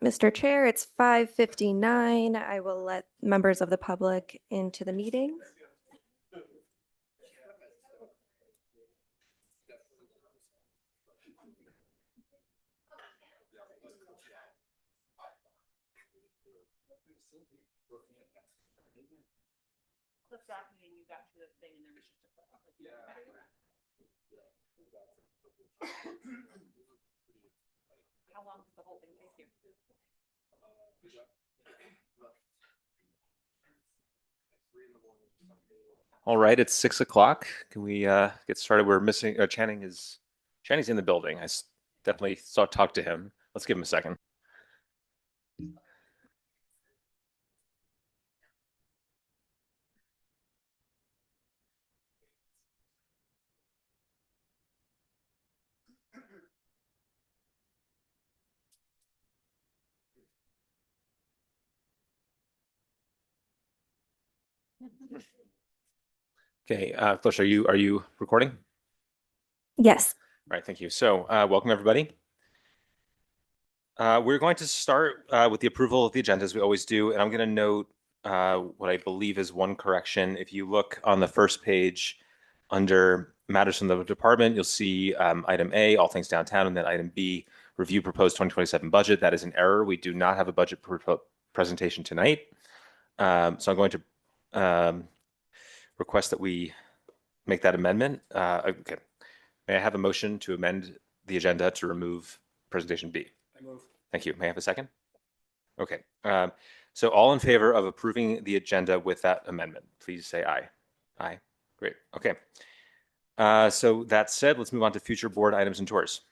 Mr. Chair, it's 5:59. I will let members of the public into the meeting. How long does the whole thing take you? All right, it's 6 o'clock. Can we get started? We're missing Channing's in the building. Definitely saw talk to him. Let's give him a second. Okay, Felicia, are you recording? Yes. All right, thank you. So, welcome everybody. We're going to start with the approval of the agenda as we always do, and I'm going to note what I believe is one correction. If you look on the first page under matters from the department, you'll see item A, all things downtown, and then item B, review proposed 2027 budget. That is an error. We do not have a budget presentation tonight. So I'm going to request that we make that amendment. Okay. May I have a motion to amend the agenda to remove presentation B? I move. Thank you. May I have a second? Okay. So all in favor of approving the agenda with that amendment, please say aye. Aye. Great. Okay. So that said, let's move on to future board items and tours.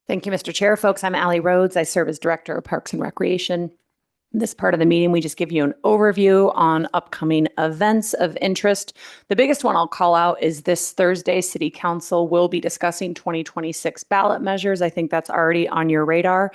Thank you, Mr. Chair. Folks, I'm Allie Rhodes. I serve as Director of Parks and Recreation. This part of the meeting, we just give you an overview on upcoming events of interest. The biggest one I'll call out is this Thursday, City Council will be discussing 2026 ballot measures. I think that's already on your radar.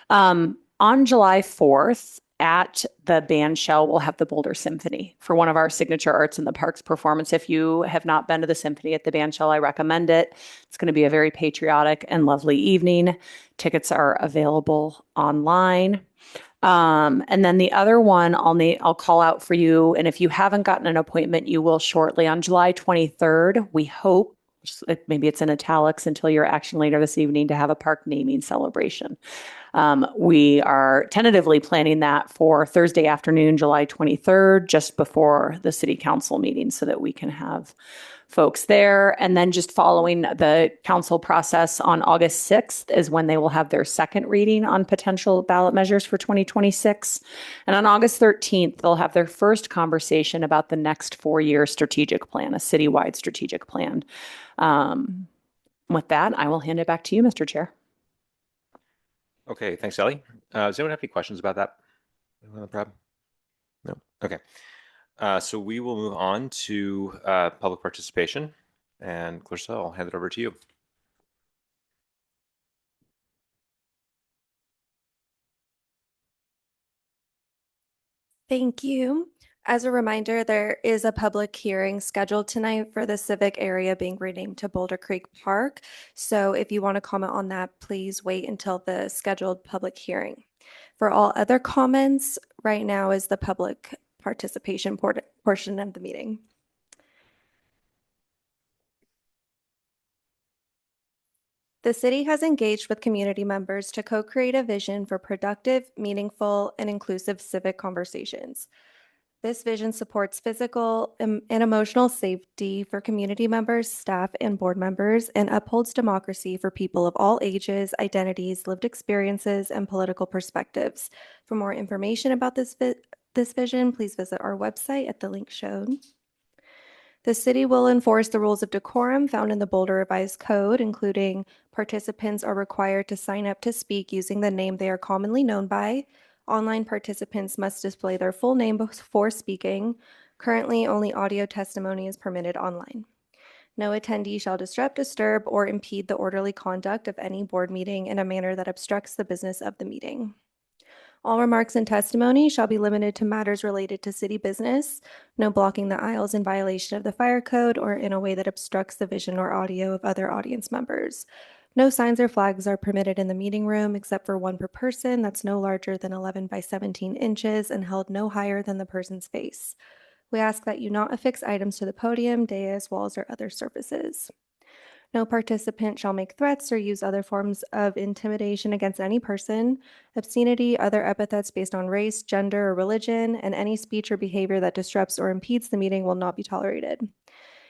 On July 4th, at the band shell, we'll have the Boulder Symphony for one of our signature Arts in the Parks performance. If you have not been to the symphony at the band shell, I recommend it. It's going to be a very patriotic and lovely evening. Tickets are available online. And then the other one I'll call out for you. And if you haven't gotten an appointment, you will shortly. On July 23rd, we hope, maybe it's in italics until your action later this evening, to have a park naming celebration. We are tentatively planning that for Thursday afternoon, July 23rd, just before the city council meeting, so that we can have folks there. And then just following the council process on August 6th is when they will have their second reading on potential ballot measures for 2026. And on August 13th, they'll have their first conversation about the next 4-year strategic plan, a citywide strategic plan. With that, I will hand it back to you, Mr. Chair. Okay, thanks, Ellie. Does anyone have any questions about that? Anyone have a problem? No? Okay. So we will move on to public participation. And Clarissa, I'll hand it over to you. Thank you. As a reminder, there is a public hearing scheduled tonight for the civic area being renamed to Boulder Creek Park. So if you want to comment on that, please wait until the scheduled public hearing. For all other comments, right now is the public participation portion of the meeting. The city has engaged with community members to co-create a vision for productive, meaningful, and inclusive civic conversations. This vision supports physical and emotional safety for community members, staff, and board members, and upholds democracy for people of all ages, identities, lived experiences, and political perspectives. For more information about this vision, please visit our website at the link shown. The city will enforce the rules of decorum found in the Boulder Revised Code, including participants are required to sign up to speak using the name they are commonly known by. Online participants must display their full name before speaking. Currently, only audio testimony is permitted online. No attendee shall disturb, or impede the orderly conduct of any board meeting in a manner that obstructs the business of the meeting. All remarks and testimony shall be limited to matters related to city business. No blocking the aisles in violation of the fire code or in a way that obstructs the vision or audio of other audience members. No signs or flags are permitted in the meeting room except for one per person that's no larger than 11 by 17 inches and held no higher than the person's face. We ask that you not affix items to the podium, dais, walls, or other surfaces. No participant shall make threats or use other forms of intimidation against any person, obscenity, other epithets based on race, gender, or religion, and any speech or behavior that disrupts or impedes the meeting will not be tolerated.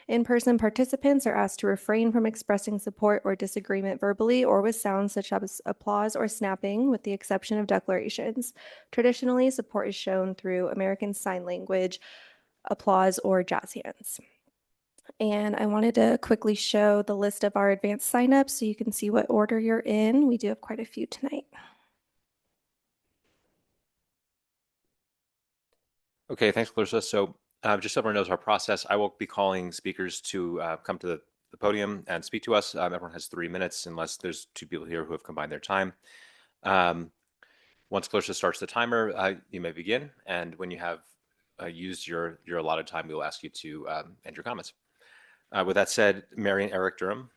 In-person participants are asked to refrain from expressing support or disagreement verbally or with sounds such as applause or snapping, with the exception of declarations. Traditionally, support is shown through American Sign Language, applause, or jazz hands. And I wanted to quickly show the list of our advanced signups so you can see what order you're in. We do have quite a few tonight. Okay, thanks, Clarissa. So just so everyone knows our process, I will be calling speakers to come to the podium and speak to us. Everyone has 3 minutes unless there's 2 people here who have combined their time. Once Clarissa starts the timer, you may begin. And when you have used your allotted time, we will ask you to end your comments. With that said, Mary and Eric Durham.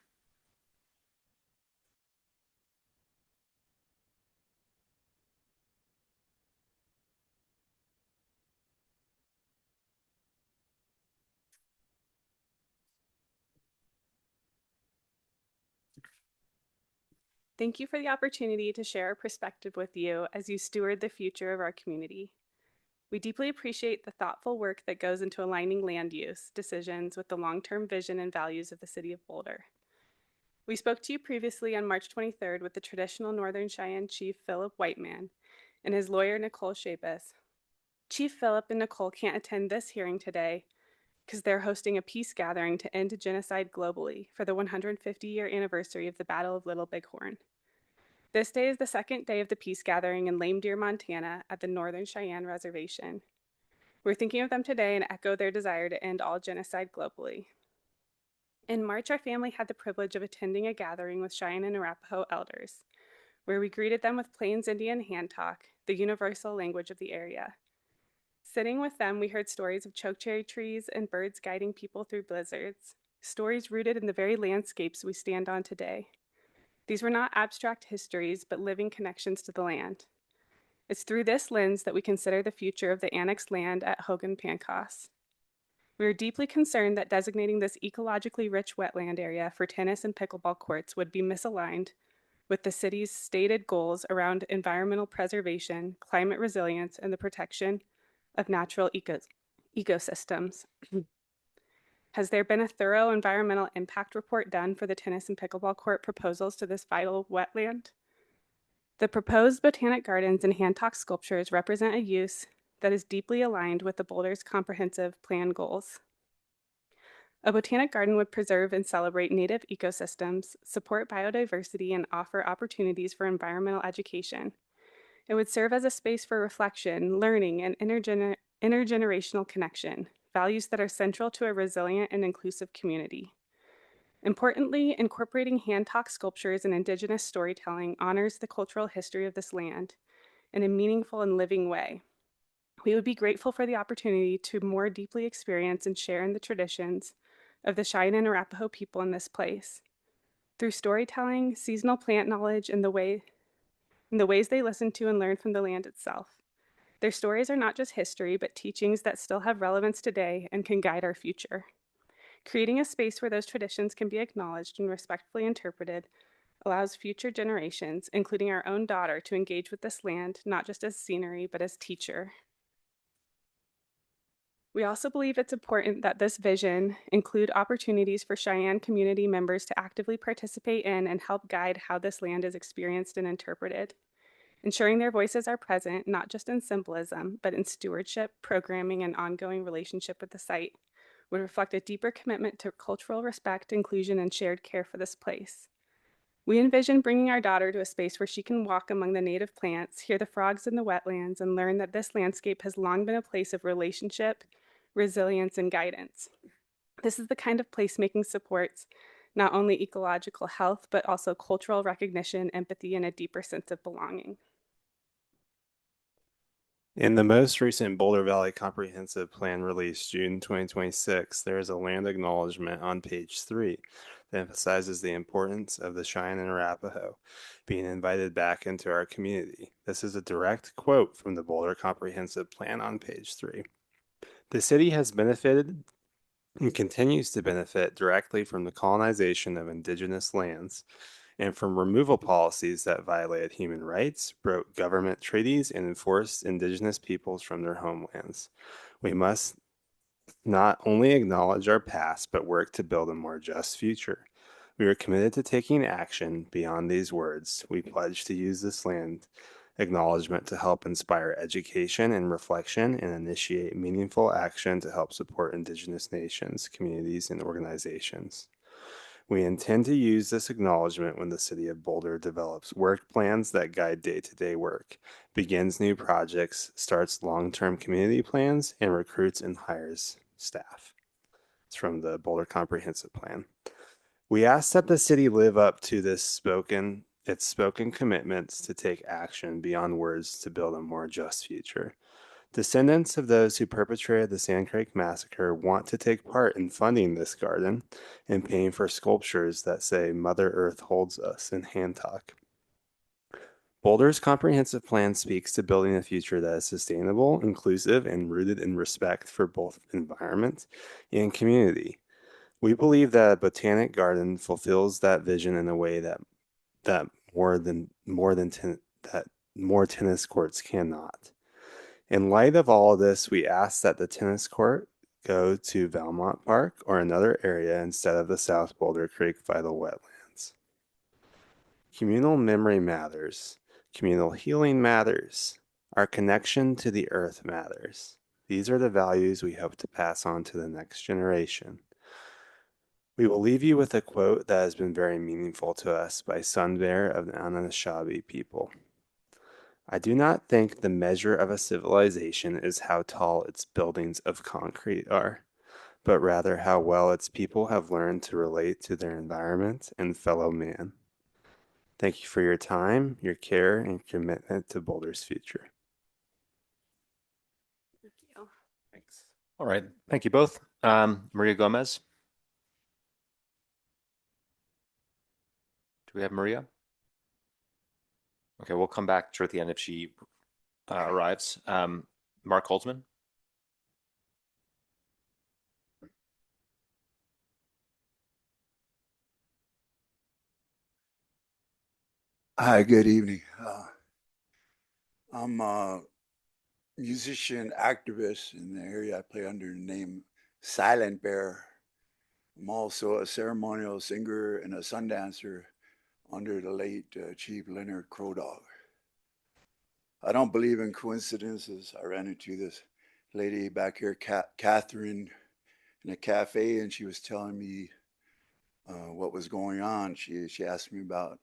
Thank you for the opportunity to share our perspective with you as you steward the future of our community. We deeply appreciate the thoughtful work that goes into aligning land use decisions with the long-term vision and values of the City of Boulder. We spoke to you previously on March 23rd with the traditional Northern Cheyenne Chief Philip Whiteman and his lawyer Nicole Shapus. Chief Philip and Nicole can't attend this hearing today because they're hosting a peace gathering to end genocide globally for the 150-year anniversary of the Battle of Little Bighorn. This day is the second day of the peace gathering in Lame Deer, Montana at the Northern Cheyenne Reservation. We're thinking of them today and echo their desire to end all genocide globally. In March, our family had the privilege of attending a gathering with Cheyenne and Arapaho elders, where we greeted them with Plains Indian hand talk, the universal language of the area. Sitting with them, we heard stories of chokecherry trees and birds guiding people through blizzards, stories rooted in the very landscapes we stand on today. These were not abstract histories, but living connections to the land. It's through this lens that we consider the future of the annexed land at Hogan-Pancos. We are deeply concerned that designating this ecologically rich wetland area for tennis and pickleball courts would be misaligned with the city's stated goals around environmental preservation, climate resilience, and the protection of natural ecosystems. Has there been a thorough environmental impact report done for the tennis and pickleball court proposals to this vital wetland? The proposed botanic gardens and hand-talk sculptures represent a use that is deeply aligned with the Boulder's comprehensive plan goals. A botanic garden would preserve and celebrate native ecosystems, support biodiversity, and offer opportunities for environmental education. It would serve as a space for reflection, learning, and intergenerational connection, values that are central to a resilient and inclusive community. Importantly, incorporating hand-talk sculptures and Indigenous storytelling honors the cultural history of this land in a meaningful and living way. We would be grateful for the opportunity to more deeply experience and share in the traditions of the Cheyenne and Arapaho people in this place. Through storytelling, seasonal plant knowledge, and the ways they listen to and learn from the land itself. Their stories are not just history, but teachings that still have relevance today and can guide our future. Creating a space where those traditions can be acknowledged and respectfully interpreted allows future generations, including our own daughter, to engage with this land, not just as scenery, but as teacher. We also believe it's important that this vision include opportunities for Cheyenne community members to actively participate in and help guide how this land is experienced and interpreted. Ensuring their voices are present, not just in symbolism, but in stewardship, programming, and ongoing relationship with the site, would reflect a deeper commitment to cultural respect, inclusion, and shared care for this place. We envision bringing our daughter to a space where she can walk among the native plants, hear the frogs in the wetlands, and learn that this landscape has long been a place of relationship, resilience, and guidance. This is the kind of placemaking supports not only ecological health, but also cultural recognition, empathy, and a deeper sense of belonging. In the most recent Boulder Valley Comprehensive Plan released June 2026, there is a land acknowledgement on page 3 that emphasizes the importance of the Cheyenne and Arapaho being invited back into our community. This is a direct quote from the Boulder Comprehensive Plan on page 3. The city has benefited and continues to benefit directly from the colonization of indigenous lands and from removal policies that violated human rights, broke government treaties, and enforced indigenous peoples from their homelands. We must not only acknowledge our past, but work to build a more just future. We are committed to taking action beyond these words. We pledge to use this land acknowledgement to help inspire education and reflection and initiate meaningful action to help support Indigenous nations, communities, and organizations. We intend to use this acknowledgement when the City of Boulder develops work plans that guide day-to-day work, begins new projects, starts long-term community plans, and recruits and hires staff. It's from the Boulder Comprehensive Plan. We ask that the city live up to its spoken commitments to take action beyond words to build a more just future. Descendants of those who perpetrated the Sand Creek Massacre want to take part in funding this garden and paying for sculptures that say Mother Earth holds us in Hancock. Boulder's comprehensive plan speaks to building a future that is sustainable, inclusive, and rooted in respect for both environment and community. We believe that a botanic garden fulfills that vision in a way that more tennis courts cannot. In light of all of this, we ask that the tennis court go to Valmont Park or another area instead of the South Boulder Creek Vital Wetlands. Communal memory matters. Communal healing matters. Our connection to the earth matters. These are the values we hope to pass on to the next generation. We will leave you with a quote that has been very meaningful to us by Sun Bear of the Anishinaabe people. I do not think the measure of a civilization is how tall its buildings of concrete are, but rather how well its people have learned to relate to their environment and fellow man. Thank you for your time, your care, and commitment to Boulder's future. Thank you. Thanks. All right. Thank you both. Maria Gomez. Do we have Maria? Okay, we'll come back to her at the end if she arrives. Mark Holtzman. Hi, good evening. I'm a musician, activist in the area. I play under the name Silent Bear. I'm also a ceremonial singer and a sun dancer under the late Chief Leonard Crow Dog. I don't believe in coincidences. I ran into this lady back here, Catherine, in a cafe, and she was telling me what was going on. She asked me about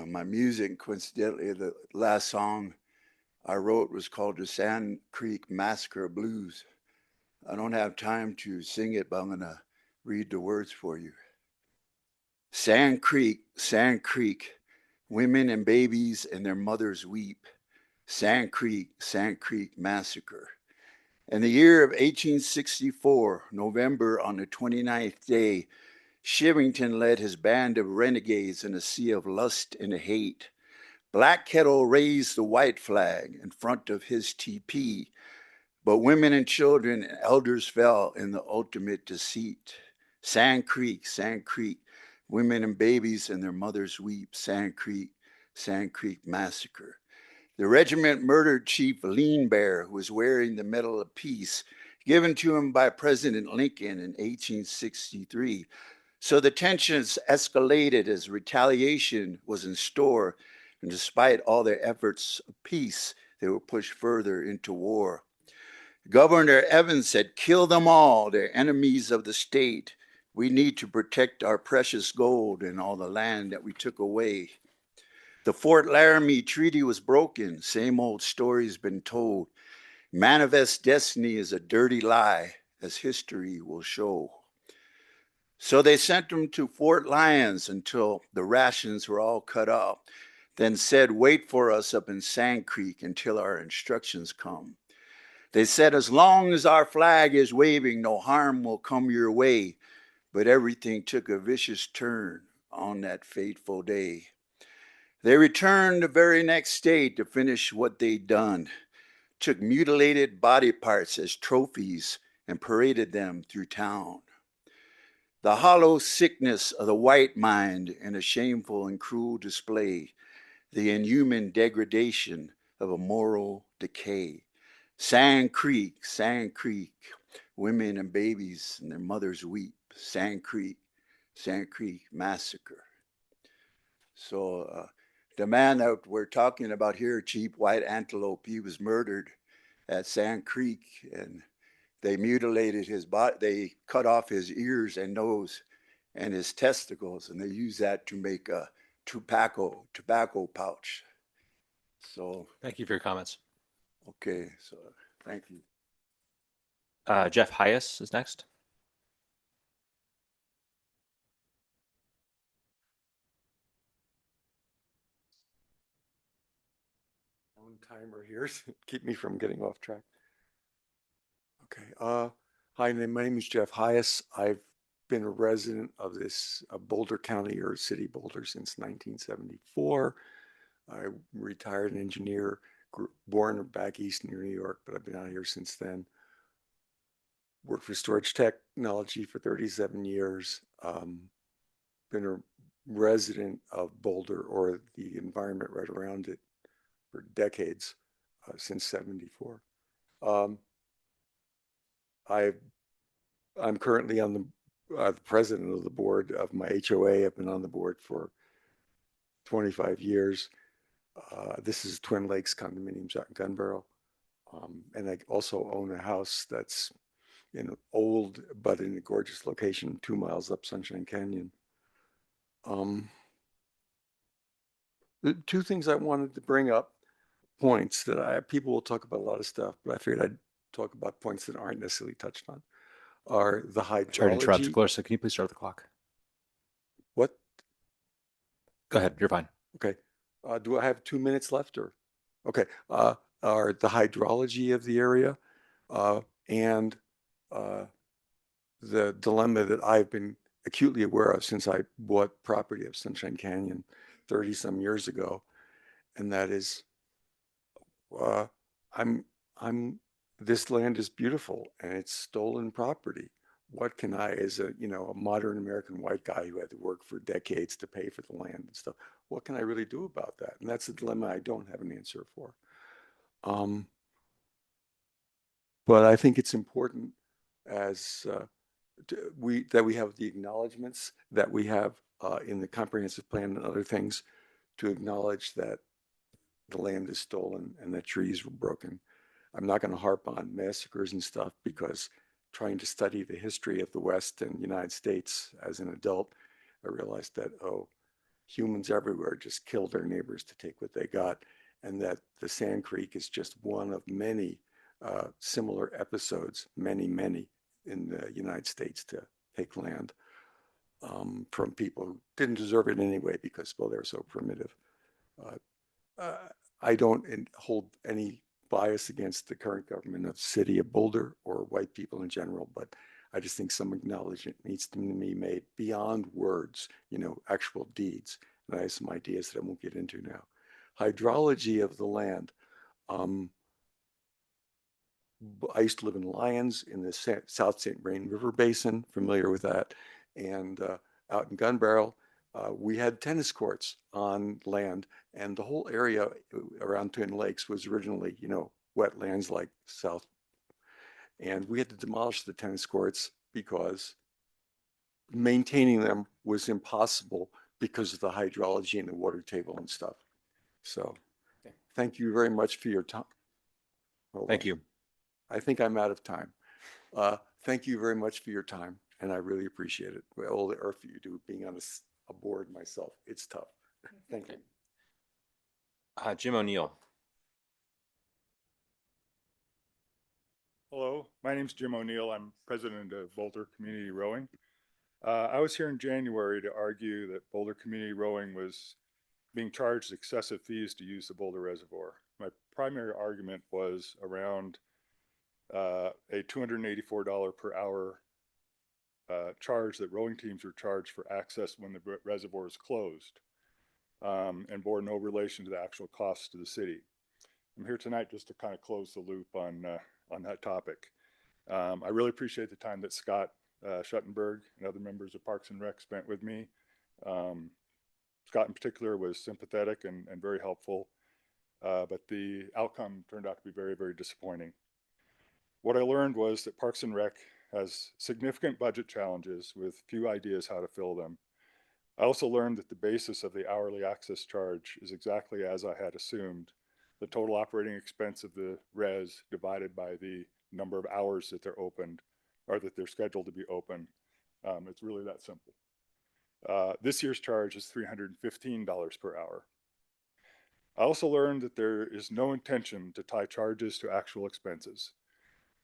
my music. Coincidentally, the last song I wrote was called the Sand Creek Massacre Blues. I don't have time to sing it, but I'm going to read the words for you. Sand Creek, women and babies and their mothers weep. Sand Creek Massacre. In the year of 1864, November on the 29th day, Shivington led his band of renegades in a sea of lust and hate. Black Kettle raised the white flag in front of his teepee, but women and children and elders fell in the ultimate deceit. Sand Creek, women and babies and their mothers weep. Sand Creek Massacre. The regiment murdered Chief Lean Bear, who was wearing the Medal of Peace given to him by President Lincoln in 1863. So the tensions escalated as retaliation was in store, and despite all their efforts of peace, they were pushed further into war. Governor Evans said, "Kill them all, they're enemies of the state. We need to protect our precious gold and all the land that we took away." The Fort Laramie Treaty was broken. Same old story's been told. Manifest destiny is a dirty lie, as history will show. So they sent them to Fort Lyons until the rations were all cut up. then said, wait for us up in Sand Creek until our instructions come. They said, as long as our flag is waving, no harm will come your way. But everything took a vicious turn on that fateful day. They returned the very next day to finish what they'd done, took mutilated body parts as trophies and paraded them through town. The hollow sickness of the white mind in a shameful and cruel display, the inhuman degradation of a moral decay. Sand Creek, women and babies and their mothers weep. Sand Creek massacre. So the man that we're talking about here, Cheap White Antelope, he was murdered at Sand Creek, and they mutilated his body. They cut off his ears and nose and his testicles, and they used that to make a tobacco pouch. So, Thank you for your comments. okay, so thank you. Jeff Hyas is next. Own timer here, keep me from getting off track. Okay. Hi, my name is Jeff Hyas. I've been a resident of this Boulder County or City Boulder since 1974. I'm retired engineer, born back east near New York, but I've been out here since then. Worked for Storage Technology for 37 years. Been a resident of Boulder or the environment right around it for decades, since 74. I'm currently on the president of the board of my HOA. I've been on the board for 25 years. This is Twin Lakes Condominiums out in Gun Barrel. And I also own a house that's in an old but in a gorgeous location 2 miles up Sunshine Canyon. The two things I wanted to bring up, points that people will talk about a lot of stuff, but I figured I'd talk about points that aren't necessarily touched on, are the hydrology. Sorry to interrupt, Clarissa. Can you please start the clock? What? Go ahead. You're fine. Okay. Do I have 2 minutes left or? Okay. Are the hydrology of the area and the dilemma that I've been acutely aware of since I bought property of Sunshine Canyon 30 some years ago. And that is, this land is beautiful and it's stolen property. What can I, as a modern American white guy who had to work for decades to pay for the land and stuff, what can I really do about that? And that's a dilemma I don't have an answer for. But I think it's important as that we have the acknowledgments that we have in the comprehensive plan and other things to acknowledge that the land is stolen and that trees were broken. I'm not going to harp on massacres and stuff because trying to study the history of the West and United States as an adult, I realized that, humans everywhere just killed their neighbors to take what they got, and that the Sand Creek is just one of many similar episodes, many in the United States to take land from people who didn't deserve it anyway because, well, they're so primitive. I don't hold any bias against the current government of the city of Boulder or white people in general, but I just think some acknowledgement needs to be made beyond words, actual deeds. And I have some ideas that I won't get into now. Hydrology of the land. I used to live in Lyons in the South St. Vrain River Basin, familiar with that. And out in Gun Barrel, we had tennis courts on land, and the whole area around Twin Lakes was originally, wetlands like south. And we had to demolish the tennis courts because maintaining them was impossible because of the hydrology and the water table and stuff. So thank you very much for your time. Thank you. I think I'm out of time. Thank you very much for your time, and I really appreciate it. All the effort you do being on a board myself, it's tough. Thank you. Jim O'Neill. Hello, my name is Jim O'Neill. I'm president of Boulder Community Rowing. I was here in January to argue that Boulder Community Rowing was being charged excessive fees to use the Boulder Reservoir. My primary argument was around a $284 per hour charge that rowing teams were charged for access when the reservoir is closed, and bore no relation to the actual costs to the city. I'm here tonight just to kind of close the loop on that topic. I really appreciate the time that Scott Schuttenberg and other members of Parks and Rec spent with me. Scott in particular was sympathetic and very helpful, but the outcome turned out to be very, very disappointing. What I learned was that Parks and Rec has significant budget challenges with few ideas how to fill them. I also learned that the basis of the hourly access charge is exactly as I had assumed, the total operating expense of the res divided by the number of hours that they're opened, or that they're scheduled to be open. It's really that simple. This year's charge is $315 per hour. I also learned that there is no intention to tie charges to actual expenses.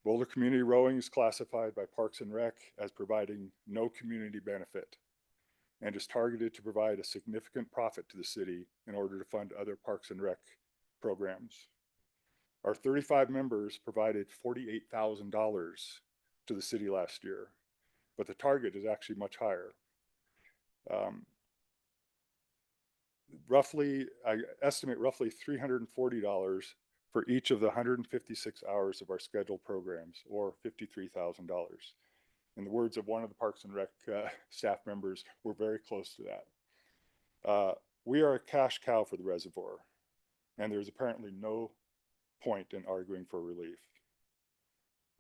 Boulder Community Rowing is classified by Parks and Rec as providing no community benefit and is targeted to provide a significant profit to the city in order to fund other Parks and Rec programs. Our 35 members provided $48,000 to the city last year, but the target is actually much higher. I estimate roughly $340 for each of the 156 hours of our scheduled programs, or $53,000. In the words of one of the Parks and Rec staff members, we're very close to that. We are a cash cow for the reservoir, and there's apparently no point in arguing for relief.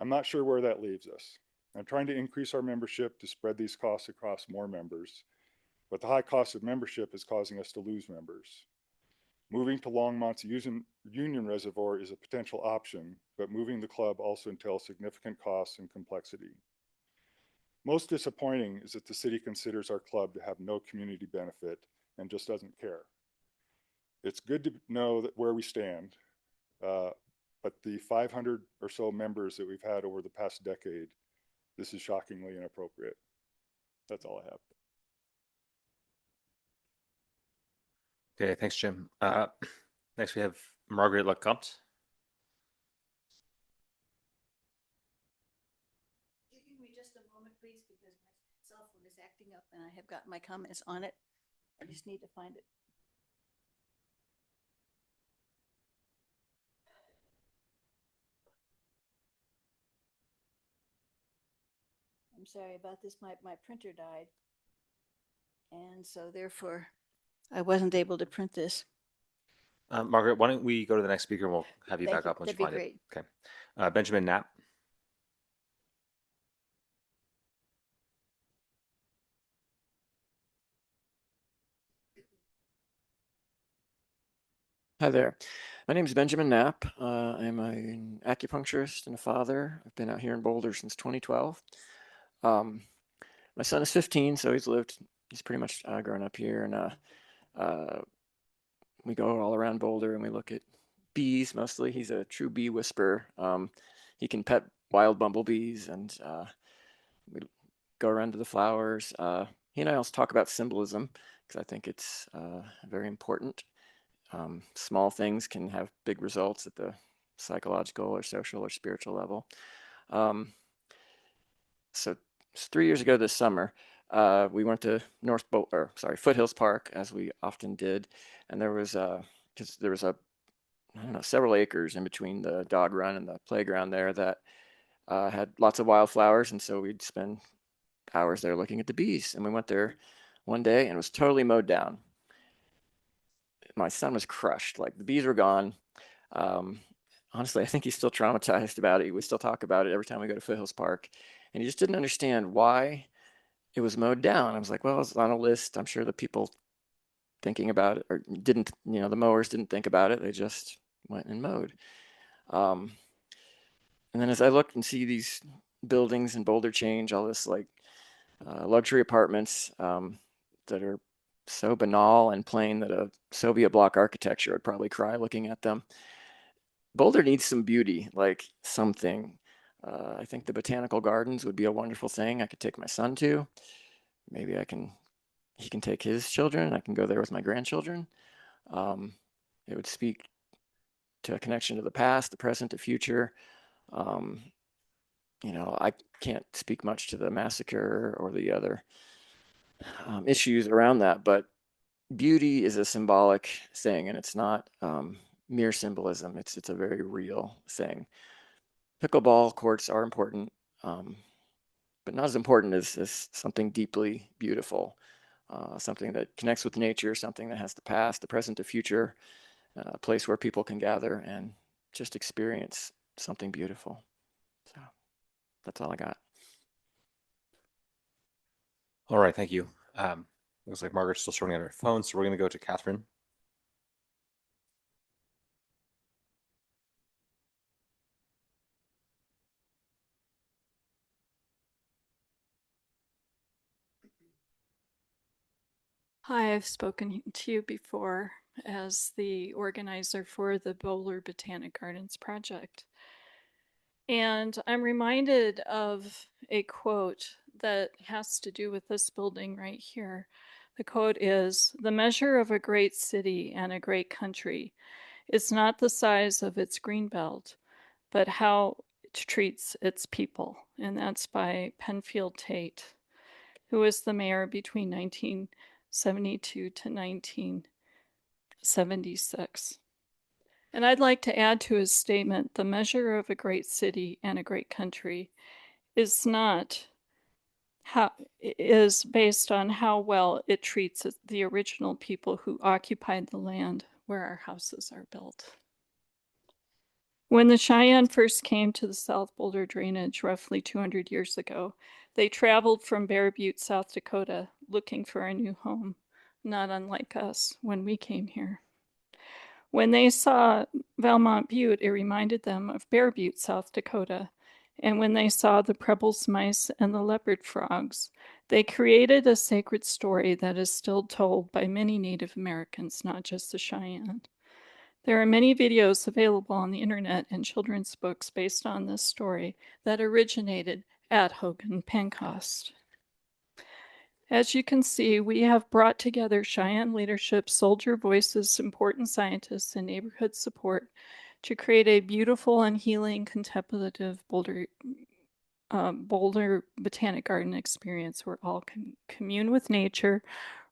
I'm not sure where that leaves us. I'm trying to increase our membership to spread these costs across more members, but the high cost of membership is causing us to lose members. Moving to Longmont's Union Reservoir is a potential option, but moving the club also entails significant costs and complexity. Most disappointing is that the city considers our club to have no community benefit and just doesn't care. It's good to know that where we stand, but the 500 or so members that we've had over the past decade, this is shockingly inappropriate. That's all I have. Okay, thanks, Jim. Next, we have Margaret Lecomte. Give me just a moment, please, because my cell phone is acting up and I have got my comments on it. I just need to find it. I'm sorry about this. My printer died. And so therefore, I wasn't able to print this. Margaret, why don't we go to the next speaker and we'll have you Thank back you. up once you That'd be find it. Okay. Benjamin Knapp. Hi there. My name is Benjamin Knapp. I'm an acupuncturist and a father. I've been out here in Boulder since 2012. My son is 15, so he's pretty much grown up here, and we go all around Boulder and we look at bees mostly. He's a true bee whisperer. He can pet wild bumblebees, and we go around to the flowers. He and I also talk about symbolism because I think it's very important. Small things can have big results at the psychological or social or spiritual level. So 3 years ago this summer, we went to Foothills Park, as we often did, and there was several acres in between the dog run and the playground there that had lots of wildflowers, and so we'd spend hours there looking at the bees. And we went there one day and it was totally mowed down. My son was crushed. Like, the bees were gone. Honestly, I think he's still traumatized about it. We still talk about it every time we go to Foothills Park, and he just didn't understand why it was mowed down. I was like, well, it's on a list. I'm sure the people thinking about it, or didn't, the mowers didn't think about it. They just went and mowed. And then as I look and see these buildings in Boulder change, all this luxury apartments that are so banal and plain that a Soviet bloc architecture would probably cry looking at them. Boulder needs some beauty, like something. I think the botanical gardens would be a wonderful thing I could take my son to. Maybe he can take his children. I can go there with my grandchildren. It would speak to a connection to the past, the present, the future. I can't speak much to the massacre or the other issues around that, but beauty is a symbolic thing, and it's not mere symbolism. It's a very real thing. Pickleball courts are important, but not as important as something deeply beautiful, something that connects with nature, something that has the past, the present, the future, a place where people can gather and just experience something beautiful. So that's all I got. All right, thank you. Looks like Margaret's still sorting out her phone, so we're going to go to Catherine. Hi, I've spoken to you before as the organizer for the Boulder Botanic Gardens project. And I'm reminded of a quote that has to do with this building right here. The quote is, "The measure of a great city and a great country is not the size of its green belt, but how it treats its people." And that's by Penfield Tate, who was the mayor between 1972 to 1976. And I'd like to add to his statement, the measure of a great city and a great country is based on how well it treats the original people who occupied the land where our houses are built. When the Cheyenne first came to the South Boulder drainage roughly 200 years ago, they traveled from Bear Butte, South Dakota, looking for a new home, not unlike us when we came here. When they saw Valmont Butte, it reminded them of Bear Butte, South Dakota. And when they saw the Preble's mice and the leopard frogs, they created a sacred story that is still told by many Native Americans, not just the Cheyenne. There are many videos available on the internet and children's books based on this story that originated at Hogan Pencost. As you can see, we have brought together Cheyenne leadership, soldier voices, important scientists, and neighborhood support to create a beautiful and healing contemplative Boulder Botanic Garden experience where all can commune with nature,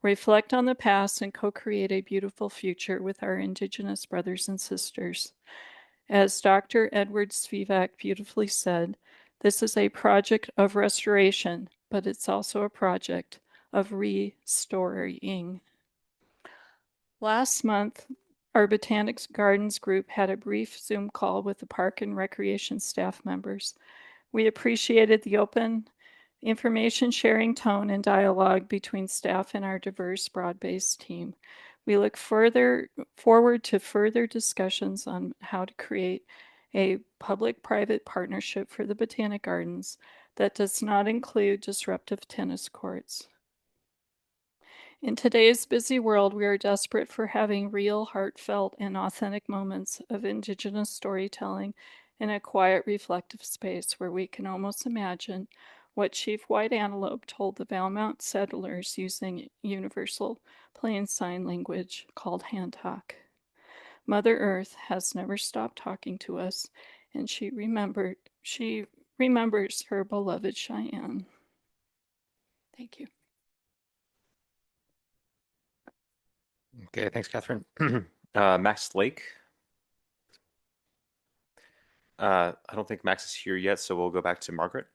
reflect on the past, and co-create a beautiful future with our Indigenous brothers and sisters. As Dr. Edward Spivak beautifully said, this is a project of restoration, but it's also a project of restoring. Last month, our Botanics Gardens group had a brief Zoom call with the Park and Recreation staff members. We appreciated the open information sharing tone and dialogue between staff and our diverse, broad-based team. We look forward to further discussions on how to create a public-private partnership for the Botanic Gardens that does not include disruptive tennis courts. In today's busy world, we are desperate for having real, heartfelt, and authentic moments of Indigenous storytelling in a quiet, reflective space where we can almost imagine what Chief White Antelope told the Valmont settlers using universal plain sign language called hand talk. Mother Earth has never stopped talking to us, and she remembers her beloved Cheyenne. Thank you. Okay, thanks, Catherine. Max Lake. I don't think Max is here yet, so we'll go back to Margaret.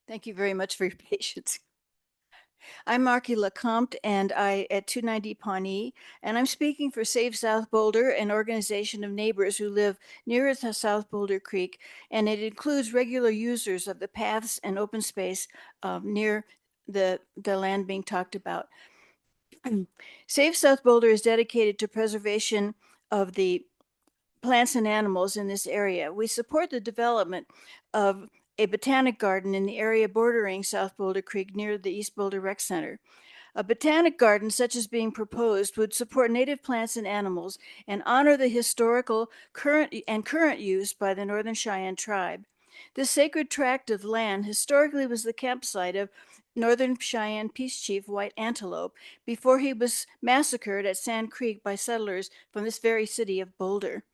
Thank you very much for your patience. I'm Marky Lecomte, and I at 290 Pawnee, and I'm speaking for Save South Boulder, an organization of neighbors who live near the South Boulder Creek, and it includes regular users of the paths and open space near the land being talked about. Save South Boulder is dedicated to preservation of the plants and animals in this area. We support the development of a botanic garden in the area bordering South Boulder Creek near the East Boulder Rec Center. A botanic garden such as being proposed would support native plants and animals and honor the historical current use by the Northern Cheyenne tribe. This sacred tract of land historically was the campsite of Northern Cheyenne Peace Chief White Antelope before he was massacred at Sand Creek by settlers from this very city of Boulder.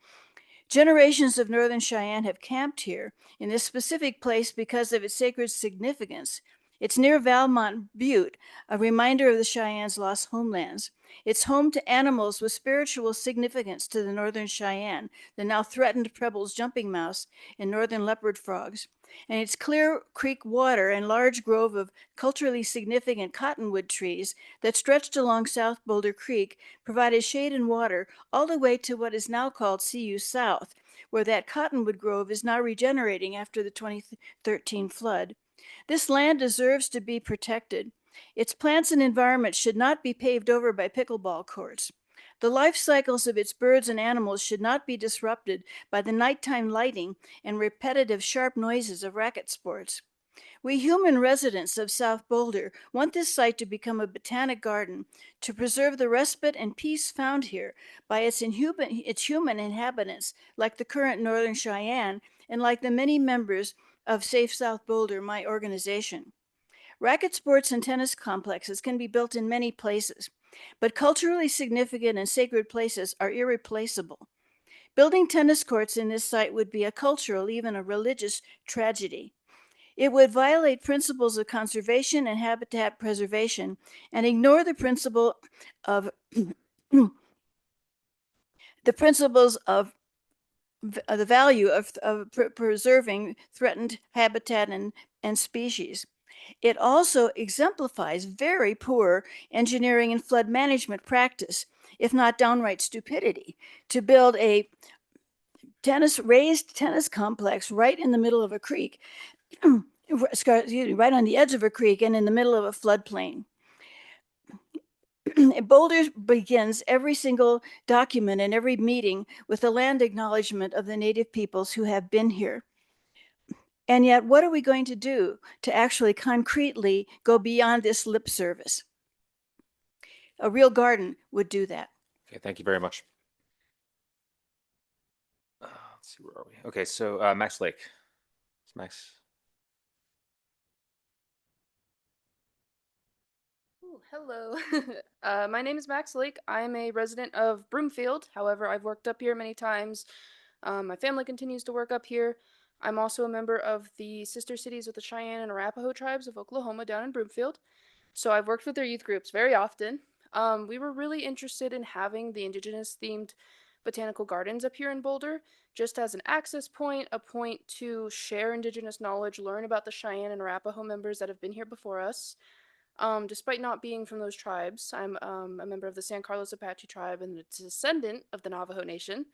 Generations of Northern Cheyenne have camped here in this specific place because of its sacred significance. It's near Valmont Butte, a reminder of the Cheyennes' lost homelands. It's home to animals with spiritual significance to the Northern Cheyenne, the now threatened Preble's jumping mouse and northern leopard frogs. And its clear creek water and large grove of culturally significant cottonwood trees that stretched along South Boulder Creek provided shade and water all the way to what is now called CU South, where that cottonwood grove is now regenerating after the 2013 flood. This land deserves to be protected. Its plants and environment should not be paved over by pickleball courts. The life cycles of its birds and animals should not be disrupted by the nighttime lighting and repetitive sharp noises of racket sports. We human residents of South Boulder want this site to become a botanic garden to preserve the respite and peace found here by its human inhabitants, like the current Northern Cheyenne and like the many members of Safe South Boulder, my organization. Racket sports and tennis complexes can be built in many places, but culturally significant and sacred places are irreplaceable. Building tennis courts in this site would be a cultural, even a religious tragedy. It would violate principles of conservation and habitat preservation and ignore the principle of the principles of the value of preserving threatened habitat and species. It also exemplifies very poor engineering and flood management practice, if not downright stupidity, to build a raised tennis complex right in the middle of a creek, right on the edge of a creek and in the middle of a floodplain. Boulder begins every single document and every meeting with the land acknowledgement of the Native peoples who have been here. And yet, what are we going to do to actually concretely go beyond this lip service? A real garden would do that. Okay, thank you very much. Let's see, where are we? Okay, so Max Lake. It's Max. Ooh, hello. My name is Max Lake. I'm a resident of Broomfield. However, I've worked up here many times. My family continues to work up here. I'm also a member of the sister cities of the Cheyenne and Arapaho tribes of Oklahoma down in Broomfield. So I've worked with their youth groups very often. We were really interested in having the Indigenous themed botanical gardens up here in Boulder, just as an access point, a point to share Indigenous knowledge, learn about the Cheyenne and Arapaho members that have been here before us. Despite not being from those tribes, I'm a member of the San Carlos Apache tribe and a descendant of the Navajo Nation.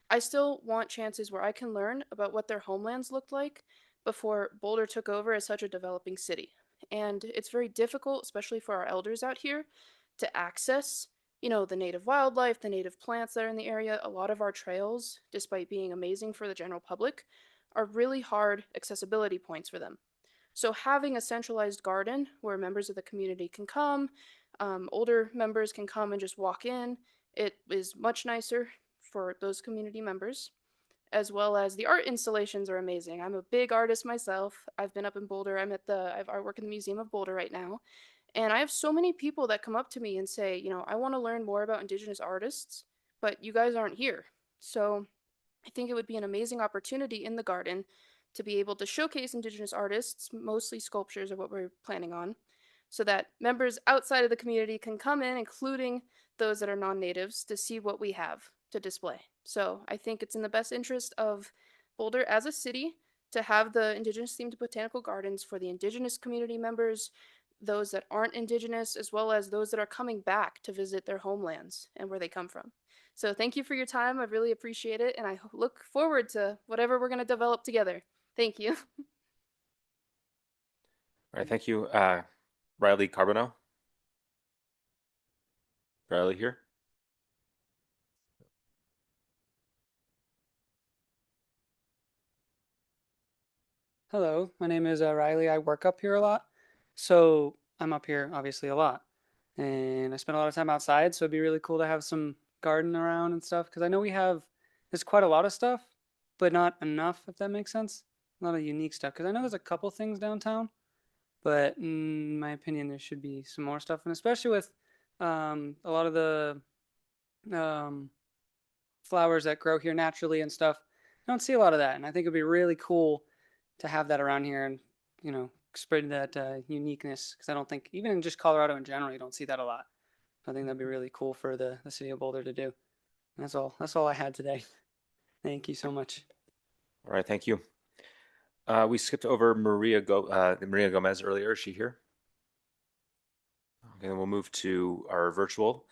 I still want chances where I can learn about what their homelands looked like before Boulder took over as such a developing city. And it's very difficult, especially for our elders out here, to access, the native wildlife, the native plants that are in the area. A lot of our trails, despite being amazing for the general public, are really hard accessibility points for them. So having a centralized garden where members of the community can come, older members can come and just walk in, it is much nicer for those community members, as well as the art installations are amazing. I'm a big artist myself. I've been up in Boulder. I work in the Museum of Boulder right now. And I have so many people that come up to me and say, I want to learn more about Indigenous artists, but you guys aren't here. So I think it would be an amazing opportunity in the garden to be able to showcase Indigenous artists, mostly sculptures are what we're planning on, so that members outside of the community can come in, including those that are non-natives, to see what we have to display. So I think it's in the best interest of Boulder as a city to have the Indigenous themed botanical gardens for the Indigenous community members, those that aren't Indigenous, as well as those that are coming back to visit their homelands and where they come from. So thank you for your time. I really appreciate it. And I look forward to whatever we're going to develop together. Thank you. All right, thank you. Riley Carbonell. Riley here. Hello, my name is Riley. I work up here a lot. So I'm up here obviously a lot. And I spend a lot of time outside. So it'd be really cool to have some garden around and stuff. Because I know there's quite a lot of stuff, but not enough, if that makes sense. A lot of unique stuff. Because I know there's a couple things downtown. but in my opinion, there should be some more stuff, and especially with a lot of the flowers that grow here naturally and stuff. I don't see a lot of that, and I think it'd be really cool to have that around here, and spread that uniqueness. Because I don't think even in just Colorado in general, you don't see that a lot. I think that'd be really cool for the city of Boulder to do. And that's all. That's all I had today. Thank you so much. All right, thank you. We skipped over Maria Gomez earlier. Is she here? Okay, then we'll move to our virtual.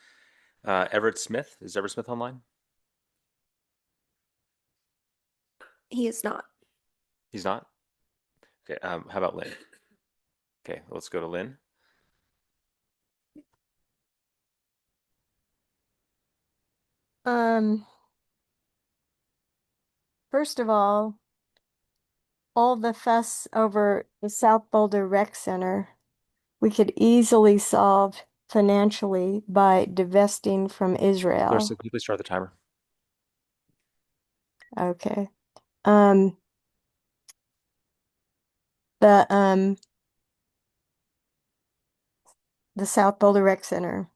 Everett Smith. Is Everett Smith online? He is not. He's not? Okay, how about Lynn? Okay, let's go to Lynn. First of all the fuss over the South Boulder Rec Center, we could easily solve financially by divesting from Israel. Clarissa, can you please start the timer? Okay. The South Boulder Rec Center.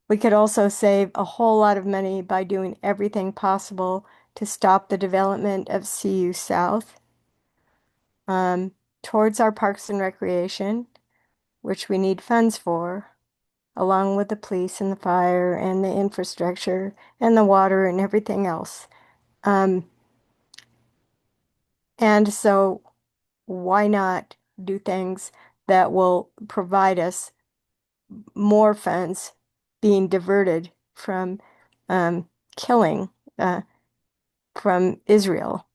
We could also save a whole lot of money by doing everything possible to stop the development of CU South. Towards our Parks and Recreation, which we need funds for, along with the police and the fire and the infrastructure and the water and everything else. And so why not do things that will provide us more funds being diverted from killing from Israel?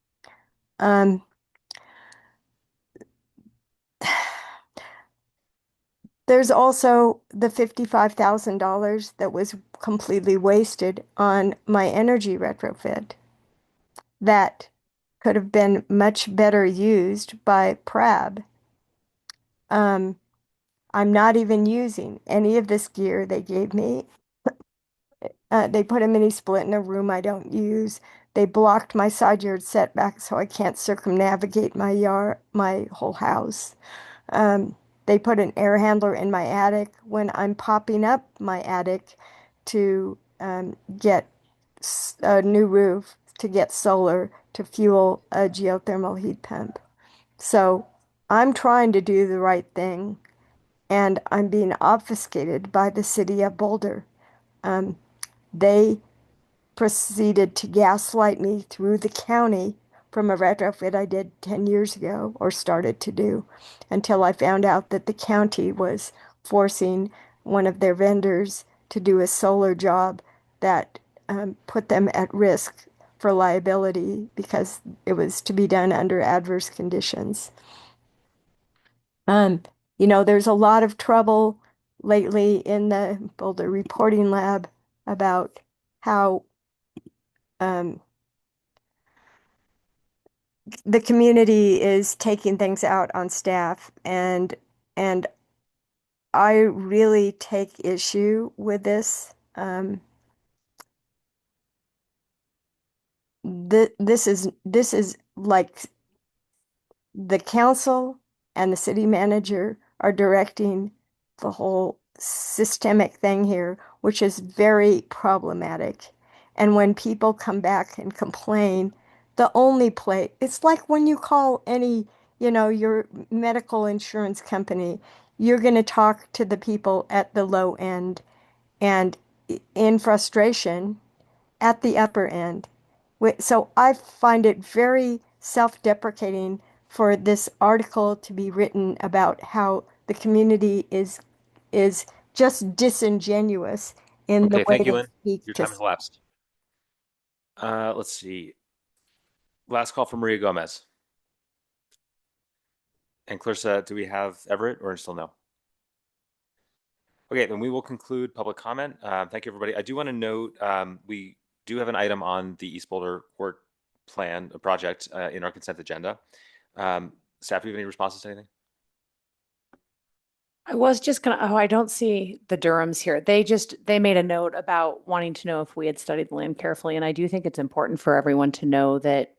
There's also the $55,000 that was completely wasted on my energy retrofit that could have been much better used by PRAB. I'm not even using any of this gear they gave me. They put a mini split in a room I don't use. They blocked my side yard setback so I can't circumnavigate my whole house. They put an air handler in my attic when I'm popping up my attic to get a new roof, to get solar, to fuel a geothermal heat pump. So I'm trying to do the right thing, and I'm being obfuscated by the city of Boulder. They proceeded to gaslight me through the county from a retrofit I did 10 years ago, or started to do, until I found out that the county was forcing one of their vendors to do a solar job that put them at risk for liability because it was to be done under adverse conditions. There's a lot of trouble lately in the Boulder Reporting Lab about how the community is taking things out on staff, and I really take issue with this. This is like the council and the city manager are directing the whole systemic thing here, which is very problematic. And when people come back and complain, the only place, it's like when you call any, your medical insurance company, you're going to talk to the people at the low end and in frustration at the upper end. So I find it very self-deprecating for this article to be written about how the community is just disingenuous in the Okay, way thank you, they Lynn. speak Your to. time has elapsed. Let's see. Last call for Maria Gomez. And Clarissa, do we have Everett or still no? Okay, then we will conclude public comment. Thank you, everybody. I do want to note we do have an item on the East Boulder Court Plan project in our consent agenda. Staff, do you have any responses to anything? I was just gonna, oh, I don't see the Durhams here. They made a note about wanting to know if we had studied the land carefully. And I do think it's important for everyone to know that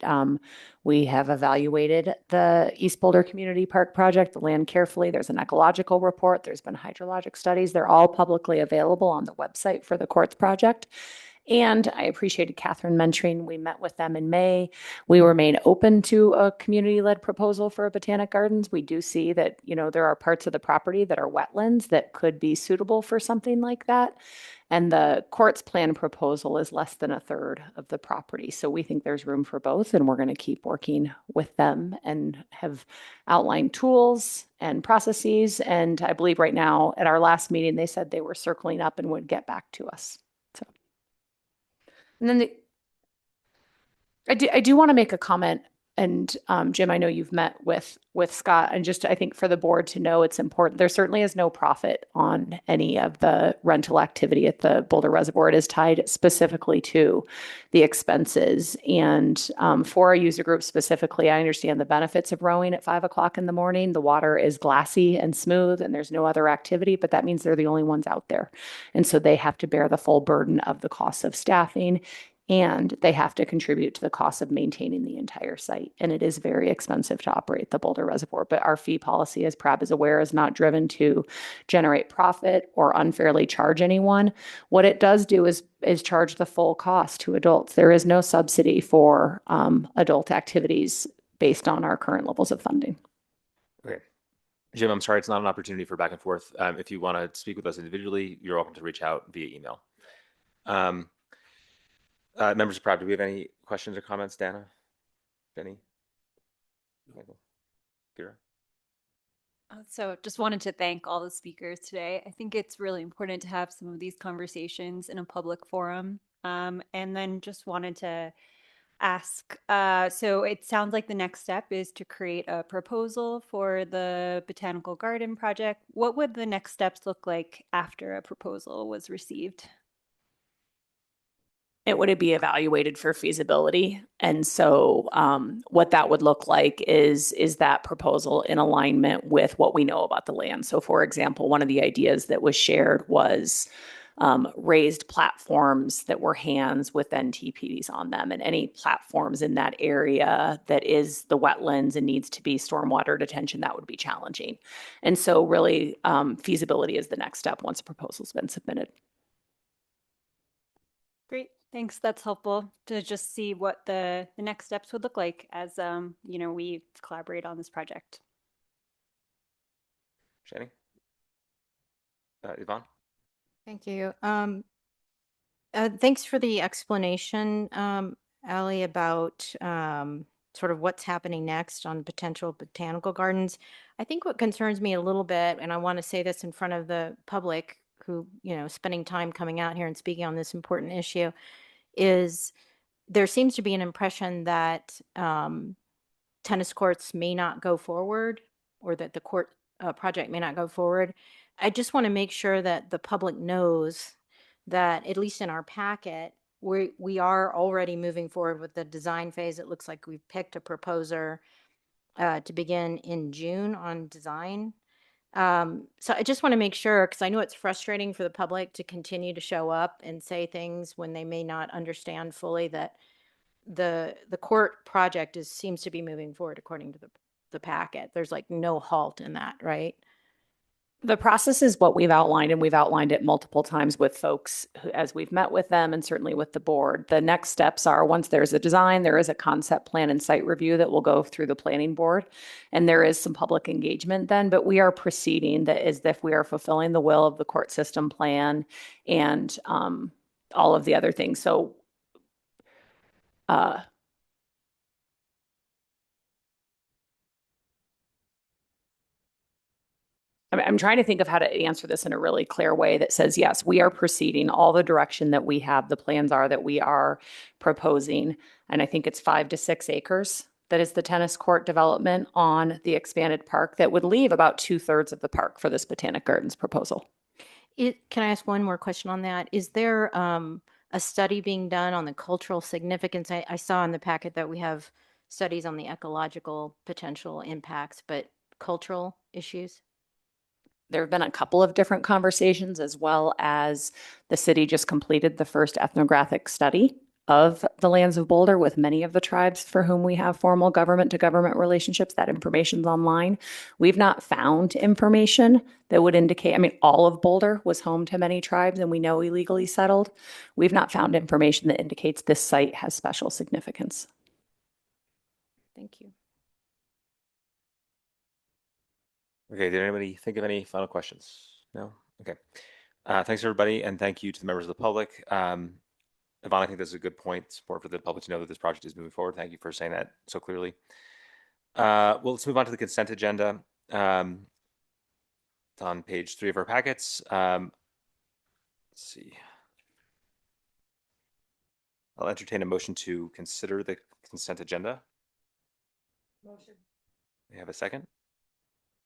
we have evaluated the East Boulder Community Park project, the land carefully. There's an ecological report. There's been hydrologic studies. They're all publicly available on the website for the Courts project. And I appreciated Catherine mentioning we met with them in May. We remain open to a community-led proposal for a botanic gardens. We do see that, there are parts of the property that are wetlands that could be suitable for something like that. And the Courts plan proposal is less than a third of the property. So we think there's room for both, and we're going to keep working with them and have outlined tools and processes. And I believe right now at our last meeting, they said they were circling up and would get back to us. And then I do want to make a comment, and Jim, I know you've met with Scott, and just I think for the board to know it's important. There certainly is no profit on any of the rental activity at the Boulder Reservoir. It is tied specifically to the expenses. And for our user group specifically, I understand the benefits of rowing at 5 o'clock in the morning. The water is glassy and smooth, and there's no other activity, but that means they're the only ones out there. And so they have to bear the full burden of the cost of staffing, and they have to contribute to the cost of maintaining the entire site. And it is very expensive to operate the Boulder Reservoir. But our fee policy, as Prab is aware, is not driven to generate profit or unfairly charge anyone. What it does do is charge the full cost to adults. There is no subsidy for adult activities based on our current levels of funding. Okay. Jim, I'm sorry, it's not an opportunity for back and forth. If you want to speak with us individually, you're welcome to reach out via email. Members of Prab, do we have any questions or comments? Dana? Benny? Michael? Kira? So just wanted to thank all the speakers today. I think it's really important to have some of these conversations in a public forum. And then just wanted to ask, so it sounds like the next step is to create a proposal for the Botanical Garden project. What would the next steps look like after a proposal was received? It would be evaluated for feasibility. And so what that would look like is that proposal in alignment with what we know about the land. So for example, one of the ideas that was shared was raised platforms that were hands with NTPs on them, and any platforms in that area that is the wetlands and needs to be stormwater detention, that would be challenging. And so really feasibility is the next step once a proposal's been submitted. Great. Thanks. That's helpful to just see what the next steps would look like as, we collaborate on this project. Shani? Yvonne? Thank you. Thanks for the explanation, Allie, about sort of what's happening next on potential botanical gardens. I think what concerns me a little bit, and I want to say this in front of the public who, spending time coming out here and speaking on this important issue, is there seems to be an impression that tennis courts may not go forward, or that the court project may not go forward. I just want to make sure that the public knows that, at least in our packet, we are already moving forward with the design phase. It looks like we've picked a proposer to begin in June on design. So I just want to make sure, because I know it's frustrating for the public to continue to show up and say things when they may not understand fully that the court project seems to be moving forward according to the packet. There's like no halt in that, right? The process is what we've outlined, and we've outlined it multiple times with folks as we've met with them, and certainly with the board. The next steps are, once there's a design, there is a concept plan and site review that will go through the planning board, and there is some public engagement then, but we are proceeding as if we are fulfilling the will of the court system plan and all of the other things. So I'm trying to think of how to answer this in a really clear way that says, yes, we are proceeding all the direction that we have. The plans are that we are proposing, and I think it's 5 to 6 acres. That is the tennis court development on the expanded park that would leave about 2/3 of the park for this Botanic Gardens proposal. Can I ask one more question on that? Is there a study being done on the cultural significance? I saw in the packet that we have studies on the ecological potential impacts, but cultural issues? there have been a couple of different conversations, as well as the city just completed the first ethnographic study of the lands of Boulder with many of the tribes for whom we have formal government to government relationships. That information's online. We've not found information that would indicate, I mean, all of Boulder was home to many tribes and we know illegally settled. We've not found information that indicates this site has special significance. Thank you. Okay, did anybody think of any final questions? No? Okay. Thanks, everybody, and thank you to the members of the public. Yvonne, I think that's a good point. It's important for the public to know that this project is moving forward. Thank you for saying that so clearly. Well, let's move on to the consent agenda. It's on page 3 of our packets. Let's see. I'll entertain a motion to consider the consent agenda. Motion. We have a second?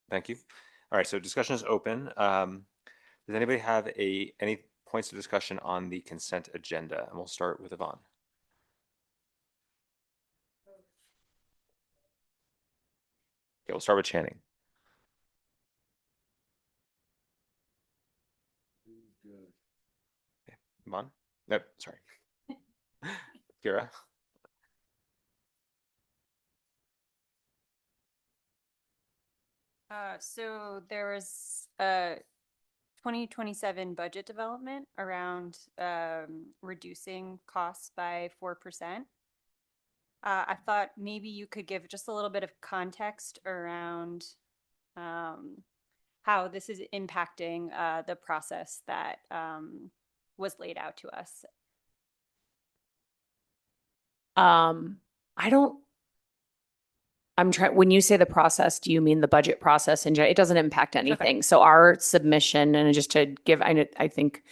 Thank you. All right, so discussion is open. Does anybody have any points of discussion on the consent agenda? And we'll start with Yvonne. Okay, we'll start with Channing. Okay, Yvonne? No, sorry. Kira? So there was a 2027 budget development around reducing costs by 4%. I thought maybe you could give just a little bit of context around how this is impacting the process that was laid out to us. When you say the process, do you mean the budget process? And it doesn't impact anything. So our submission, and just to give, I think,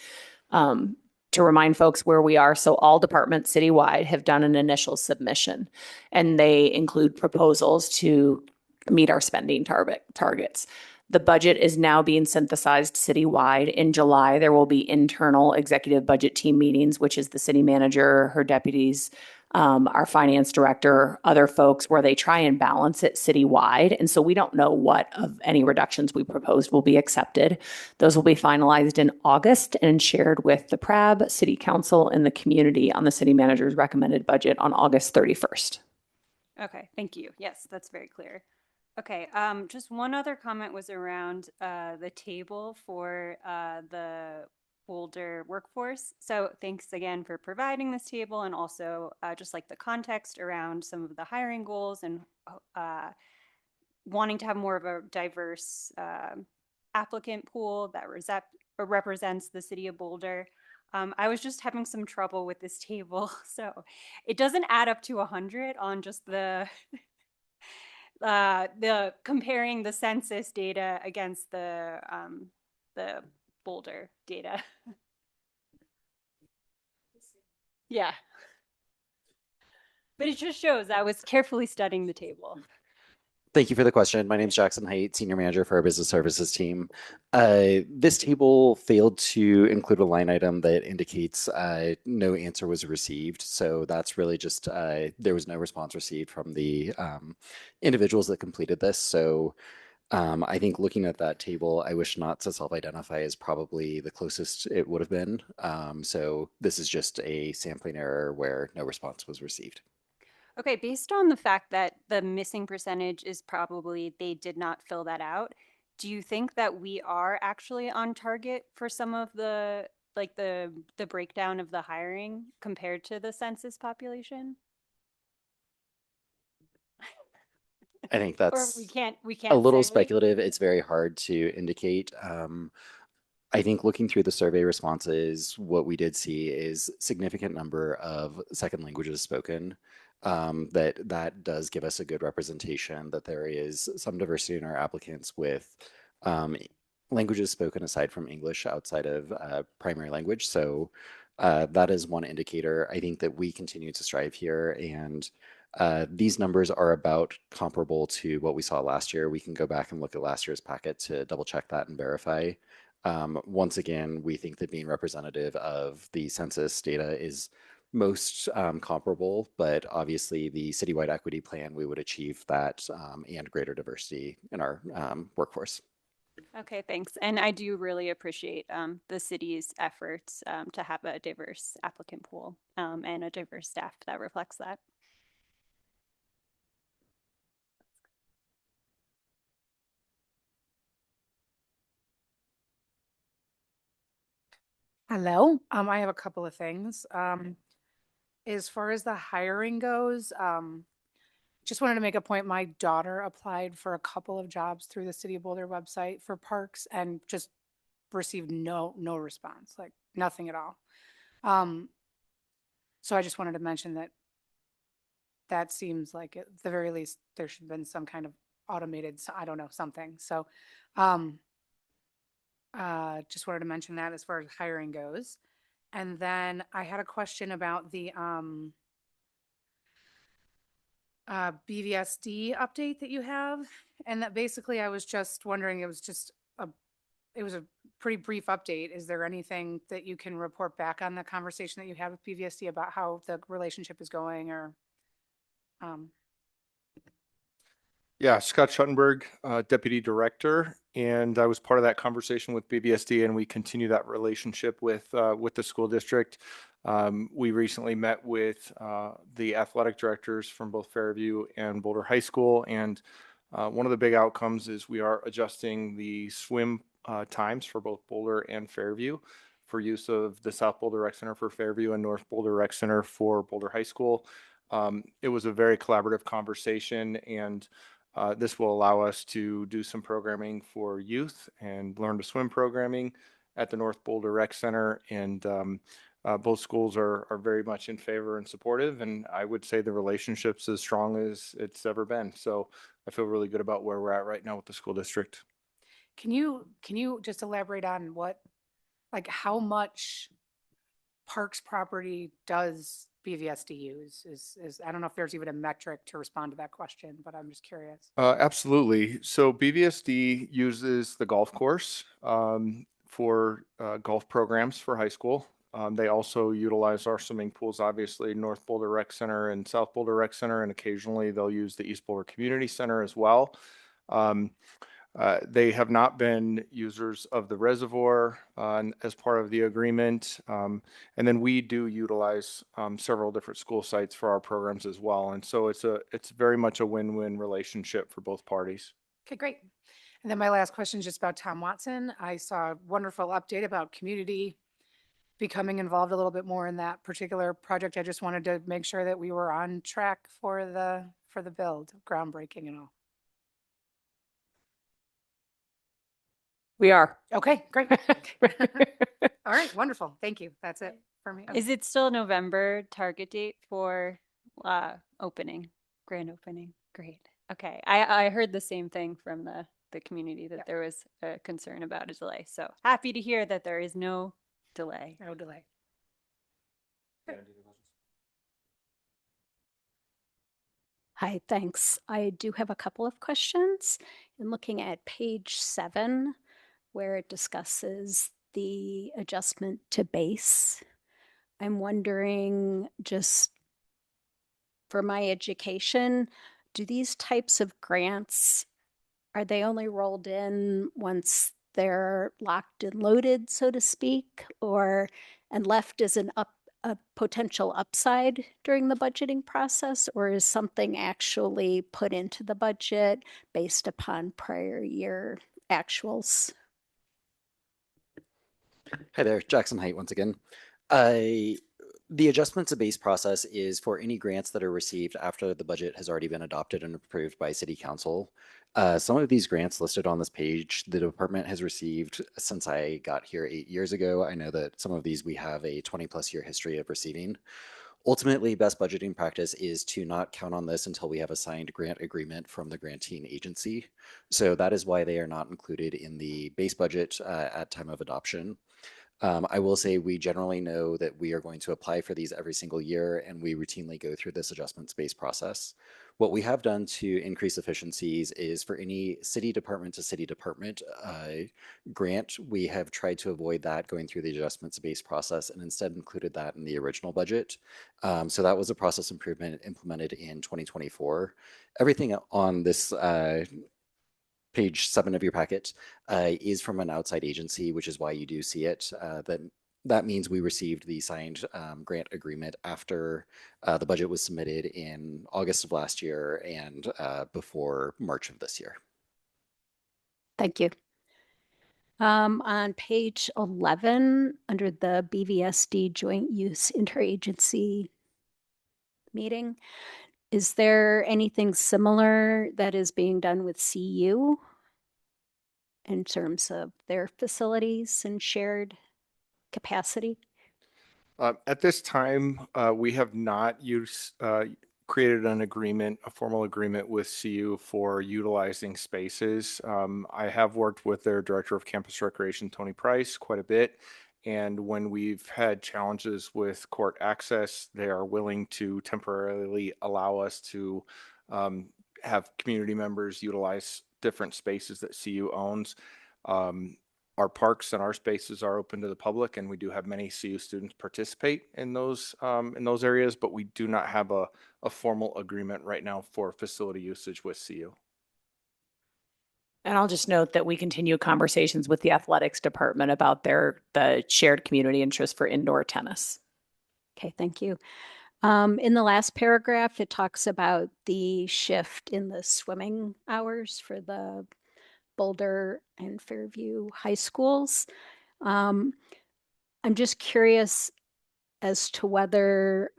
to remind folks where we are. So all departments citywide have done an initial submission, and they include proposals to meet our spending targets. The budget is now being synthesized citywide. In July, there will be internal executive budget team meetings, which is the city manager, her deputies, our finance director, other folks, where they try and balance it citywide. And so we don't know what of any reductions we proposed will be accepted. Those will be finalized in August and shared with the PRAB, City Council, and the community on the city manager's recommended budget on August 31st. Okay, thank you. Yes, that's very clear. Okay, just one other comment was around the table for the Boulder workforce. So thanks again for providing this table, and also just like the context around some of the hiring goals and wanting to have more of a diverse applicant pool that represents the city of Boulder. I was just having some trouble with this table. So it doesn't add up to 100 on just the comparing the census data against the Boulder data. Yeah. But it just shows I was carefully studying the table. Thank you for the question. My name is Jackson Haight, Senior Manager for our Business Services team. This table failed to include a line item that indicates no answer was received. So that's really just, there was no response received from the individuals that completed this. So I think looking at that table, I wish not to self-identify is probably the closest it would have been. So this is just a sampling error where no response was received. Okay, based on the fact that the missing percentage is probably they did not fill that out, do you think that we are actually on target for some of the, like the breakdown of the hiring compared to the census population? I think that's Or we can't a little say. speculative. It's very hard to indicate. I think looking through the survey responses, what we did see is significant number of second languages spoken. That does give us a good representation that there is some diversity in our applicants with languages spoken aside from English outside of primary language. So that is one indicator. I think that we continue to strive here, and these numbers are about comparable to what we saw last year. We can go back and look at last year's packet to double check that and verify. Once again, we think that being representative of the census data is most comparable, but obviously the citywide equity plan, we would achieve that and greater diversity in our workforce. Okay, thanks. And I do really appreciate the city's efforts to have a diverse applicant pool and a diverse staff that reflects that. Hello. I have a couple of things. As far as the hiring goes, just wanted to make a point. My daughter applied for a couple of jobs through the City of Boulder website for parks and just received no response, like nothing at all. So I just wanted to mention that that seems like at the very least there should have been some kind of automated, I don't know, something. So just wanted to mention that as far as hiring goes. And then I had a question about the BVSD update that you have. And that basically I was just wondering, it was a pretty brief update. Is there anything that you can report back on the conversation that you had with BVSD about how the relationship is going or Yeah, Scott Schuttenberg, Deputy Director, and I was part of that conversation with BBSD, and we continue that relationship with the school district. We recently met with the athletic directors from both Fairview and Boulder High School, and one of the big outcomes is we are adjusting the swim times for both Boulder and Fairview for use of the South Boulder Rec Center for Fairview and North Boulder Rec Center for Boulder High School. It was a very collaborative conversation, and this will allow us to do some programming for youth and learn to swim programming at the North Boulder Rec Center. And both schools are very much in favor and supportive. And I would say the relationship's as strong as it's ever been. So I feel really good about where we're at right now with the school district. can you just elaborate on how much parks property does BVSD use? Is I don't know if there's even a metric to respond to that question, but I'm just curious. Absolutely. So BVSD uses the golf course for golf programs for high school. They also utilize our swimming pools, obviously, North Boulder Rec Center and South Boulder Rec Center, and occasionally they'll use the East Boulder Community Center as well. They have not been users of the reservoir as part of the agreement. And then we do utilize several different school sites for our programs as well. And so it's very much a win-win relationship for both parties. Okay, great. And then my last question is just about Tom Watson. I saw a wonderful update about community becoming involved a little bit more in that particular project. I just wanted to make sure that we were on track for the build, groundbreaking and all. We are. Okay, great. All right, wonderful. Thank you. That's it for me. Is it still November target date for opening, grand opening? Great. Okay. I heard the same thing from the community that there was a concern about a delay. So happy to hear that there is no delay. No delay. Hi, thanks. I do have a couple of questions. In looking at page 7, where it discusses the adjustment to base, I'm wondering, just for my education, do these types of grants, are they only rolled in once they're locked and loaded, so to speak, and left as a potential upside during the budgeting process, or is something actually put into the budget based upon prior year actuals? Hi there, Jackson Height once again. The adjustment to base process is for any grants that are received after the budget has already been adopted and approved by City Council. Some of these grants listed on this page, the department has received since I got here 8 years ago. I know that some of these we have a 20+ year history of receiving. Ultimately, best budgeting practice is to not count on this until we have a signed grant agreement from the granting agency. So that is why they are not included in the base budget at time of adoption. I will say we generally know that we are going to apply for these every single year, and we routinely go through this adjustment base process. What we have done to increase efficiencies is for any city department to city department grant, we have tried to avoid that going through the adjustments base process and instead included that in the original budget. So that was a process improvement implemented in 2024. Everything on this page 7 of your packet, is from an outside agency, which is why you do see it. That means we received the signed grant agreement after the budget was submitted in August of last year and before March of this year. Thank you. On page 11, under the BVSD Joint Use Interagency Meeting, is there anything similar that is being done with CU in terms of their facilities and shared capacity? At this time, we have not created an agreement, a formal agreement with CU for utilizing spaces. I have worked with their Director of Campus Recreation, Tony Price, quite a bit. And when we've had challenges with court access, they are willing to temporarily allow us to have community members utilize different spaces that CU owns. Our parks and our spaces are open to the public, and we do have many CU students participate in those areas, but we do not have a formal agreement right now for facility usage with CU. And I'll just note that we continue conversations with the athletics department about the shared community interest for indoor tennis. Okay, thank you. In the last paragraph, it talks about the shift in the swimming hours for the Boulder and Fairview high schools. I'm just curious as to whether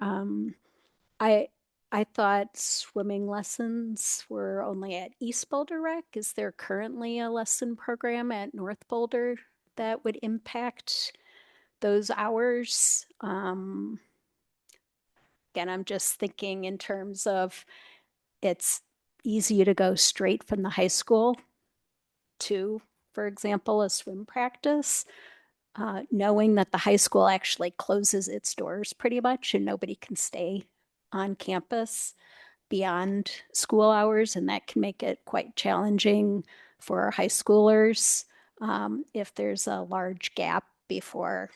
I thought swimming lessons were only at East Boulder Rec. Is there currently a lesson program at North Boulder that would impact those hours? Again, I'm just thinking in terms of it's easy to go straight from the high school to, for example, a swim practice, knowing that the high school actually closes its doors pretty much and nobody can stay on campus beyond school hours, and that can make it quite challenging for our high schoolers if there's a large gap before,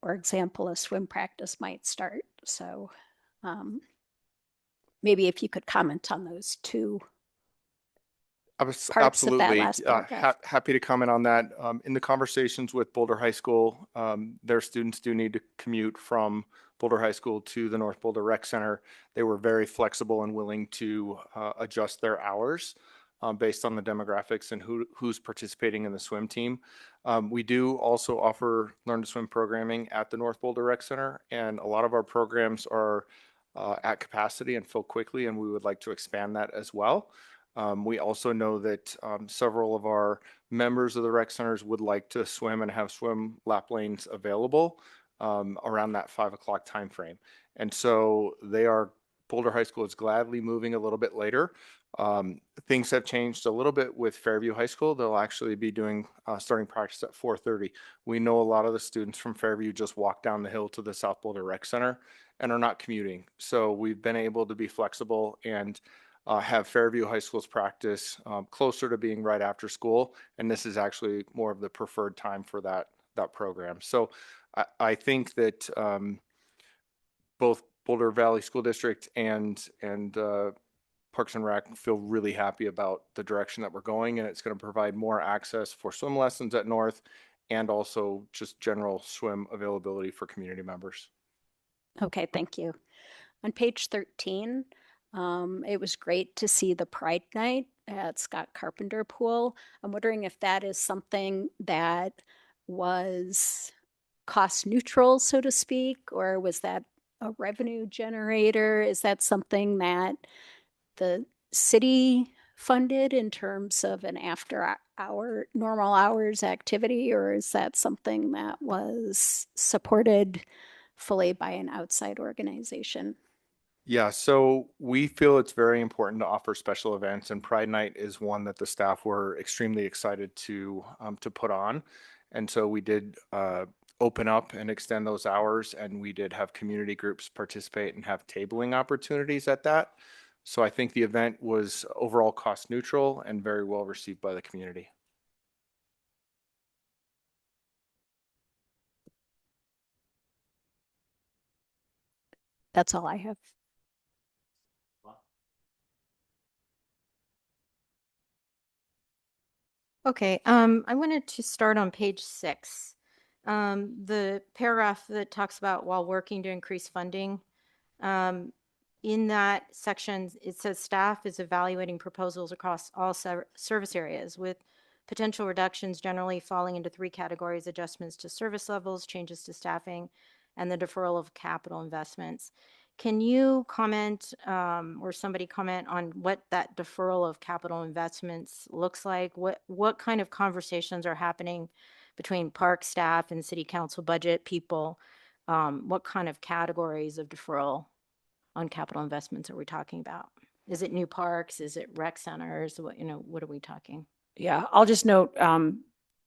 for example, a swim practice might start. So maybe if you could comment on those two parts Absolutely. of that last paragraph. Happy to comment on that. In the conversations with Boulder High School, their students do need to commute from Boulder High School to the North Boulder Rec Center. They were very flexible and willing to adjust their hours based on the demographics and who's participating in the swim team. We do also offer Learn to Swim programming at the North Boulder Rec Center, and a lot of our programs are at capacity and fill quickly, and we would like to expand that as well. We also know that several of our members of the rec centers would like to swim and have swim lap lanes available around that 5 o'clock time frame. And so Boulder High School is gladly moving a little bit later. Things have changed a little bit with Fairview High School. They'll actually be doing starting practice at 4:30. We know a lot of the students from Fairview just walk down the hill to the South Boulder Rec Center and are not commuting. So we've been able to be flexible and have Fairview High School's practice closer to being right after school. And this is actually more of the preferred time for that program. So I think that both Boulder Valley School District and Parks and Rec feel really happy about the direction that we're going, and it's going to provide more access for swim lessons at North and also just general swim availability for community members. Okay, thank you. On page 13, it was great to see the Pride Night at Scott Carpenter Pool. I'm wondering if that is something that was cost neutral, so to speak, or was that a revenue generator? Is that something that the city funded in terms of an after hour normal hours activity, or is that something that was supported fully by an outside organization? Yeah, so we feel it's very important to offer special events, and Pride Night is one that the staff were extremely excited to put on. And so we did open up and extend those hours, and we did have community groups participate and have tabling opportunities at that. So I think the event was overall cost neutral and very well received by the community. That's all I have. Okay, I wanted to start on page 6. The paragraph that talks about while working to increase funding. In that section, it says staff is evaluating proposals across all service areas with potential reductions generally falling into 3 categories: adjustments to service levels, changes to staffing, and the deferral of capital investments. Can you comment or somebody comment on what that deferral of capital investments looks like? What kind of conversations are happening between park staff and city council budget people? What kind of categories of deferral on capital investments are we talking about? Is it new parks? Is it rec centers? What are we talking? Yeah, I'll just note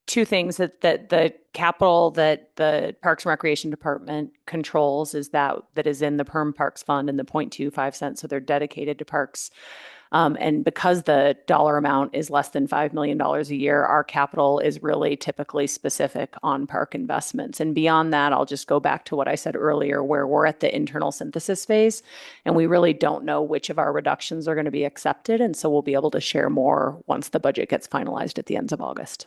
2 things that the capital that the Parks and Recreation Department controls is that is in the Perm Parks Fund and the 0.25 cents. So they're dedicated to parks. And because the dollar amount is less than $5 million a year, our capital is really typically specific on park investments. And beyond that, I'll just go back to what I said earlier, where we're at the internal synthesis phase, and we really don't know which of our reductions are going to be accepted. And so we'll be able to share more once the budget gets finalized at the end of August.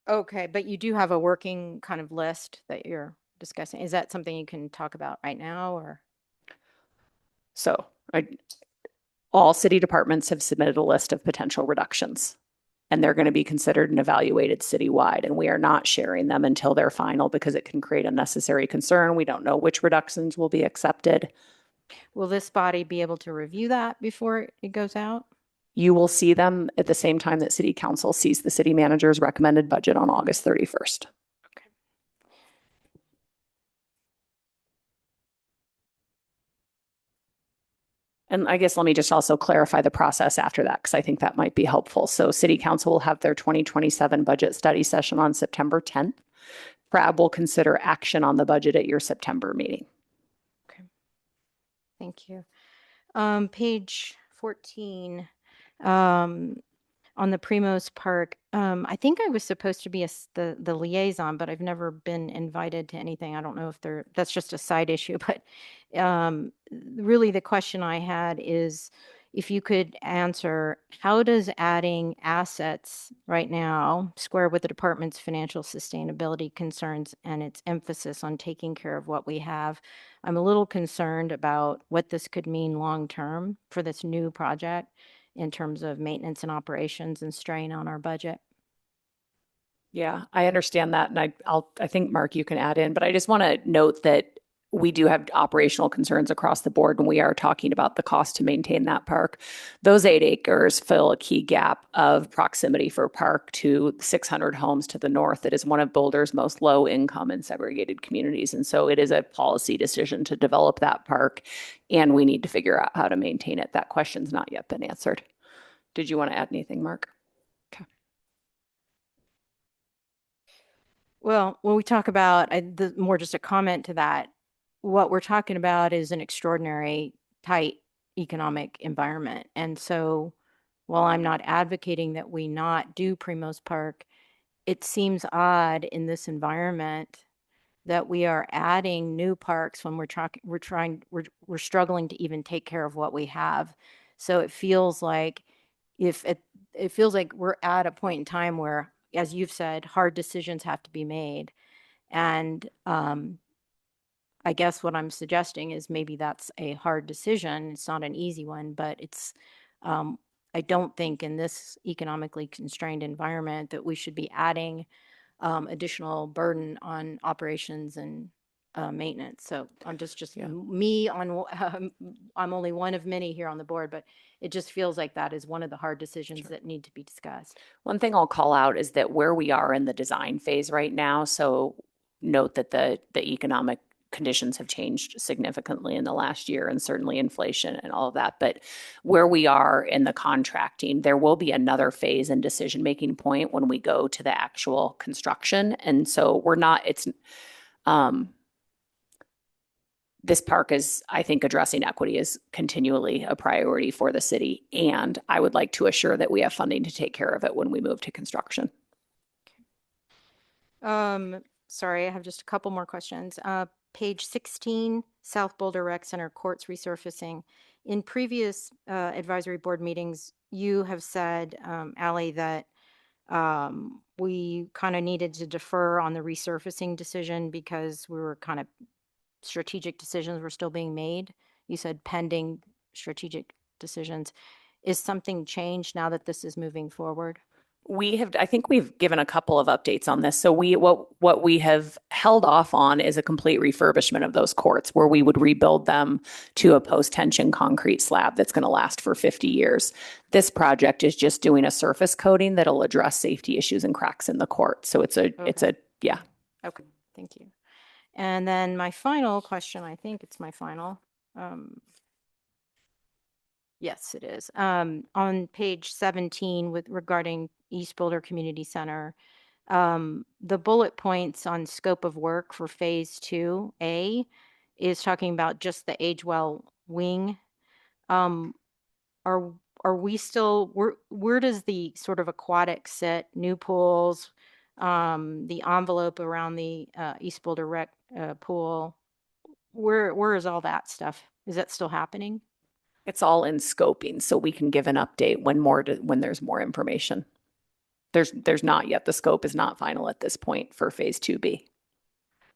Okay, but you do have a working kind of list that you're discussing. Is that something you can talk about right now, or? So all city departments have submitted a list of potential reductions, and they're going to be considered and evaluated citywide. And we are not sharing them until they're final because it can create unnecessary concern. We don't know which reductions will be accepted. Will this body be able to review that before it goes out? You will see them at the same time that city council sees the city manager's recommended budget on August 31st. And I guess let me just also clarify the process after that, because I think that might be helpful. So city council will have their 2027 budget study session on September 10th. PRAB will consider action on the budget at your September meeting. Okay. Thank you. Page 14, on the Primos Park. I think I was supposed to be the liaison, but I've never been invited to anything. I don't know if that's just a side issue, but really the question I had is if you could answer, how does adding assets right now square with the department's financial sustainability concerns and its emphasis on taking care of what we have? I'm a little concerned about what this could mean long-term for this new project in terms of maintenance and operations and strain on our budget. Yeah, I understand that. And I think, Mark, you can add in, but I just want to note that we do have operational concerns across the board when we are talking about the cost to maintain that park. Those 8 acres fill a key gap of proximity for park to 600 homes to the north. That is one of Boulder's most low income and segregated communities. And so it is a policy decision to develop that park, and we need to figure out how to maintain it. That question's not yet been answered. Did you want to add anything, Mark? Well, when we talk about more just a comment to that, what we're talking about is an extraordinary tight economic environment. And so while I'm not advocating that we not do Primos Park, it seems odd in this environment that we are adding new parks when we're struggling to even take care of what we have. So it feels like it feels like we're at a point in time where, as you've said, hard decisions have to be made. And I guess what I'm suggesting is maybe that's a hard decision. It's not an easy one, but it's, I don't think in this economically constrained environment that we should be adding additional burden on operations and maintenance. So I'm just me on, I'm only one of many here on the board, but it just feels like that is one of the hard decisions that need to be discussed. One thing I'll call out is that where we are in the design phase right now, so note that the economic conditions have changed significantly in the last year, and certainly inflation and all of that. But where we are in the contracting, there will be another phase and decision-making point when we go to the actual construction. And so we're not, it's, this park is, I think, addressing equity is continually a priority for the city. And I would like to assure that we have funding to take care of it when we move to construction. Sorry, I have just a couple more questions. Page 16, South Boulder Rec Center courts resurfacing. In previous advisory board meetings, you have said, Ally, that we kind of needed to defer on the resurfacing decision because we were kind of strategic decisions were still being made. You said pending strategic decisions. Is something changed now that this is moving forward? I think we've given a couple of updates on this. So what we have held off on is a complete refurbishment of those courts where we would rebuild them to a post-tension concrete slab that's going to last for 50 years. This project is just doing a surface coating that'll address safety issues and cracks in the court. So yeah. Okay, thank you. And then my final question, I think it's my final. Yes, it is. On page 17 regarding East Boulder Community Center, the bullet points on scope of work for phase 2A is talking about just the Agewell wing. Are we still, where does the sort of aquatic sit, new pools, the envelope around the East Boulder Rec pool? Where is all that stuff? Is that still happening? It's all in scoping, so we can give an update when there's more information. There's not yet. The scope is not final at this point for phase 2B.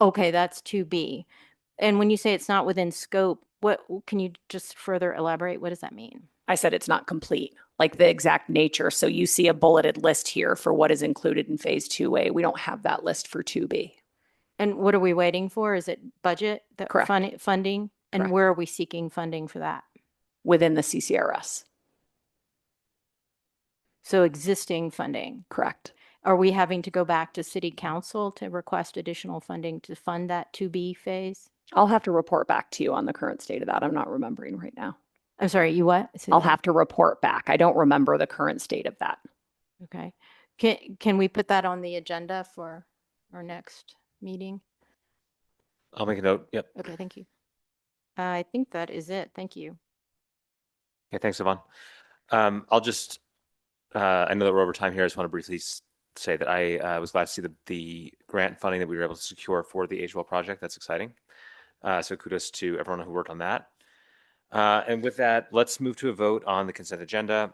Okay, that's 2B. And when you say it's not within scope, what can you just further elaborate? What does that mean? I said it's not complete, like the exact nature. So you see a bulleted list here for what is included in phase 2A. We don't have that list for 2B. And what are we waiting for? Is it budget Correct. Funding? And Correct. where are we seeking funding for that? Within the CCRS. So existing funding. Correct. Are we having to go back to city council to request additional funding to fund that 2B phase? I'll have to report back to you on the current state of that. I'm not remembering right now. I'm sorry, you what? I'll have to report back. I don't remember the current state of that. Okay. Can we put that on the agenda for our next meeting? I'll make a note. Yep. Okay, thank you. I think that is it. Thank you. Okay, thanks, Yvonne. I'll just, I know that we're over time here. I just want to briefly say that I was glad to see the grant funding that we were able to secure for the Agewell project. That's exciting. So kudos to everyone who worked on that. And with that, let's move to a vote on the consent agenda.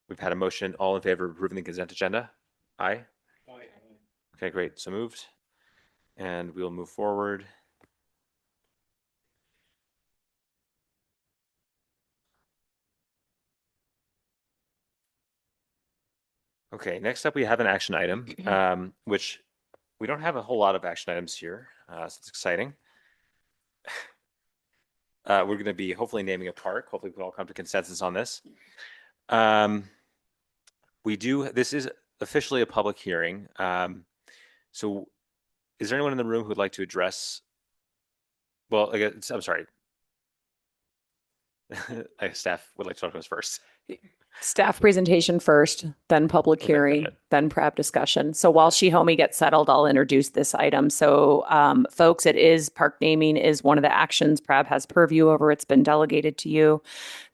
We've had a motion. All in favor of approving the consent agenda? Aye. Aye. Okay, great. So moved. And we'll move forward. Okay, next up we have an action item, which we don't have a whole lot of action items here, so it's exciting. We're going to be hopefully naming a park. Hopefully we can all come to consensus on this. This is officially a public hearing. So is there anyone in the room who would like to address, well, I'm sorry. Staff would like to talk to us first. Staff presentation first, then public hearing, then prep discussion. So while Shihomie gets settled, I'll introduce this item. So folks, park naming is one of the actions PRAB has purview over. It's been delegated to you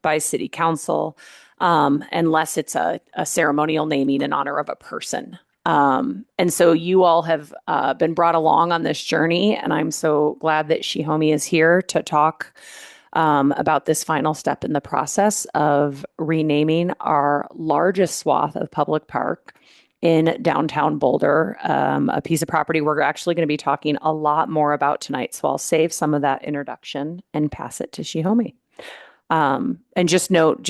by City Council, unless it's a ceremonial naming in honor of a person. And so you all have been brought along on this journey, and I'm so glad that Shihomie is here to talk about this final step in the process of renaming our largest swath of public park in downtown Boulder, a piece of property we're actually going to be talking a lot more about tonight. So I'll save some of that introduction and pass it to Shihomie. And just note,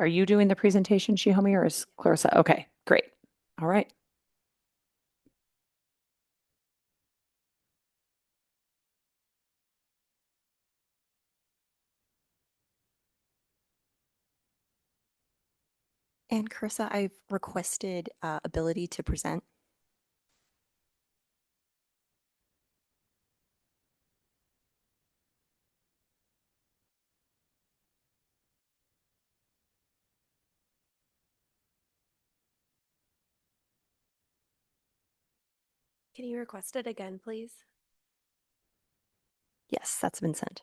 are you doing the presentation, Shihomie, or is Clarissa? Okay, great. All right. And Carissa, I've requested ability to present. Can you request it again, please? Yes, that's been sent.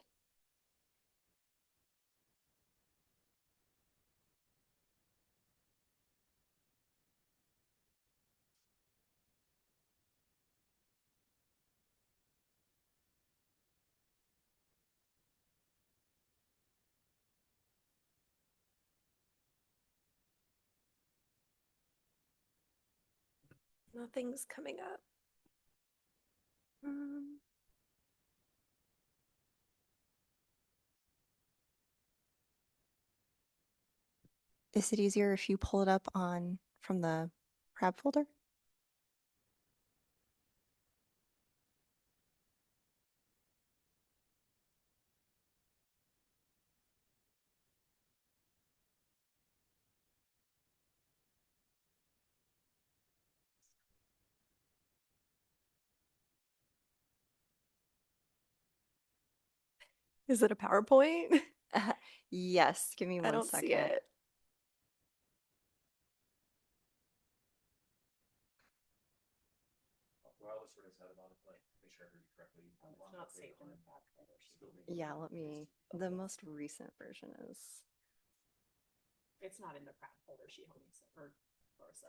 Nothing's coming up. Is it easier if you pull it up on from the Prab folder? Is it a PowerPoint? Yes, give me I one don't second. see it. Yeah, let me, the most recent version is. It's not in the Pratt folder, she owns it, or Clarissa.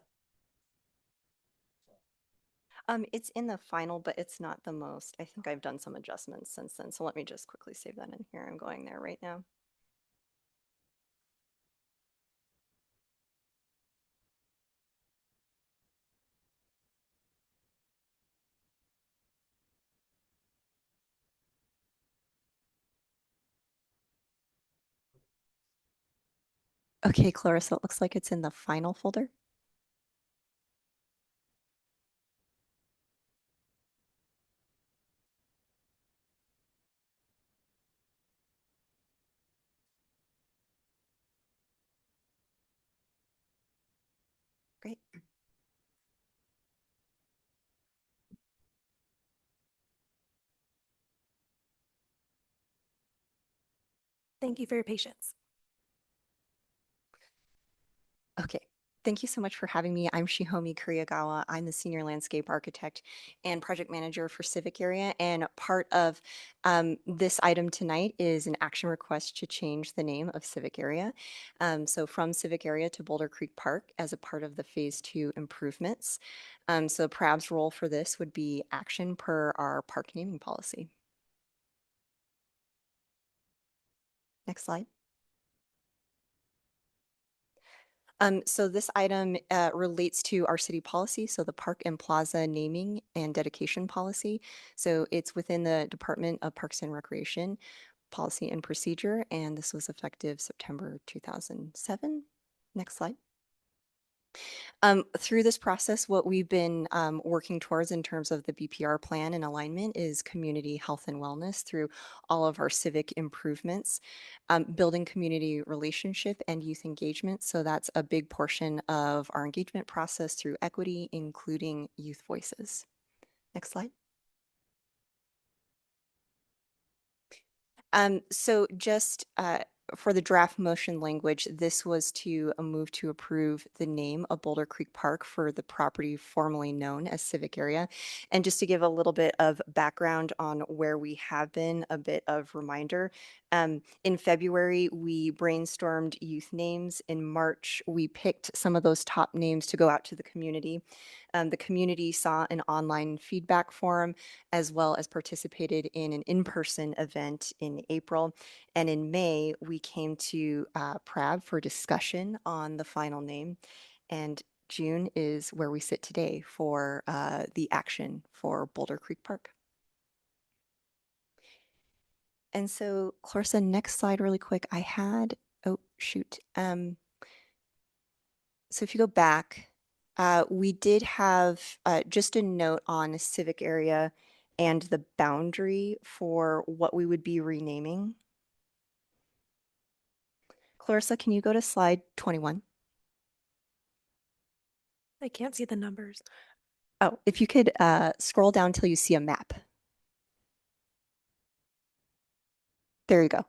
It's in the final, but it's not the most. I think I've done some adjustments since then. So let me just quickly save that in here. I'm going there right now. Okay, Clarissa, it looks like it's in the final folder. Great. Thank you for your patience. Okay. Thank you so much for having me. I'm Shihomi Kuriyagawa. I'm the senior landscape architect and project manager for Civic Area. And part of this item tonight is an action request to change the name of Civic Area. So from Civic Area to Boulder Creek Park as a part of the Phase 2 improvements. So PRAB's role for this would be action per our park naming policy. Next slide. So this item relates to our city policy, so the park and plaza naming and dedication policy. So it's within the Department of Parks and Recreation policy and procedure, and this was effective September 2007. Next slide. Through this process, what we've been working towards in terms of the BPR plan and alignment is community health and wellness through all of our civic improvements, building community relationship and youth engagement. So that's a big portion of our engagement process through equity, including youth voices. Next slide. So just for the draft motion language, this was to move to approve the name of Boulder Creek Park for the property formerly known as Civic Area. And just to give a little bit of background on where we have been, a bit of reminder. In February, we brainstormed youth names. In March, we picked some of those top names to go out to the community. The community saw an online feedback forum as well as participated in an in-person event in April. And in May, we came to PRAB for discussion on the final name. And June is where we sit today for the action for Boulder Creek Park. And so, Clarissa, next slide really quick. I had, oh, shoot. So if you go back, we did have just a note on a civic area and the boundary for what we would be renaming. Clarissa, can you go to slide 21? I can't see the numbers. Oh, if you could scroll down till you see a map. There you go.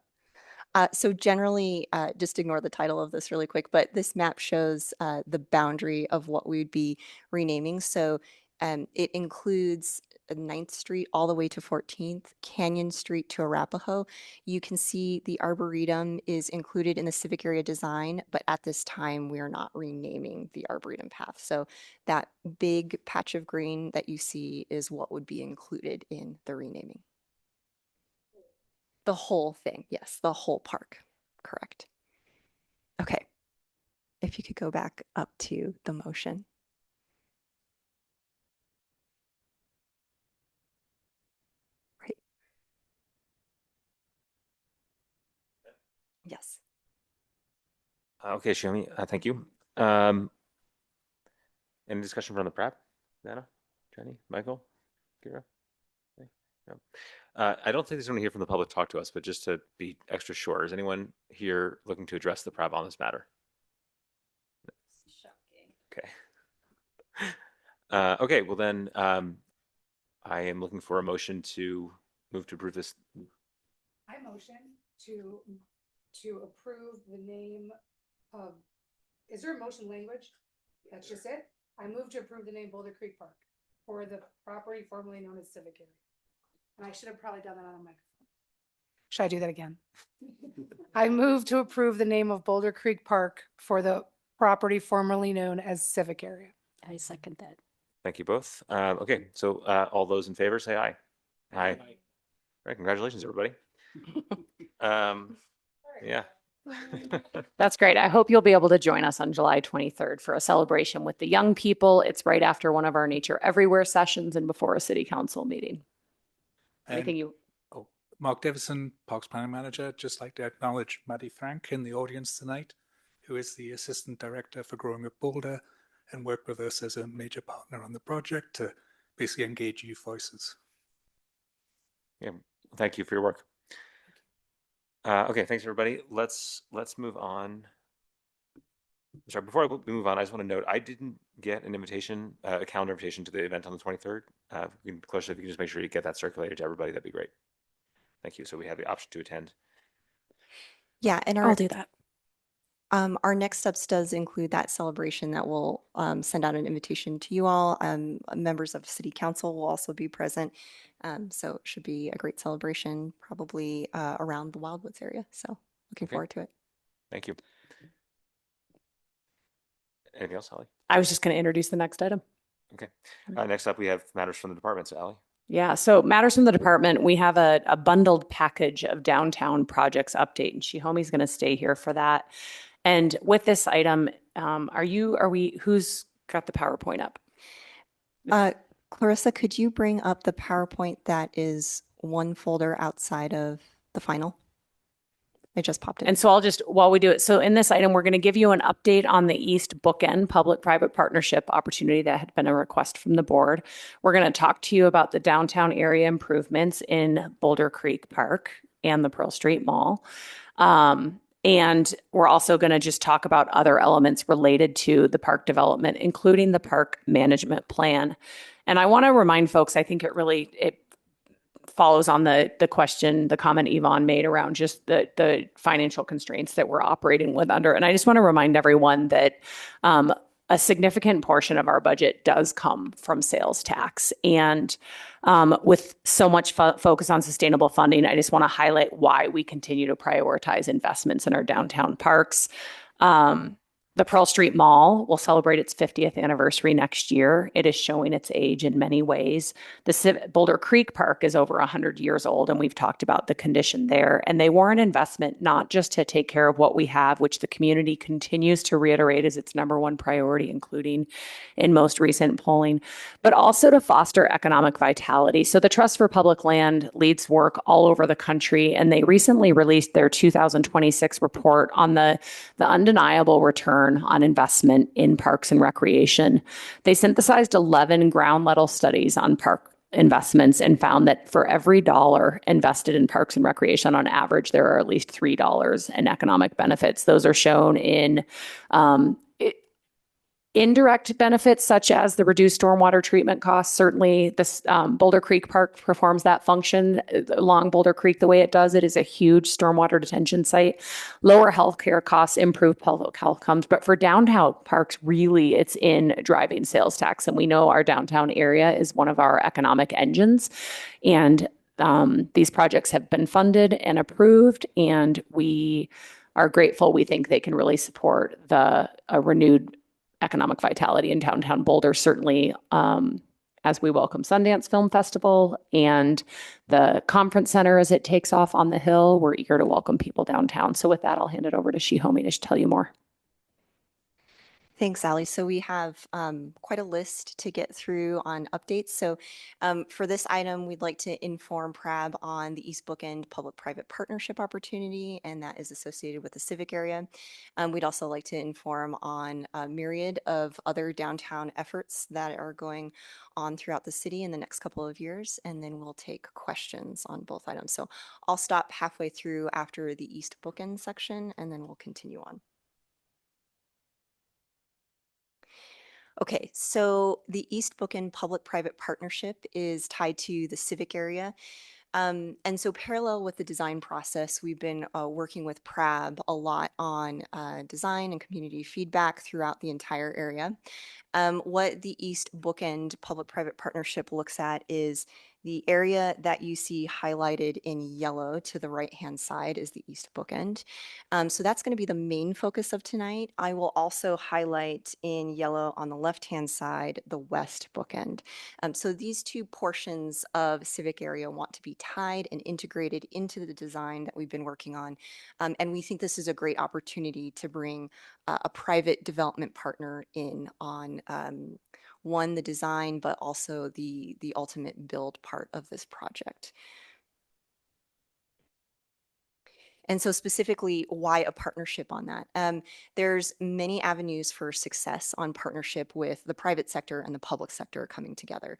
So generally, just ignore the title of this really quick, but this map shows the boundary of what we would be renaming. So it includes 9th Street all the way to 14th, Canyon Street to Arapahoe. You can see the Arboretum is included in the civic area design, but at this time, we are not renaming the Arboretum path. So that big patch of green that you see is what would be included in the renaming. The whole thing, yes, the whole park, correct. Okay, if you could go back up to the motion. Yes. Okay, Shiomi, thank you. Any discussion from the prep? Nana, Jenny, Michael, Kira? Okay, no. I don't think there's anyone here from the public to talk to us, but just to be extra sure, is anyone here looking to address the prep on this matter? Okay. Okay, well then, I am looking for a motion to move to approve this. I motion to approve the name of, is there a motion language? That's just it? I move to approve the name Boulder Creek Park for the property formerly known as Civic Area. And I should have probably done that on a microphone. Should I do that again? I move to approve the name of Boulder Creek Park for the property formerly known as Civic Area. I second that. Thank you both. Okay, so all those in favor say aye. Aye. All right, congratulations, everybody. Yeah. That's great. I hope you'll be able to join us on July 23rd for a celebration with the young people. It's right after one of our Nature Everywhere sessions and before a city council meeting. Anything you? Mark Davison, Parks Planning Manager. Just like to acknowledge Maddie Frank in the audience tonight, who is the Assistant Director for Growing Up Boulder and worked with us as a major partner on the project to basically engage youth voices. Yeah, thank you for your work. Okay, thanks everybody. Let's move on. Sorry, before we move on, I just want to note I didn't get an invitation, a calendar invitation to the event on the 23rd. Clarissa, if you can just make sure you get that circulated to everybody, that'd be great. Thank you. So we have the option to attend. Yeah, and I'll do that. Our next steps does include that celebration that will send out an invitation to you all. Members of City Council will also be present. So it should be a great celebration, probably around the Wildwoods area. So looking forward to it. Thank you. Anything else, Allie? I was just going to introduce the next item. Okay. Next up, we have matters from the department. So Allie. Yeah, so matters from the department, we have a bundled package of downtown projects update, and Shihomi's going to stay here for that. And with this item, who's got the PowerPoint up? Clarissa, could you bring up the PowerPoint that is one folder outside of the final? I just popped it. And so while we do it, so in this item, we're going to give you an update on the East Bookend public-private partnership opportunity that had been a request from the board. We're going to talk to you about the downtown area improvements in Boulder Creek Park and the Pearl Street Mall. And we're also going to just talk about other elements related to the park development, including the park management plan. And I want to remind folks, I think it follows on the comment Yvonne made around just the financial constraints that we're operating with under. And I just want to remind everyone that a significant portion of our budget does come from sales tax. And with so much focus on sustainable funding, I just want to highlight why we continue to prioritize investments in our downtown parks. The Pearl Street Mall will celebrate its 50th anniversary next year. It is showing its age in many ways. The Boulder Creek Park is over 100 years old, and we've talked about the condition there. And they were an investment not just to take care of what we have, which the community continues to reiterate as its number one priority, including in most recent polling, but also to foster economic vitality. So the Trust for Public Land leads work all over the country, and they recently released their 2026 report on the undeniable return on investment in parks and recreation. They synthesized 11 ground level studies on park investments and found that for every dollar invested in parks and recreation, on average, there are at least $3 in economic benefits. Those are shown in indirect benefits, such as the reduced stormwater treatment costs. Certainly, this Boulder Creek Park performs that function along Boulder Creek the way it does. It is a huge stormwater detention site. Lower healthcare costs, improved public health comes. But for downtown parks, really, it's in driving sales tax. And we know our downtown area is one of our economic engines. And these projects have been funded and approved, and we are grateful. We think they can really support a renewed economic vitality in downtown Boulder, certainly as we welcome Sundance Film Festival and the conference center as it takes off on the hill. We're eager to welcome people downtown. So with that, I'll hand it over to Shihomi to tell you more. Thanks, Ally. So we have quite a list to get through on updates. So for this item, we'd like to inform PRAB on the East Bookend public-private partnership opportunity, and that is associated with the civic area. We'd also like to inform on a myriad of other downtown efforts that are going on throughout the city in the next couple of years, and then we'll take questions on both items. So I'll stop halfway through after the East Bookend section, and then we'll continue on. Okay, so the East Bookend public-private partnership is tied to the civic area. And so parallel with the design process, we've been working with PRAB a lot on design and community feedback throughout the entire area. What the East Bookend public-private partnership looks at is the area that you see highlighted in yellow to the right-hand side is the East Bookend. So that's going to be the main focus of tonight. I will also highlight in yellow on the left-hand side the West Bookend. So these two portions of civic area want to be tied and integrated into the design that we've been working on. And we think this is a great opportunity to bring a private development partner in on one, the design, but also the ultimate build part of this project. And so specifically, why a partnership on that? There's many avenues for success on partnership with the private sector and the public sector coming together.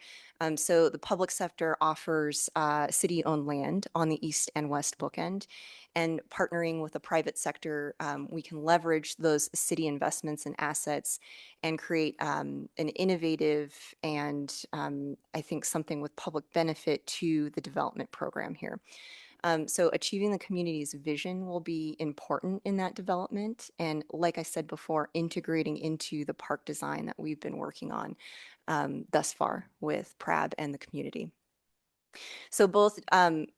So the public sector offers city-owned land on the East and West Bookend. And partnering with the private sector, we can leverage those city investments and assets and create an innovative and I think something with public benefit to the development program here. So achieving the community's vision will be important in that development. And like I said before, integrating into the park design that we've been working on thus far with PRAB and the community. So both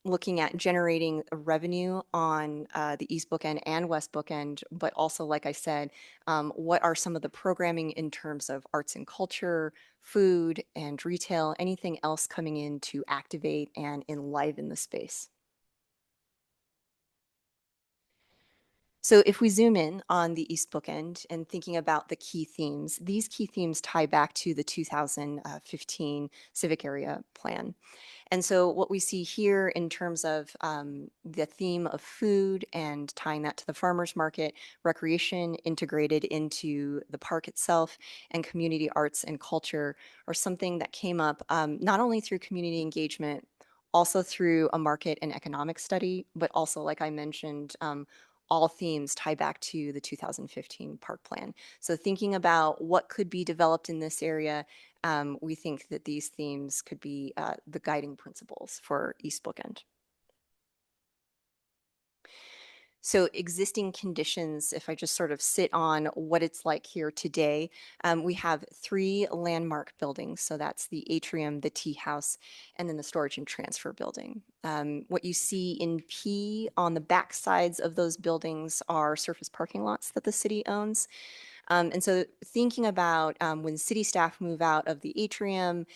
looking at generating revenue on the East Bookend and West Bookend, but also, like I said, what are some of the programming in terms of arts and culture, food and retail, anything else coming in to activate and enliven the space. So if we zoom in on the East Bookend and thinking about the key themes, these key themes tie back to the 2015 Civic Area Plan. And so what we see here in terms of the theme of food and tying that to the farmers market, recreation integrated into the park itself, and community arts and culture are something that came up not only through community engagement, also through a market and economic study, but also, like I mentioned, all themes tie back to the 2015 park plan. So thinking about what could be developed in this area, we think that these themes could be the guiding principles for East Bookend. So existing conditions, if I just sort of sit on what it's like here today, we have 3 landmark buildings. So that's the atrium, the tea house, and then the storage and transfer building. What you see in P on the back sides of those buildings are surface parking lots that the city owns. And so thinking about when city staff move out of the atrium,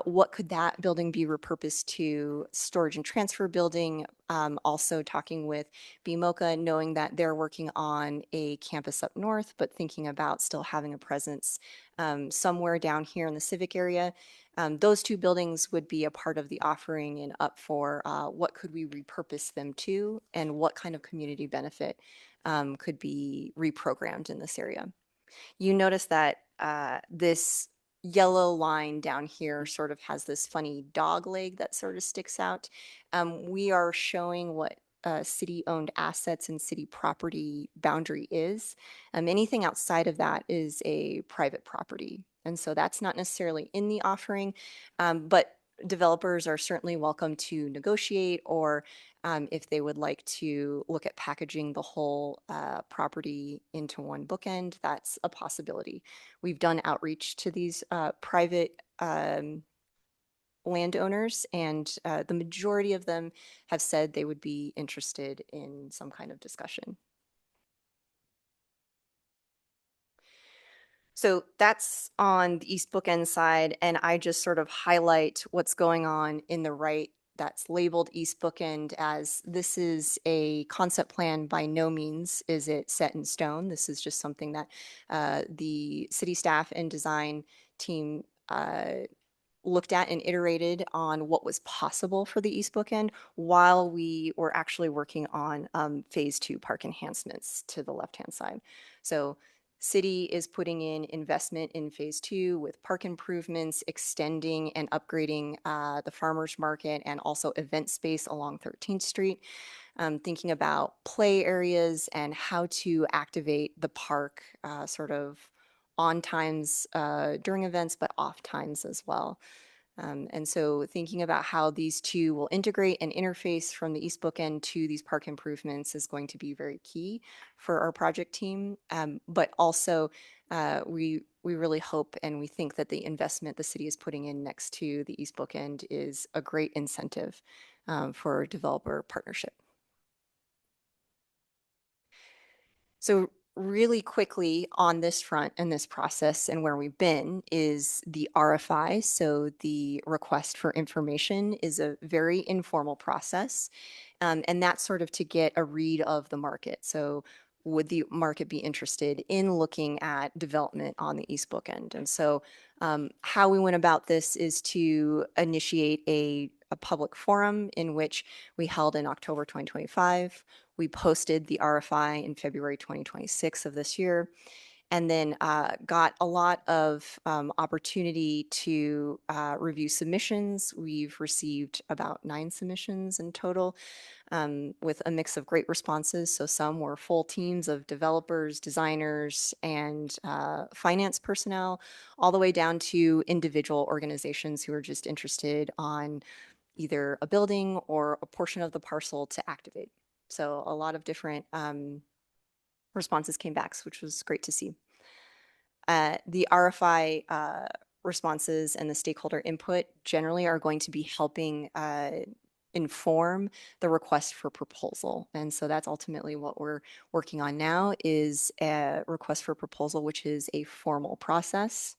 what could that building be repurposed to? Storage and transfer building, also talking with BMoCA, knowing that they're working on a campus up north, but thinking about still having a presence somewhere down here in the civic area. Those 2 buildings would be a part of the offering and up for what could we repurpose them to and what kind of community benefit could be reprogrammed in this area. You notice that this yellow line down here sort of has this funny dog leg that sort of sticks out. We are showing what city-owned assets and city property boundary is. Anything outside of that is a private property. And so that's not necessarily in the offering, but developers are certainly welcome to negotiate, or if they would like to look at packaging the whole property into one bookend, that's a possibility. We've done outreach to these private landowners, and the majority of them have said they would be interested in some kind of discussion. So that's on the East Bookend side, and I just sort of highlight what's going on in the right that's labeled East Bookend as this is a concept plan. By no means is it set in stone. This is just something that the city staff and design team looked at and iterated on what was possible for the East Bookend while we were actually working on phase 2 park enhancements to the left-hand side. So city is putting in investment in phase 2 with park improvements, extending and upgrading the farmers market and also event space along 13th Street. Thinking about play areas and how to activate the park sort of on times during events, but off times as well. And so thinking about how these two will integrate and interface from the East Bookend to these park improvements is going to be very key for our project team. But also we really hope and we think that the investment the city is putting in next to the East Bookend is a great incentive for developer partnership. So really quickly on this front and this process and where we've been is the RFI. So the request for information is a very informal process. And that's sort of to get a read of the market. So would the market be interested in looking at development on the East Bookend? And so how we went about this is to initiate a public forum in which we held in October 2025. We posted the RFI in February 2026 of this year, and then got a lot of opportunity to review submissions. We've received about 9 submissions in total with a mix of great responses. So some were full teams of developers, designers, and finance personnel, all the way down to individual organizations who are just interested on either a building or a portion of the parcel to activate. So a lot of different responses came back, which was great to see. The RFI responses and the stakeholder input generally are going to be helping inform the request for proposal. And so that's ultimately what we're working on now is a request for proposal, which is a formal process.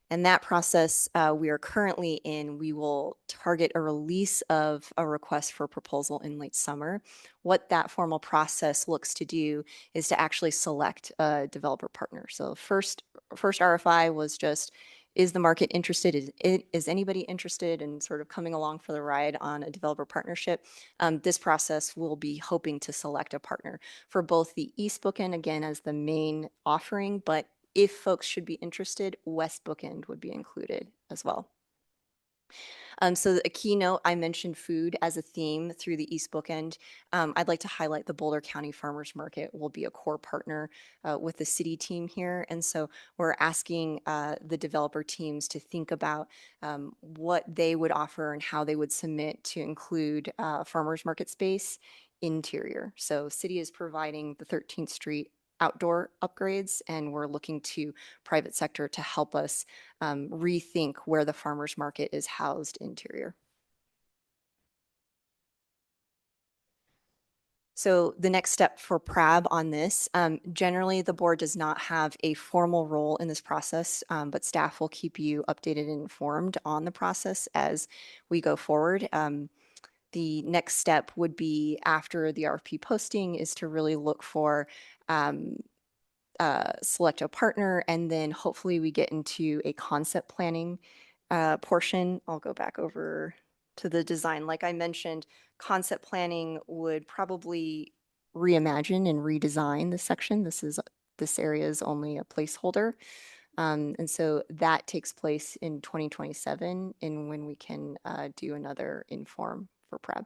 And that process we are currently in, we will target a release of a request for proposal in late summer. What that formal process looks to do is to actually select a developer partner. So first RFI was just, is the market interested? Is anybody interested in sort of coming along for the ride on a developer partnership? This process will be hoping to select a partner for both the East Bookend, again, as the main offering, but if folks should be interested, West Bookend would be included as well. So a keynote, I mentioned food as a theme through the East Bookend. I'd like to highlight the Boulder County Farmers Market will be a core partner with the city team here. And so we're asking the developer teams to think about what they would offer and how they would submit to include farmers market space interior. So city is providing the 13th Street outdoor upgrades, and we're looking to private sector to help us rethink where the farmers market is housed interior. So the next step for PRAB on this, generally the board does not have a formal role in this process, but staff will keep you updated and informed on the process as we go forward. The next step would be after the RFP posting is to really look for select a partner, and then hopefully we get into a concept planning portion. I'll go back over to the design. Like I mentioned, concept planning would probably reimagine and redesign this section. This area is only a placeholder. And so that takes place in 2027 and when we can do another inform for PRAB.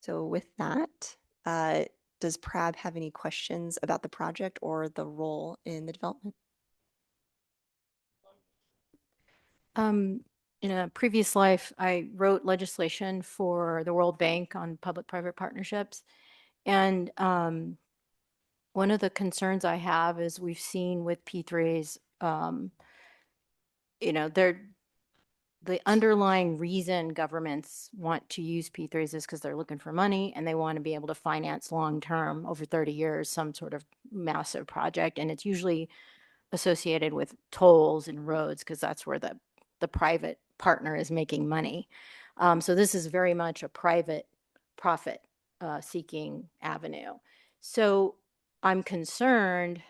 So with that, does PRAB have any questions about the project or the role in the development? In a previous life, I wrote legislation for the World Bank on public-private partnerships. And one of the concerns I have is we've seen with P3s, the underlying reason governments want to use P3s is because they're looking for money and they want to be able to finance long-term over 30 years, some sort of massive project. And it's usually associated with tolls and roads because that's where the private partner is making money. So this is very much a private profit seeking avenue. So I'm concerned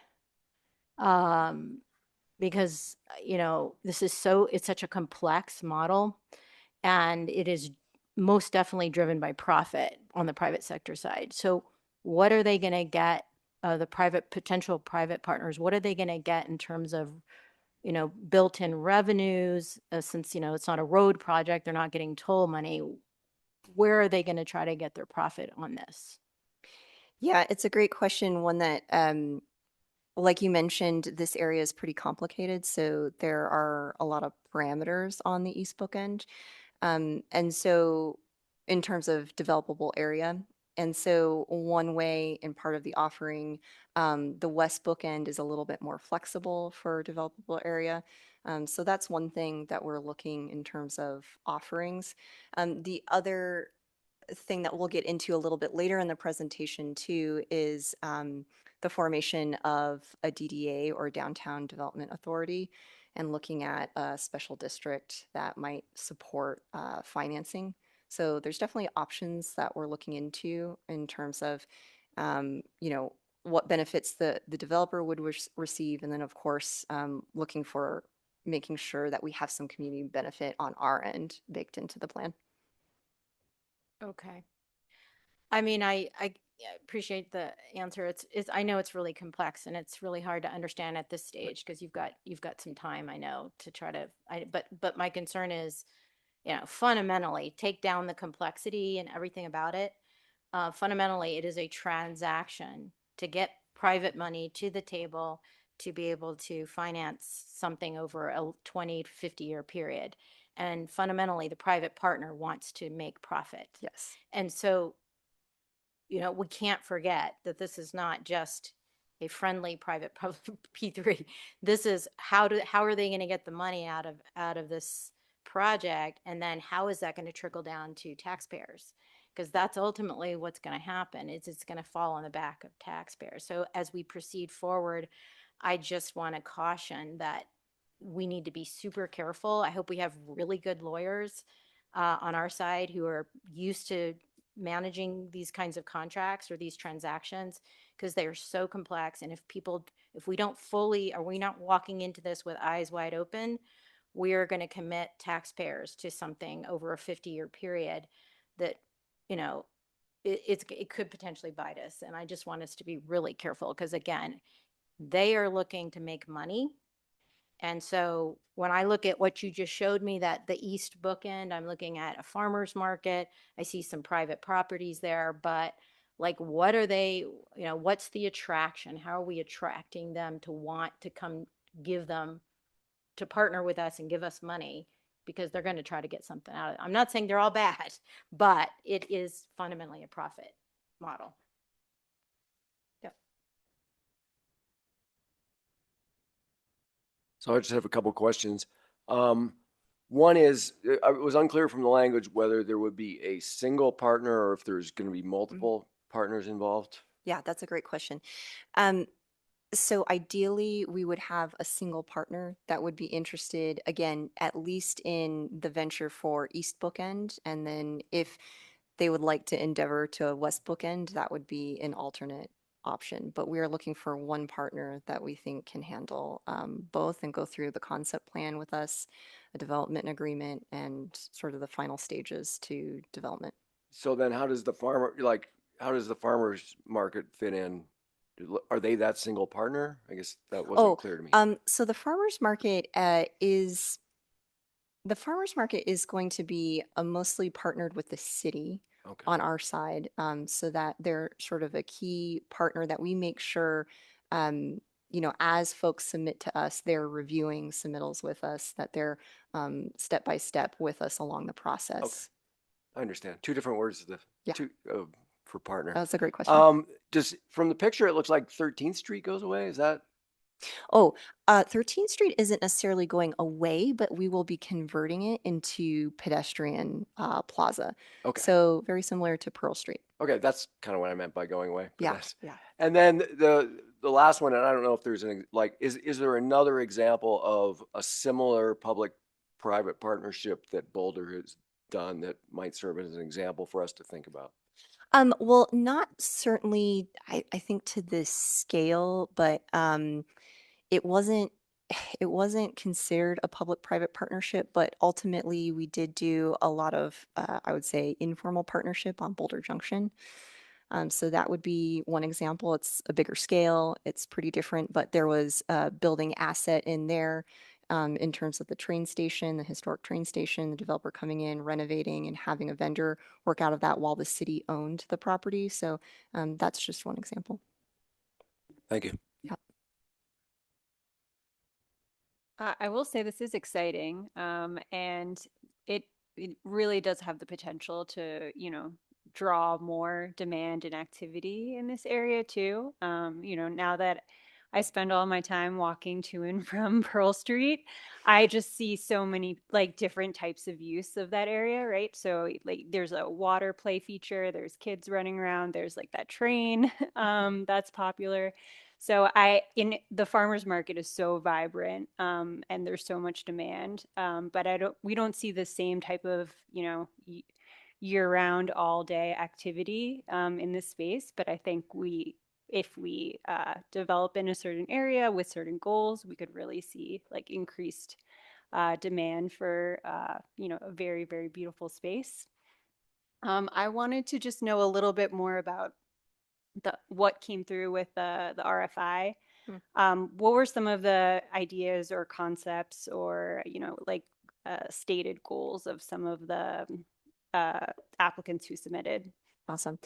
because, this is it's such a complex model and it is most definitely driven by profit on the private sector side. So what are they going to get, the potential private partners, what are they going to get in terms of, built-in revenues, since, it's not a road project, they're not getting toll money. Where are they going to try to get their profit on this? Yeah, it's a great question. One that, like you mentioned, this area is pretty complicated. So there are a lot of parameters on the East Bookend. And so in terms of developable area, and so one way in part of the offering, the West Bookend is a little bit more flexible for developable area. So that's one thing that we're looking in terms of offerings. The other thing that we'll get into a little bit later in the presentation too is the formation of a DDA or Downtown Development Authority and looking at a special district that might support financing. So there's definitely options that we're looking into in terms of, what benefits the developer would receive. And then of course, looking for making sure that we have some community benefit on our end baked into the plan. Okay. I mean, I appreciate the answer. I know it's really complex and it's really hard to understand at this stage because you've got some time, I know, to try to, but my concern is, fundamentally take down the complexity and everything about it. Fundamentally, it is a transaction to get private money to the table to be able to finance something over a 20 to 50-year period. And fundamentally, the private partner wants to make profit. Yes. And so, we can't forget that this is not just a friendly private P3. This is how are they going to get the money out of this project, and then how is that going to trickle down to taxpayers? Because that's ultimately what's going to happen. It's going to fall on the back of taxpayers. So as we proceed forward, I just want to caution that we need to be super careful. I hope we have really good lawyers on our side who are used to managing these kinds of contracts or these transactions because they are so complex. And if we don't fully, are we not walking into this with eyes wide open, we are going to commit taxpayers to something over a 50-year period that, it could potentially bite us. And I just want us to be really careful because again, they are looking to make money. And so when I look at what you just showed me, that the East Bookend, I'm looking at a farmer's market. I see some private properties there, but like, what are they, what's the attraction? How are we attracting them to want to come to partner with us and give us money? Because they're going to try to get something out of it. I'm not saying they're all bad, but it is fundamentally a profit model. So I just have a couple questions. One is, it was unclear from the language whether there would be a single partner or if there's going to be multiple partners involved. Yeah, that's a great question. So ideally, we would have a single partner that would be interested, again, at least in the venture for East Bookend. And then if they would like to endeavor to a West Bookend, that would be an alternate option. But we are looking for one partner that we think can handle both and go through the concept plan with us, a development agreement, and sort of the final stages to development. So then how does the farmer's market fit in? Are they that single partner? I guess that wasn't clear to me. So the farmers market is going to be mostly partnered with the city on our side, so that they're sort of a key partner that we make sure, as folks submit to us, they're reviewing submittals with us, that they're step by step with us along the process. I understand. Two different words for partner. That's a great question. Just from the picture, it looks like 13th Street goes away. Is that Oh, 13th Street isn't necessarily going away, but we will be converting it into pedestrian plaza. Okay. So very similar to Pearl Street. Okay, that's kind of what I meant by going away. But Yeah, that's- yeah. And then the last one, and I don't know if there's is there another example of a similar public-private partnership that Boulder has done that might serve as an example for us to think about? Well, not certainly, I think to this scale, but it wasn't it wasn't considered a public-private partnership, but ultimately we did do a lot of I would say informal partnership on Boulder Junction. So that would be one example. It's a bigger scale. It's pretty different, but there was a building asset in there in terms of the train station, the historic train station, the developer coming in, renovating, and having a vendor work out of that while the city owned the property. So that's just one example. Thank you. Yeah. I will say this is exciting, and it really does have the potential to, draw more demand and activity in this area too. Now that I spend all my time walking to and from Pearl Street, I just see so many like different types of use of that area, right? So like there's a water play feature, there's kids running around, there's like that train that's popular. So in the farmers market is so vibrant, and there's so much demand. But we don't see the same type of, year-round, all-day activity in this space. But I think if we develop in a certain area with certain goals, we could really see like increased demand for, a very, very beautiful space. I wanted to just know a little bit more about what came through with the RFI. What were some of the ideas or concepts or, stated goals of some of the applicants who submitted? Awesome.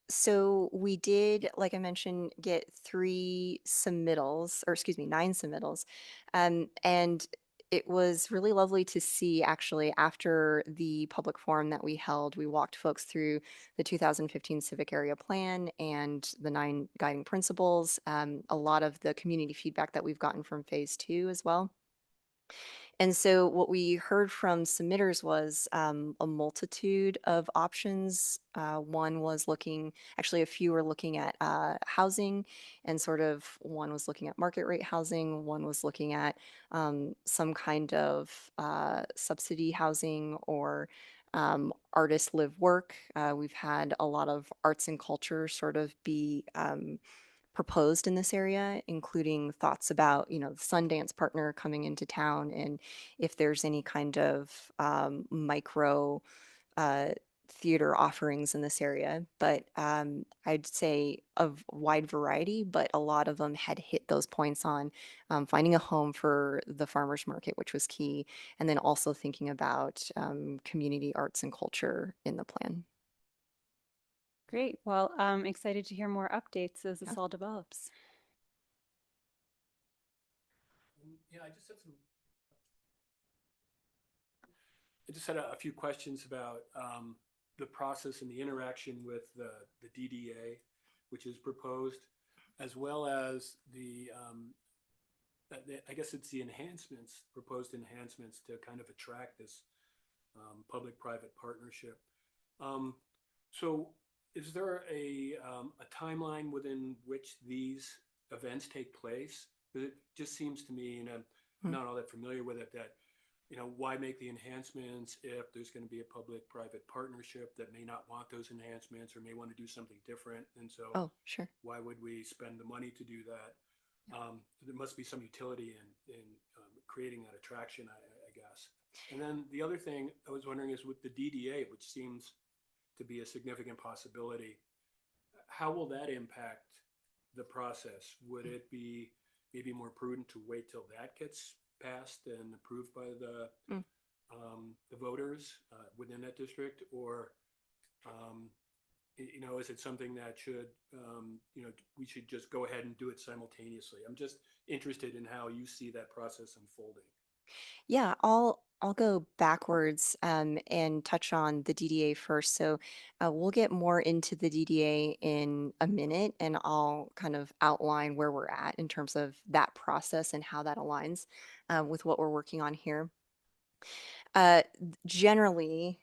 So we did, like I mentioned, get 9 submittals. And it was really lovely to see actually after the public forum that we held, we walked folks through the 2015 Civic Area Plan and the 9 guiding principles, a lot of the community feedback that we've gotten from phase 2 as well. And so what we heard from submitters was a multitude of options. One was actually a few were looking at housing, and sort of one was looking at market rate housing. One was looking at some kind of subsidy housing or artist live work. We've had a lot of arts and culture sort of be proposed in this area, including thoughts about, the Sundance partner coming into town and if there's any kind of micro theater offerings in this area. But I'd say of wide variety, but a lot of them had hit those points on finding a home for the farmers market, which was key, and then also thinking about community arts and culture in the plan. Great. Well, I'm excited to hear more updates as this Yeah. all develops. Yeah, I just had a few questions about the process and the interaction with the DDA, which is proposed, as well as I guess it's the proposed enhancements to kind of attract this public-private partnership. So is there a timeline within which these events take place? Because it just seems to me, and I'm not all that familiar with it, that, why make the enhancements if there's going to be a public-private partnership that may not want those enhancements or may want to do something different? And so Oh, sure. why would we spend the money to do that? There must be some utility in creating that attraction, I guess. And then the other thing I was wondering is with the DDA, which seems to be a significant possibility, how will that impact the process? Would it be maybe more prudent to wait till that gets passed and approved by the voters within that district, or is it something that should we should just go ahead and do it simultaneously? I'm just interested in how you see that process unfolding. Yeah, I'll I'll go backwards and touch on the DDA first. So we'll get more into the DDA in a minute, and I'll kind of outline where we're at in terms of that process and how that aligns with what we're working on here. Generally,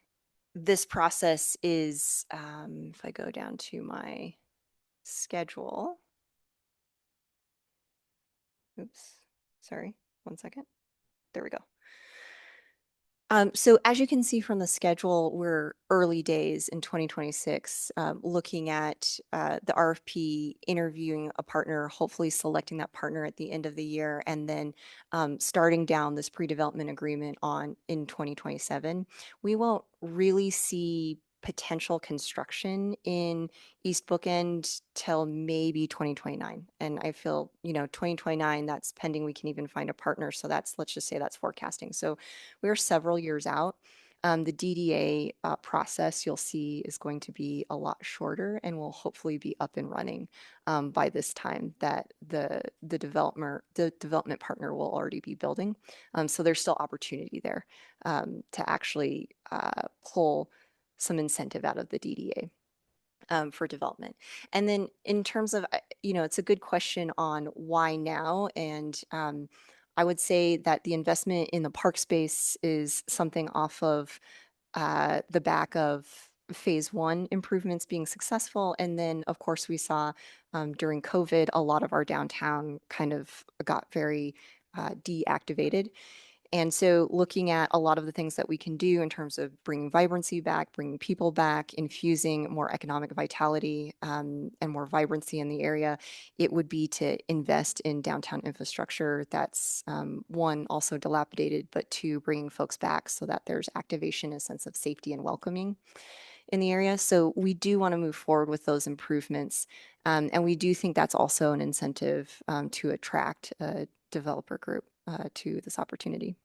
this process is, if I go down to my schedule, oops, sorry, 1 second. There we go. So as you can see from the schedule, we're early days in 2026, looking at the RFP, interviewing a partner, hopefully selecting that partner at the end of the year, and then starting down this pre-development agreement in 2027. We won't really see potential construction in East Bookend till maybe 2029. And I feel, 2029, that's pending we can even find a partner. So let's just say that's forecasting. So we're several years out. The DDA process you'll see is going to be a lot shorter and will hopefully be up and running by this time that the development partner will already be building. So there's still opportunity there to actually pull some incentive out of the DDA for development. And then in terms of, it's a good question on why now. And I would say that the investment in the park space is something off of the back of phase 1 improvements being successful. And then, of course, we saw during COVID, a lot of our downtown kind of got very deactivated. And so looking at a lot of the things that we can do in terms of bringing vibrancy back, bringing people back, infusing more economic vitality and more vibrancy in the area, it would be to invest in downtown infrastructure that's one, also dilapidated, but two, bringing folks back so that there's activation, a sense of safety and welcoming in the area. So we do want to move forward with those improvements. And we do think that's also an incentive to attract a developer group to this opportunity.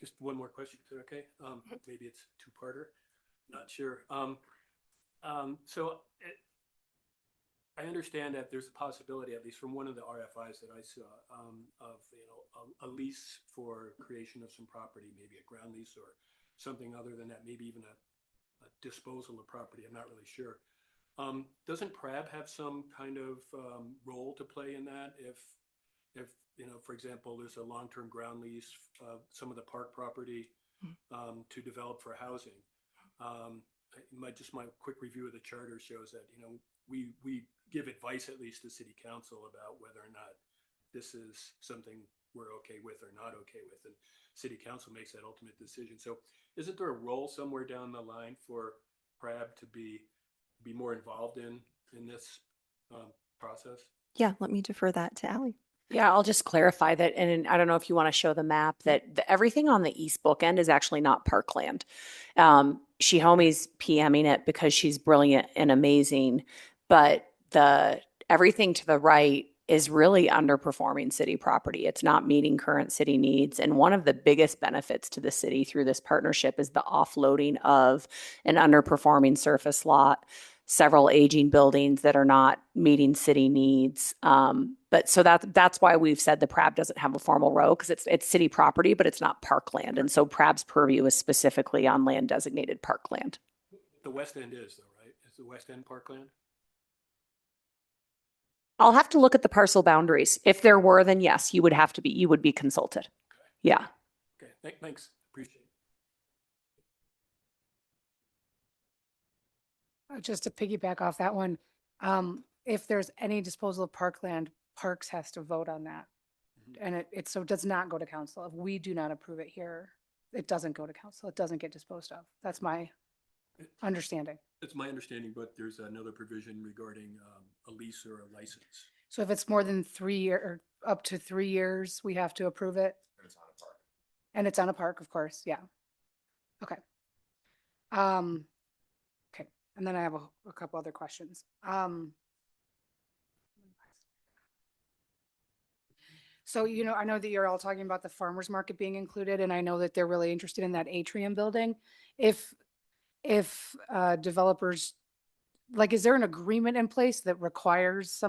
Just one more question, is that okay? Maybe it's a two-parter, not sure. I understand that there's a possibility, at least from one of the RFIs that I saw, of a lease for creation of some property, maybe a ground lease or something other than that, maybe even a disposal of property. I'm not really sure. Doesn't PRAB have some kind of role to play in that? If for example, there's a long-term ground lease of some of the park property to develop for housing. My quick review of the charter shows that, we give advice at least to city council about whether or not this is something we're okay with or not okay with. And city council makes that ultimate decision. So isn't there a role somewhere down the line for PRAB to be more involved in this process? Yeah, let me defer that to Allie. Yeah, I'll just clarify that. And I don't know if you want to show the map that everything on the East Bookend is actually not parkland. Shihomi's PMing it because she's brilliant and amazing, but everything to the right is really underperforming city property. It's not meeting current city needs. And one of the biggest benefits to the city through this partnership is the offloading of an underperforming surface lot, several aging buildings that are not meeting city needs. But so that's why we've said the PRAB doesn't have a formal role, because it's city property, but it's not parkland. And so PRAB's purview is specifically on land designated parkland. The West End is though, right? Is the West End parkland? I'll have to look at the parcel boundaries. If there were, then yes, you would be consulted. Yeah. Okay, thanks. Appreciate it. Just to piggyback off that one, if there's any disposal of parkland, Parks has to vote on that. And it does not go to council. If we do not approve it here, it doesn't go to council. It doesn't get disposed of. That's my understanding. It's my understanding, but there's another provision regarding a lease or a license. So if it's more than 3 year or up to 3 years, we have to approve it. And it's on a park. And it's on a park, of course. Yeah. Okay. Okay. And then I have a couple other questions. So, I know that you're all talking about the farmer's market being included, and I know that they're really interested in that atrium building. If developers, is there an agreement in place that requires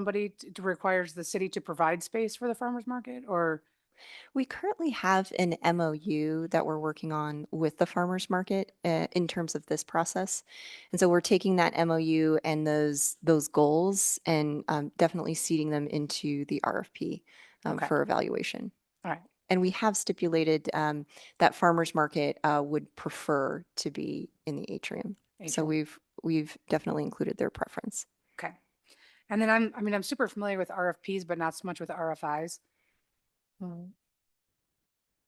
requires the city to provide space for the farmer's market, or We currently have an MOU that we're working on with the farmers market in terms of this process. And so we're taking that MOU and those goals and definitely seeding them into the RFP Okay. for evaluation. All right. And we have stipulated that farmers market would prefer to be in the atrium. So Atrium. we've definitely included their preference. Okay. And then I'm super familiar with RFPs, but not so much with RFIs.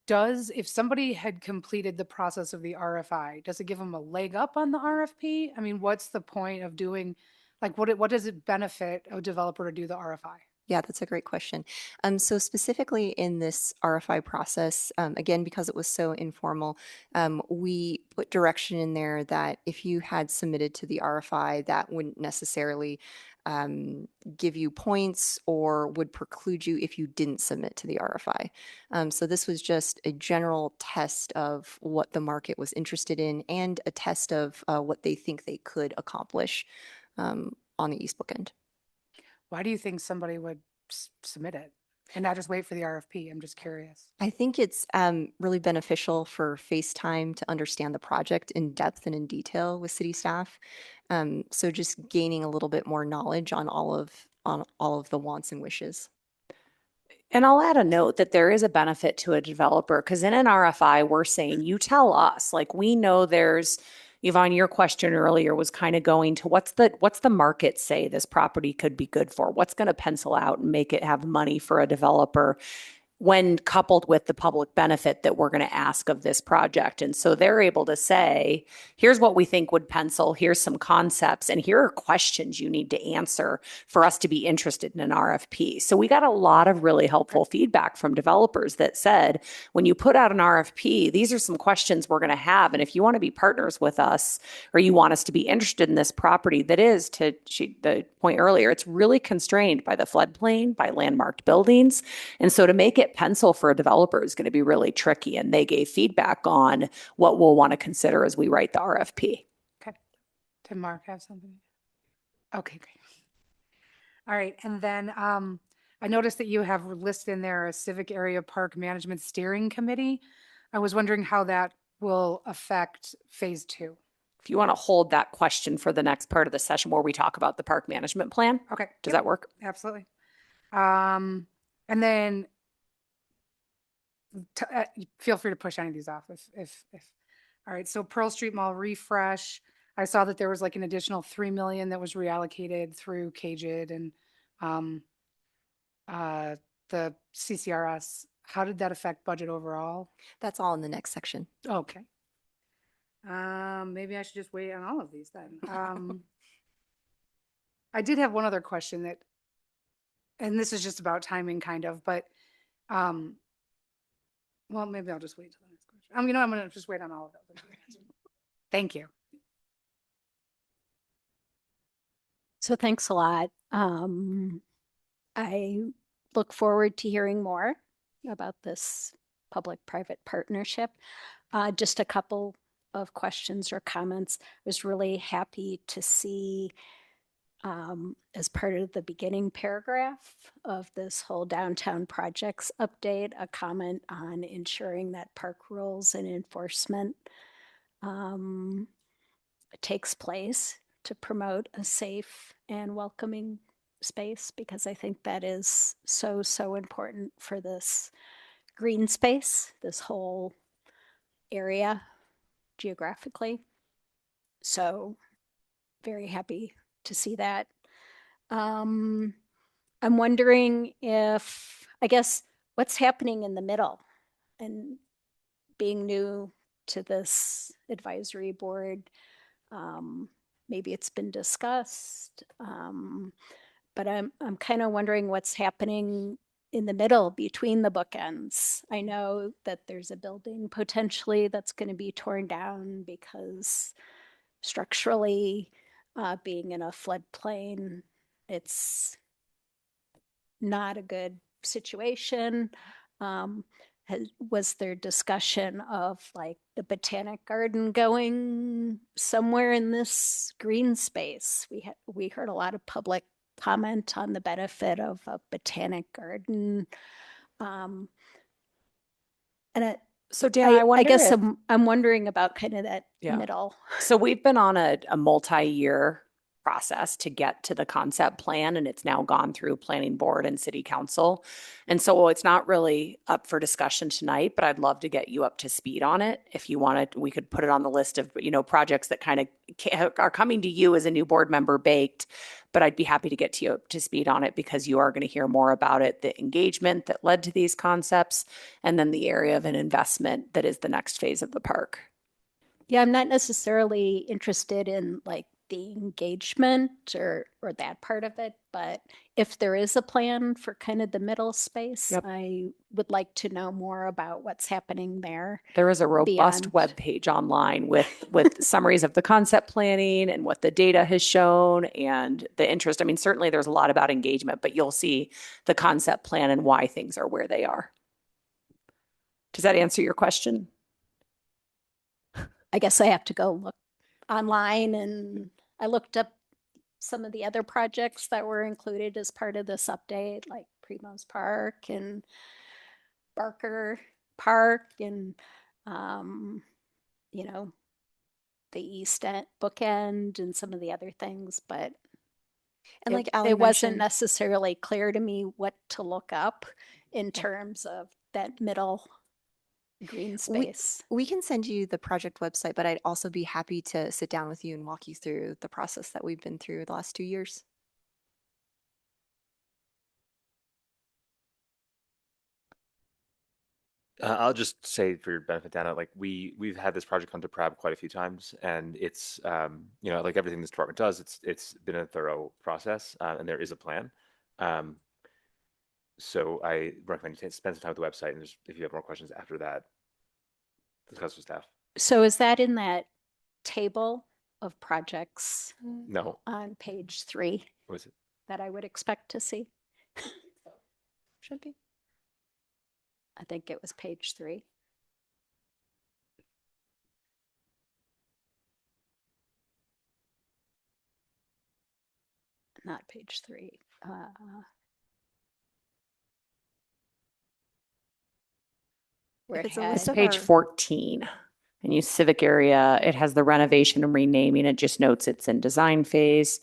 If somebody had completed the process of the RFI, does it give them a leg up on the RFP? I mean, what's the point of doing, like, what does it benefit a developer to do the RFI? Yeah, that's a great question. So specifically in this RFI process, again, because it was so informal, we put direction in there that if you had submitted to the RFI, that wouldn't necessarily give you points or would preclude you if you didn't submit to the RFI. So this was just a general test of what the market was interested in and a test of what they think they could accomplish on the East Bookend. Why do you think somebody would submit it and not just wait for the RFP? I'm just curious. I think it's really beneficial for FaceTime to understand the project in depth and in detail with city staff. So just gaining a little bit more knowledge on all of the wants and wishes. And I'll add a note that there is a benefit to a developer because in an RFI, we're saying, you tell us, like, we know there's, Yvonne, your question earlier was kind of going to what's the market say this property could be good for? What's going to pencil out and make it have money for a developer when coupled with the public benefit that we're going to ask of this project? And so they're able to say, here's what we think would pencil, here's some concepts, and here are questions you need to answer for us to be interested in an RFP. So we got a lot of really helpful feedback from developers that said, when you put out an RFP, these are some questions we're going to have. And if you want to be partners with us or you want us to be interested in this property that is, to the point earlier, it's really constrained by the floodplain, by landmarked buildings. And so to make it pencil for a developer is going to be really tricky. And they gave feedback on what we'll want to consider as we write the RFP. Okay. Did Mark have something? Okay, great. All right. And then I noticed that you have listed in there a civic area park management steering committee. I was wondering how that will affect phase 2. If you want to hold that question for the next part of the session where we talk about the park management plan. Okay. Does that work? Absolutely. And then feel free to push any of these off if all right. So Pearl Street Mall refresh. I saw that there was like an additional 3 million that was reallocated through KJID and the CCRS. How did that affect budget overall? That's all in the next section. Okay. Maybe I should just wait on all of these then. I did have one other question that, and this is just about timing kind of, but well, maybe I'll just wait till the next question. I'm going to just wait on all of those. Thank you. So thanks a lot. I look forward to hearing more about this public-private partnership. Just a couple of questions or comments. I was really happy to see as part of the beginning paragraph of this whole downtown projects update, a comment on ensuring that park rules and enforcement takes place to promote a safe and welcoming space, because I think that is so, so important for this green space, this whole area geographically. So very happy to see that. I'm wondering if, I guess, what's happening in the middle, and being new to this advisory board, maybe it's been discussed, but I'm kind of wondering what's happening in the middle between the bookends. I know that there's a building potentially that's going to be torn down because structurally, being in a floodplain, it's not a good situation. Was there discussion of like the Botanic Garden going somewhere in this green space? We heard a lot of public comment on the benefit of a Botanic Garden. And So Dan, I wonder guess if- I'm wondering about kind of that Yeah. middle. So we've been on a multi-year process to get to the concept plan, and it's now gone through planning board and city council. And so it's not really up for discussion tonight, but I'd love to get you up to speed on it. If you wanted, we could put it on the list of, projects that kind of are coming to you as a new board member baked, but I'd be happy to get you up to speed on it because you are going to hear more about it, the engagement that led to these concepts, and then the area of an investment that is the next phase of the park. Yeah, I'm not necessarily interested in like the engagement or that part of it, but if there is a plan for kind of the middle space, I would like to know more about what's happening there. There is a robust beyond- web page online with summaries of the concept planning and what the data has shown and the interest. I mean, certainly there's a lot about engagement, but you'll see the concept plan and why things are where they are. Does that answer your question? I guess I have to go look online, and I looked up some of the other projects that were included as part of this update, like Primo's Park and Barker Park and, the East End bookend and some of the other things, but And like Ally it wasn't mentioned- necessarily clear to me what to look up in terms of that middle green space. We can send you the project website, but I'd also be happy to sit down with you and walk you through the process that we've been through the last 2 years. I'll just say for your benefit, Dana, like we've had this project come to PRAB quite a few times, and it's like everything this department does, it's been a thorough process, and there is a plan. So I recommend you spend some time with the website, and if you have more questions after that, discuss with staff. So is that in that table of projects? No. On page 3 What is it? that I would expect to see? Should be. I think it was page 3. Not page 3. Where If it it's a had- list of Page our- 14. And you civic area, it has the renovation and renaming. It just notes it's in design phase.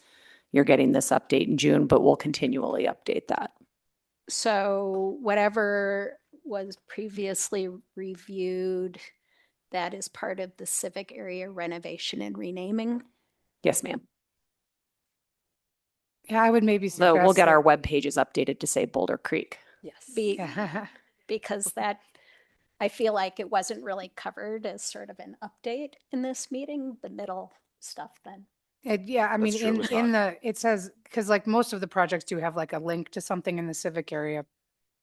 You're getting this update in June, but we'll continually update that. So whatever was previously reviewed, that is part of the civic area renovation and renaming? Yes, ma'am. Yeah, I would maybe So we'll suggest get that- our web pages updated to say Boulder Creek. Yes. Because that, I feel like it wasn't really covered as sort of an update in this meeting, the middle stuff then. Yeah, I mean, That's true, it was it says, because like most of the projects do have like a link to something in the civic area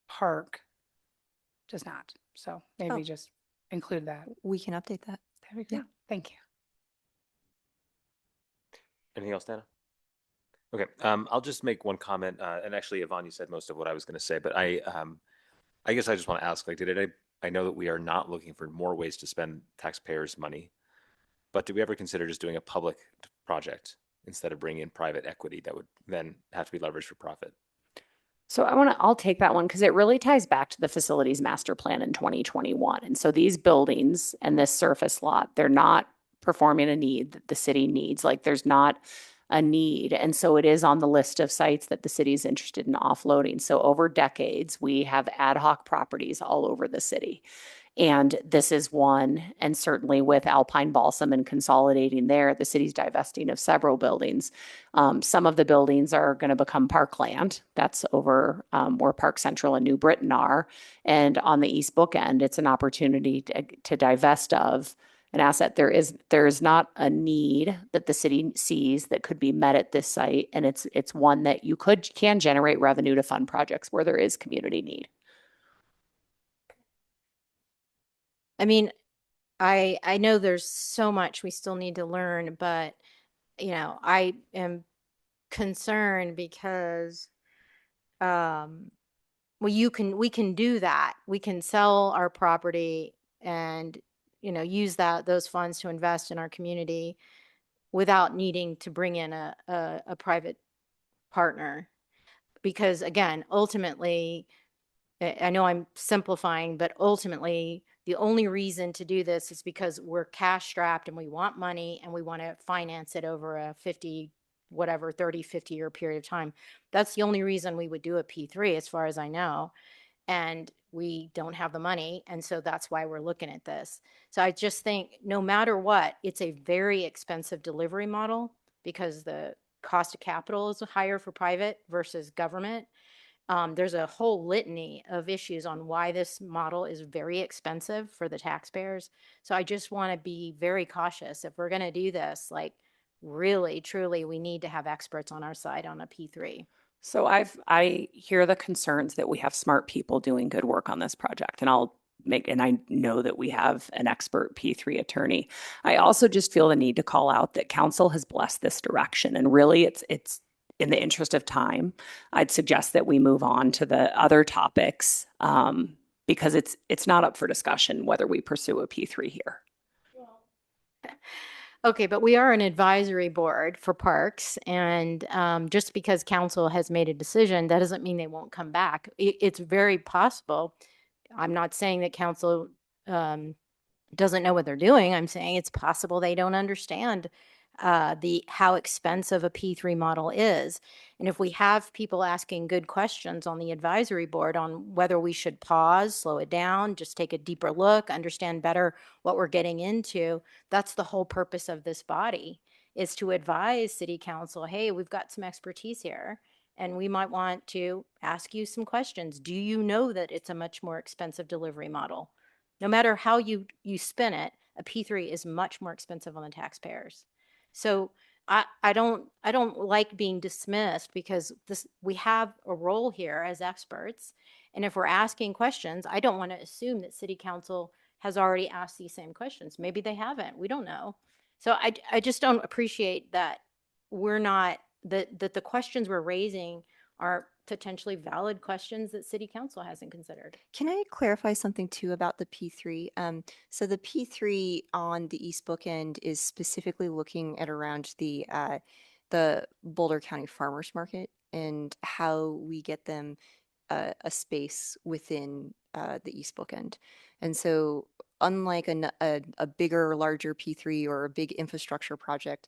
park. Does not. So maybe Oh. just include that. We can update that. That'd be great. Thank you. Anything else, Dana? Okay, I'll just make one comment, and actually, Yvonne, you said most of what I was going to say, but I guess I just want to ask, like, I know that we are not looking for more ways to spend taxpayers' money, but did we ever consider just doing a public project instead of bringing in private equity that would then have to be leveraged for profit? So I'll take that one because it really ties back to the facilities master plan in 2021. And so these buildings and this surface lot, they're not performing a need that the city needs. Like there's not a need. And so it is on the list of sites that the city is interested in offloading. So over decades, we have ad hoc properties all over the city. And this is one, and certainly with Alpine Balsam and consolidating there, the city's divesting of several buildings. Some of the buildings are going to become parkland. That's over where Park Central and New Britain are. And on the East Bookend, it's an opportunity to divest of an asset. There is not a need that the city sees that could be met at this site. And it's one that you can generate revenue to fund projects where there is community need. I mean, I know there's so much we still need to learn, but I am concerned because we can do that. We can sell our property and use those funds to invest in our community without needing to bring in a private partner. Because again, ultimately, I know I'm simplifying, but ultimately The only reason to do this is because we're cash strapped and we want money and we want to finance it over a 50, whatever, 30, 50-year period of time. That's the only reason we would do a P3, as far as I know. And we don't have the money. And so that's why we're looking at this. So I just think no matter what, it's a very expensive delivery model because the cost of capital is higher for private versus government. There's a whole litany of issues on why this model is very expensive for the taxpayers. So I just want to be very cautious. If we're going to do this, like really, truly, we need to have experts on our side on a P3. So I hear the concerns that we have smart people doing good work on this project, and I know that we have an expert P3 attorney. I also just feel the need to call out that council has blessed this direction, and really it's in the interest of time, I'd suggest that we move on to the other topics because it's not up for discussion whether we pursue a P3 here. Okay, but we are an advisory board for parks, and just because council has made a decision, that doesn't mean they won't come back. It's very possible. I'm not saying that council doesn't know what they're doing. I'm saying it's possible they don't understand how expensive a P3 model is. And if we have people asking good questions on the advisory board on whether we should pause, slow it down, just take a deeper look, understand better what we're getting into, that's the whole purpose of this body, is to advise city council, hey, we've got some expertise here and we might want to ask you some questions. Do you know that it's a much more expensive delivery model? No matter how you spin it, a P3 is much more expensive on the taxpayers. So I don't like being dismissed because we have a role here as experts. And if we're asking questions, I don't want to assume that city council has already asked these same questions. Maybe they haven't. We don't know. So I just don't appreciate that we're not, that the questions we're raising are potentially valid questions that city council hasn't considered. Can I clarify something too about the P3? So the P3 on the East Bookend is specifically looking at around the Boulder County Farmers Market and how we get them a space within the East Bookend. And so unlike a bigger, larger P3 or a big infrastructure project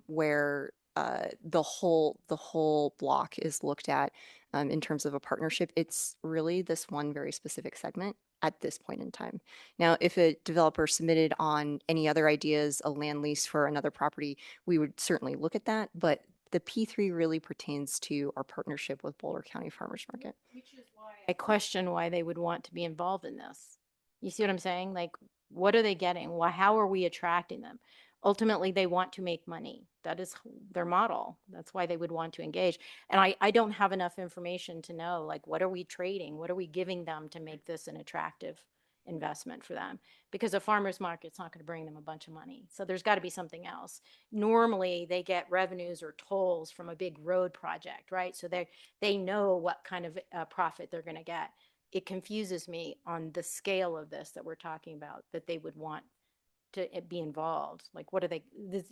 where the whole block is looked at in terms of a partnership, it's really this one very specific segment at this point in time. Now, if a developer submitted on any other ideas, a land lease for another property, we would certainly look at that. But the P3 really pertains to our partnership with Boulder County Farmers Market. Which is why I question why they would want to be involved in this. You see what I'm saying? Like, what are they getting? Why? How are we attracting them? Ultimately, they want to make money. That is their model. That's why they would want to engage. And I don't have enough information to know, like, what are we trading? What are we giving them to make this an attractive investment for them? Because a farmer's market's not going to bring them a bunch of money. So there's got to be something else. Normally, they get revenues or tolls from a big road project, right? So they know what kind of profit they're going to get. It confuses me on the scale of this that we're talking about, that they would want to be involved. Like, what are they,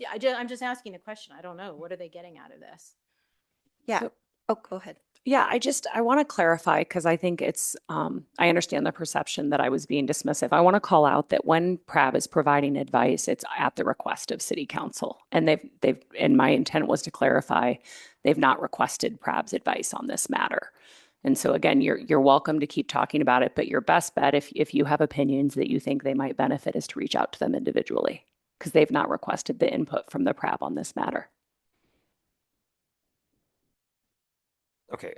I'm just asking the question. I don't know. What are they getting out of this? Yeah. Oh, go ahead. Yeah, I want to clarify because I think it's, I understand the perception that I was being dismissive. I want to call out that when PRAB is providing advice, it's at the request of city council. And and my intent was to clarify, they've not requested PRAB's advice on this matter. And so again, you're welcome to keep talking about it, but your best bet, if you have opinions that you think they might benefit, is to reach out to them individually because they've not requested the input from the PRAB on this matter. Okay.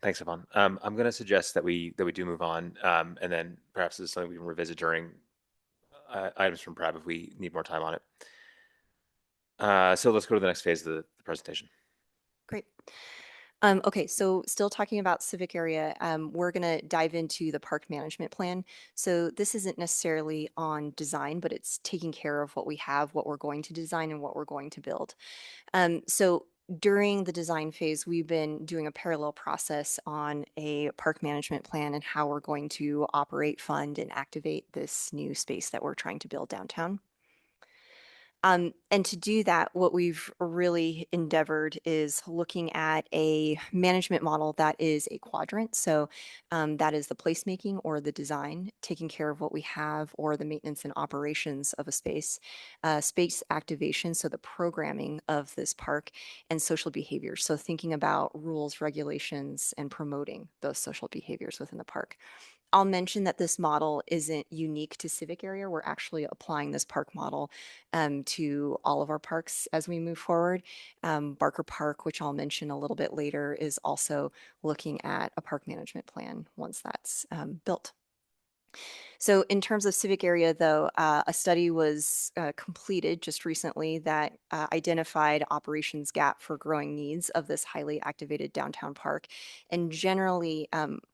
Thanks, Yvonne. I'm going to suggest that we do move on, and then perhaps this is something we can revisit during items from PRAB if we need more time on it. So let's go to the next phase of the presentation. Great. Okay, so still talking about civic area, we're going to dive into the park management plan. So this isn't necessarily on design, but it's taking care of what we have, what we're going to design, and what we're going to build. So during the design phase, we've been doing a parallel process on a park management plan and how we're going to operate, fund, and activate this new space that we're trying to build downtown. And to do that, what we've really endeavored is looking at a management model that is a quadrant. So that is the placemaking or the design, taking care of what we have, or the maintenance and operations of a space, space activation, so the programming of this park, and social behaviors. So thinking about rules, regulations, and promoting those social behaviors within the park. I'll mention that this model isn't unique to Civic Area. We're actually applying this park model to all of our parks as we move forward. Barker Park, which I'll mention a little bit later, is also looking at a park management plan once that's built. So in terms of Civic Area, though, a study was completed just recently that identified operations gap for growing needs of this highly activated downtown park. And generally,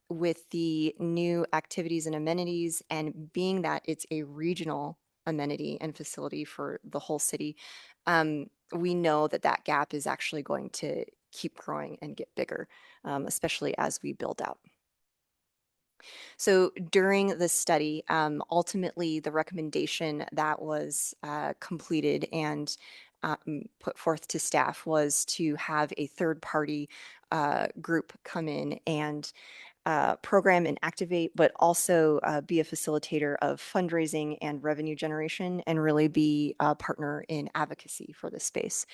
with the new activities and amenities, and being that it's a regional amenity and facility for the whole city, we know that that gap is actually going to keep growing and get bigger, especially as we build out. So during the study, ultimately the recommendation that was completed and put forth to staff was to have a third-party group come in and program and activate, but also be a facilitator of fundraising and revenue generation, and really be a partner in advocacy for the space.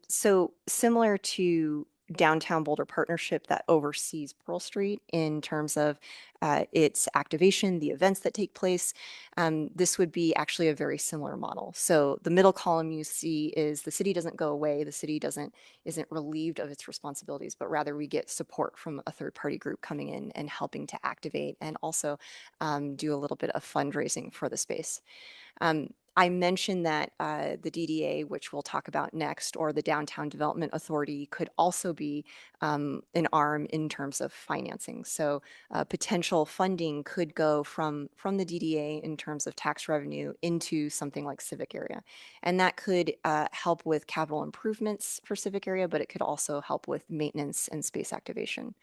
So similar to Downtown Boulder Partnership that oversees Pearl Street in terms of its activation, the events that take place, this would be actually a very similar model. So the middle column you see is the city doesn't go away, the city isn't relieved of its responsibilities, but rather we get support from a third-party group coming in and helping to activate, and also do a little bit of fundraising for the space. I mentioned that the DDA, which we'll talk about next, or the Downtown Development Authority, could also be an arm in terms of financing. So potential funding could go from the DDA in terms of tax revenue into something like Civic Area. And that could help with capital improvements for Civic Area, but it could also help with maintenance and space activation.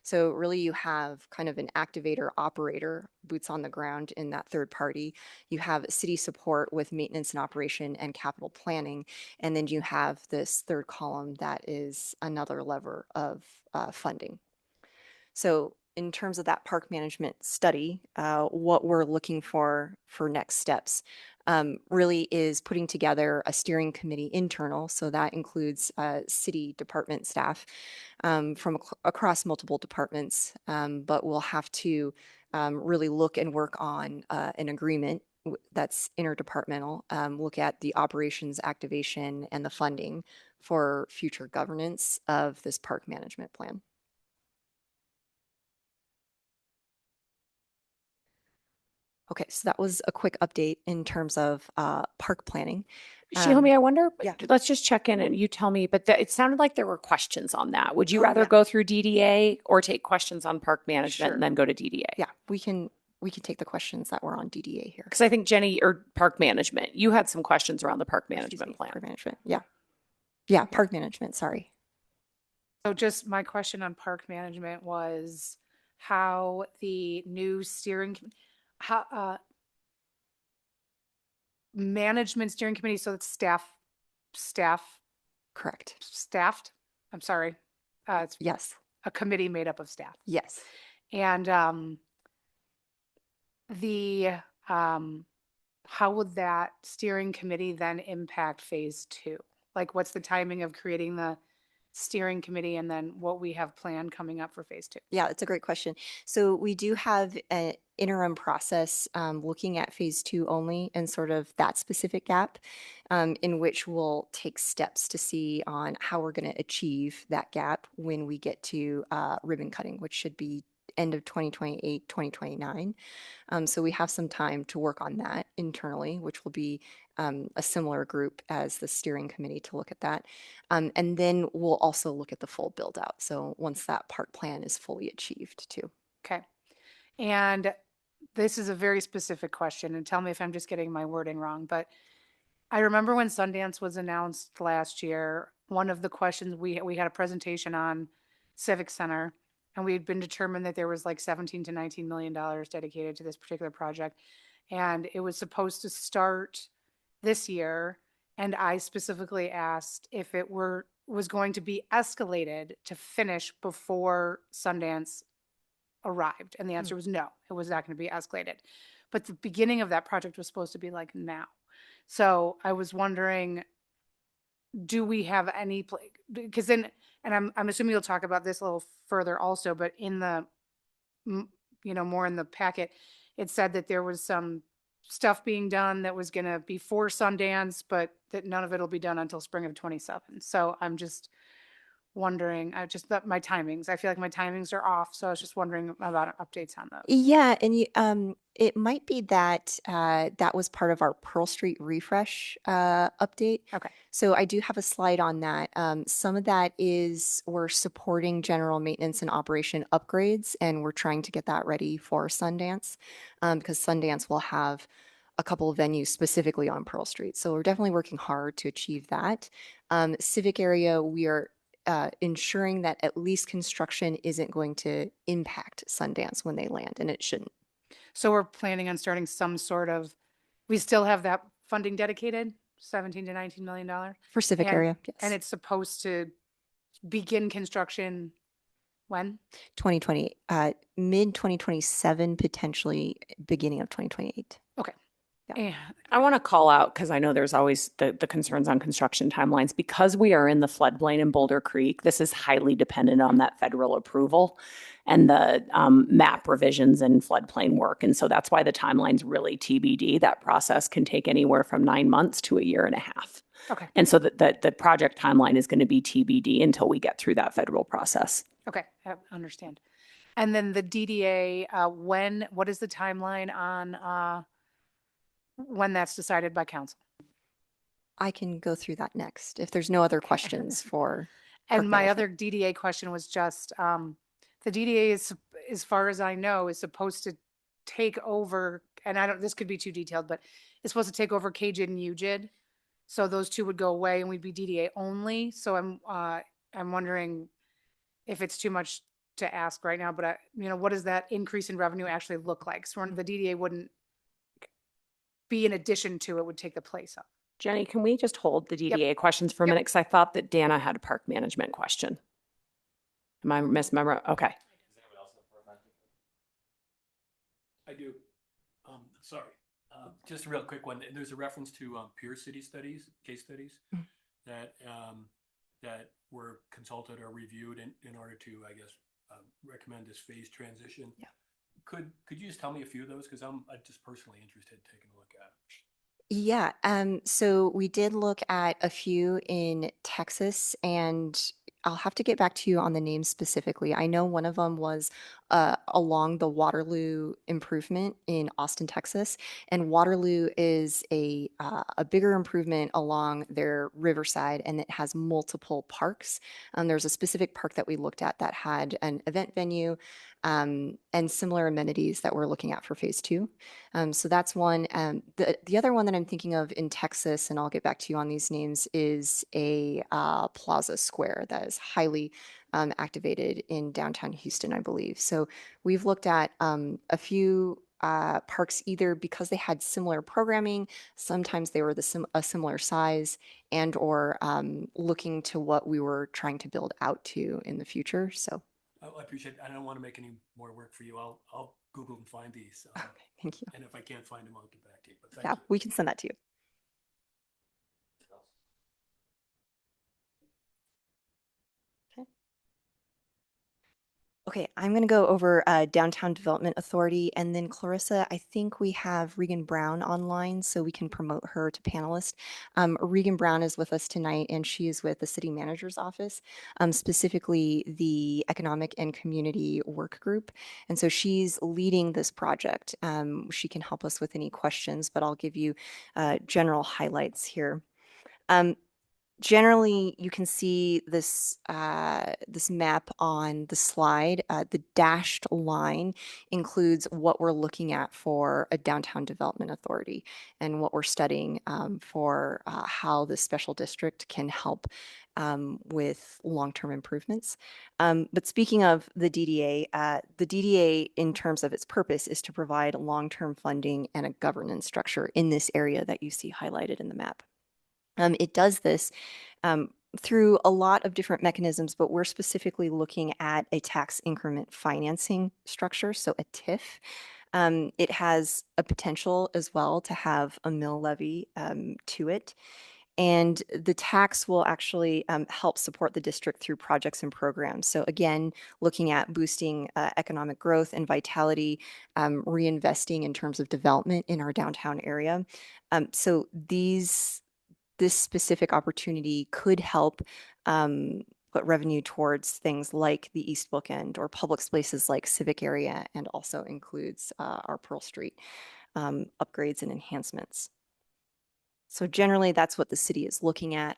So really you have kind of an activator operator, boots on the ground in that third party. You have city support with maintenance and operation and capital planning. And then you have this third column that is another lever of funding. So in terms of that park management study, what we're looking for next steps really is putting together a steering committee internal. So that includes city department staff from across multiple departments, but we'll have to really look and work on an agreement that's interdepartmental, look at the operations activation and the funding for future governance of this park management plan. Okay, so that was a quick update in terms of park planning. Shihomi, I wonder, yeah. let's just check in and you tell me, but it sounded like there were questions on that. Would you rather go through DDA or take questions on park management and then go to DDA? Yeah, we can take the questions that were on DDA here. Because I think Jenny, or park management, you had some questions around the park management plan. Park management, yeah. Yeah, park management, sorry. So just my question on park management was how the new management steering committee, so it's staff. Correct. Staffed. I'm sorry. It's yes. A committee made up of staff. Yes. And how would that steering committee then impact phase 2? Like, what's the timing of creating the steering committee, and then what we have planned coming up for phase 2? Yeah, it's a great question. So we do have an interim process looking at phase 2 only, and sort of that specific gap in which we'll take steps to see on how we're going to achieve that gap when we get to ribbon cutting, which should be end of 2028, 2029. So we have some time to work on that internally, which will be a similar group as the steering committee to look at that. And then we'll also look at the full build out. So once that park plan is fully achieved too. Okay. And this is a very specific question, and tell me if I'm just getting my wording wrong, but I remember when Sundance was announced last year, one of the questions we had a presentation on Civic Center, and we had been determined that there was like $17 to $19 million dedicated to this particular project. And it was supposed to start this year And I specifically asked if it was going to be escalated to finish before Sundance arrived. And the answer was no, it was not going to be escalated. But the beginning of that project was supposed to be like now. So I was wondering, do we have any, because then, and I'm assuming you'll talk about this a little further also, but in the, more in the packet, it said that there was some stuff being done that was going to be for Sundance, but that none of it will be done until spring of 27. So I'm just wondering, my timings, I feel like my timings are off. So I was just wondering about updates on those. Yeah, and it might be that that was part of our Pearl Street refresh update. Okay. So I do have a slide on that. Some of that is we're supporting general maintenance and operation upgrades, and we're trying to get that ready for Sundance, because Sundance will have a couple of venues specifically on Pearl Street. So we're definitely working hard to achieve that. Civic area, we are ensuring that at least construction isn't going to impact Sundance when they land, and it shouldn't. So we're planning on starting some sort of, we still have that funding dedicated, 17 to 19 million dollars For civic area, yes. And it's supposed to begin construction when? 2020, mid 2027, potentially beginning of 2028. Okay. Yeah. I want to call out, because I know there's always the concerns on construction timelines. Because we are in the floodplain in Boulder Creek, this is highly dependent on that federal approval and the map revisions and floodplain work. And so that's why the timeline's really TBD. That process can take anywhere from 9 months to a year and a half. Okay. And so the project timeline is going to be TBD until we get through that federal process. Okay, I understand. And then the DDA, what is the timeline on when that's decided by council? I can go through that next if there's no other questions for. And Park my management. other DDA question was just, the DDA is, as far as I know, is supposed to take over, and this could be too detailed, but it's supposed to take over KJID and UJID. So those two would go away and we'd be DDA only. So I'm wondering if it's too much to ask right now, but what does that increase in revenue actually look like? So the DDA wouldn't be in addition to, it would take the place of. Jenny, can we just hold the DDA questions for a minute? Because I thought that Dana had a park management question. Am I misremembering? Okay. I do. Sorry. Just a real quick one. There's a reference to peer city studies, case studies that were consulted or reviewed in order to, I guess, recommend this phase transition. Yeah. Could you just tell me a few of those? Because I'm just personally interested in taking a look at it. Yeah, so we did look at a few in Texas, and I'll have to get back to you on the names specifically. I know one of them was along the Waterloo improvement in Austin, Texas, and Waterloo is a bigger improvement along their riverside, and it has multiple parks. There's a specific park that we looked at that had an event venue and similar amenities that we're looking at for phase 2. So that's one. The other one that I'm thinking of in Texas, and I'll get back to you on these names, is a Plaza Square that is highly activated in downtown Houston, I believe. So we've looked at a few parks either because they had similar programming, sometimes they were a similar size, and or looking to what we were trying to build out to in the future. So I appreciate it. I don't want to make any more work for you. I'll Google and find these. okay, thank you. And if I can't find them, I'll get back to you. But thank Yeah, you. we can send that to you. Okay, I'm going to go over Downtown Development Authority, and then Clarissa, I think we have Regan Brown online, so we can promote her to panelist. Regan Brown is with us tonight, and she is with the City Manager's Office, specifically the Economic and Community Work Group. And so she's leading this project. She can help us with any questions, but I'll give you general highlights here. Generally, you can see this this map on the slide. The dashed line includes what we're looking at for a downtown development authority and what we're studying for how the special district can help with long-term improvements. But speaking of the DDA in terms of its purpose is to provide long-term funding and a governance structure in this area that you see highlighted in the map. It does this through a lot of different mechanisms, but we're specifically looking at a tax increment financing structure, so a TIF. It has a potential as well to have a mill levy to it. And the tax will actually help support the district through projects and programs. So again, looking at boosting economic growth and vitality, reinvesting in terms of development in our downtown area. So this specific opportunity could help put revenue towards things like the East Bookend or public spaces like Civic Area, and also includes our Pearl Street upgrades and enhancements. So generally, that's what the city is looking at.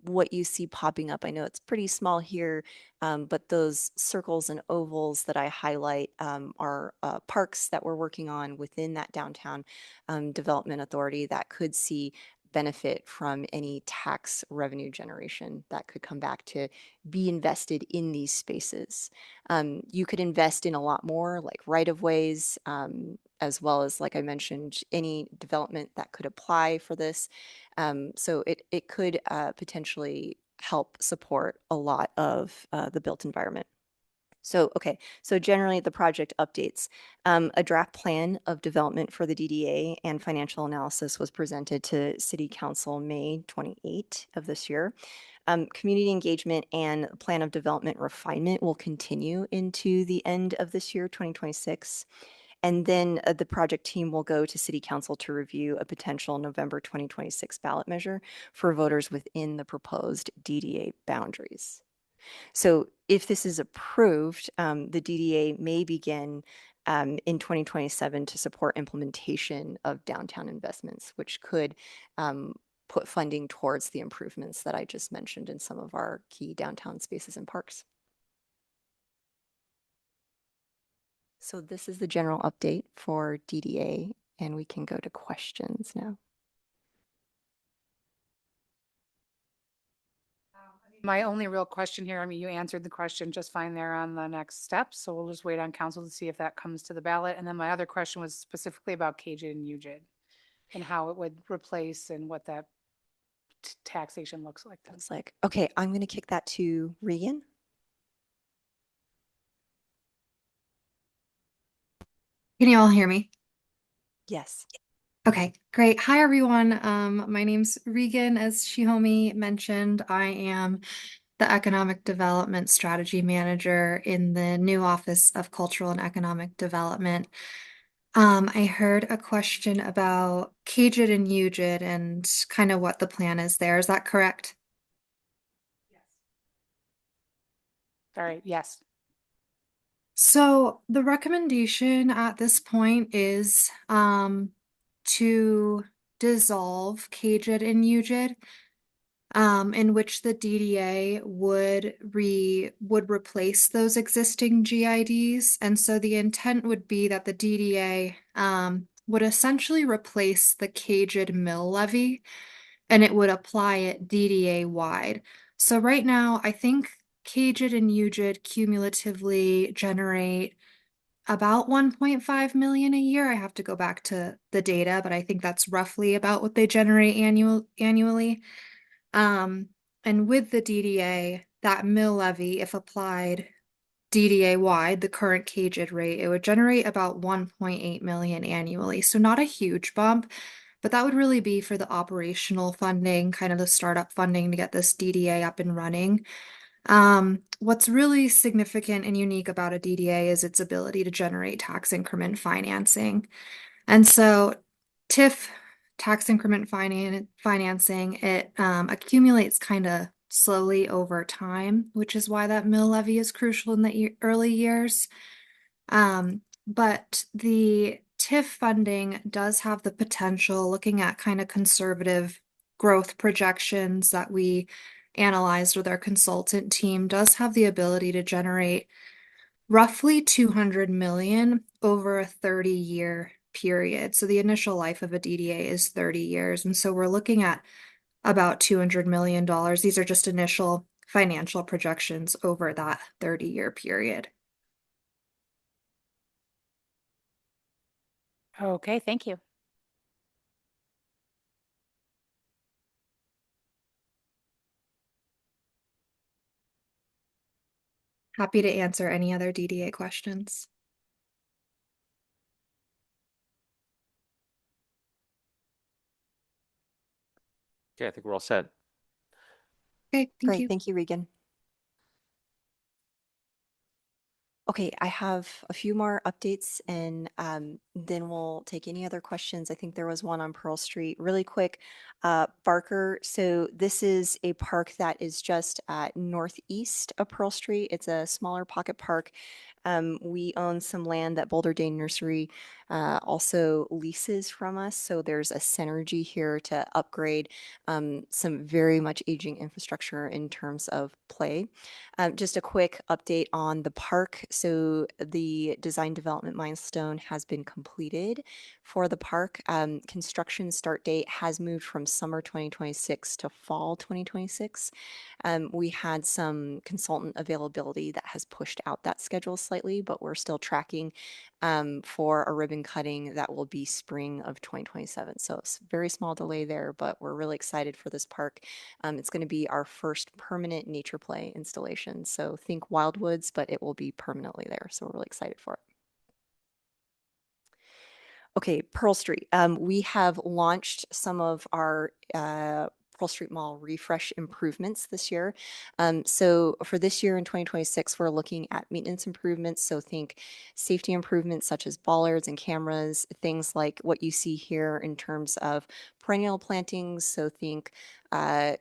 What you see popping up, I know it's pretty small here, but those circles and ovals that I highlight are parks that we're working on within that downtown development authority that could see benefit from any tax revenue generation that could come back to be invested in these spaces. You could invest in a lot more, like right-of-ways, as well as, like I mentioned, any development that could apply for this. So it could potentially help support a lot of the built environment. So, okay, so generally the project updates. A draft plan of development for the DDA and financial analysis was presented to City Council May 28 of this year. Community engagement and plan of development refinement will continue into the end of this year, 2026. And then the project team will go to City Council to review a potential November 2026 ballot measure for voters within the proposed DDA boundaries. So if this is approved, the DDA may begin in 2027 to support implementation of downtown investments, which could put funding towards the improvements that I just mentioned in some of our key downtown spaces and parks. So this is the general update for DDA, and we can go to questions now. My only real question here, I mean, you answered the question just fine there on the next step, so we'll just wait on council to see if that comes to the ballot. And then my other question was specifically about KJID and UJID and how it would replace and what that taxation looks like. It's like, okay, I'm going to kick that to Regan. Can you all hear me? Yes. Okay, great. Hi, everyone. My name's Regan. As Shihomi mentioned, I am the Economic Development Strategy Manager in the new Office of Cultural and Economic Development. I heard a question about KJID and UJID and kind of what the plan is there. Is that correct? All right, yes. So the recommendation at this point is to dissolve KJID and UJID, in which the DDA would replace those existing GIDs. And so the intent would be that the DDA would essentially replace the KJID mill levy, and it would apply it DDA wide. So right now, I think KJID and UJID cumulatively generate about 1.5 million a year. I have to go back to the data, but I think that's roughly about what they generate annually. And with the DDA, that mill levy, if applied DDA wide, the current KJID rate, it would generate about 1.8 million annually. So not a huge bump, but that would really be for the operational funding, kind of the startup funding to get this DDA up and running. What's really significant and unique about a DDA is its ability to generate tax increment financing. And so TIF, tax increment financing, it accumulates kind of slowly over time, which is why that mill levy is crucial in the early years. But the TIF funding does have the potential, looking at kind of conservative growth projections that we analyzed with our consultant team, does have the ability to generate roughly 200 million over a 30-year period. So the initial life of a DDA is 30 years. And so we're looking at about $200 million. These are just initial financial projections over that 30-year period. Okay, thank you. Happy to answer any other DDA questions. Okay, I think we're all set. Okay, thank Great. you. Thank you, Regan. Okay, I have a few more updates and then we'll take any other questions. I think there was one on Pearl Street. Really quick, Barker. So this is a park that is just northeast of Pearl Street. It's a smaller pocket park. We own some land that Boulder Day Nursery also leases from us. So there's a synergy here to upgrade some very much aging infrastructure in terms of play. Just a quick update on the park. So the design development milestone has been completed for the park. Construction start date has moved from summer 2026 to fall 2026. We had some consultant availability that has pushed out that schedule slightly, but we're still tracking for a ribbon cutting that will be spring of 2027. So it's a very small delay there, but we're really excited for this park. It's going to be our first permanent nature play installation. So think Wildwoods, but it will be permanently there. So we're really excited for it. Okay, Pearl Street. We have launched some of our Pearl Street Mall refresh improvements this year. So for this year in 2026, we're looking at maintenance improvements. So think safety improvements such as bollards and cameras, things like what you see here in terms of perennial plantings. So think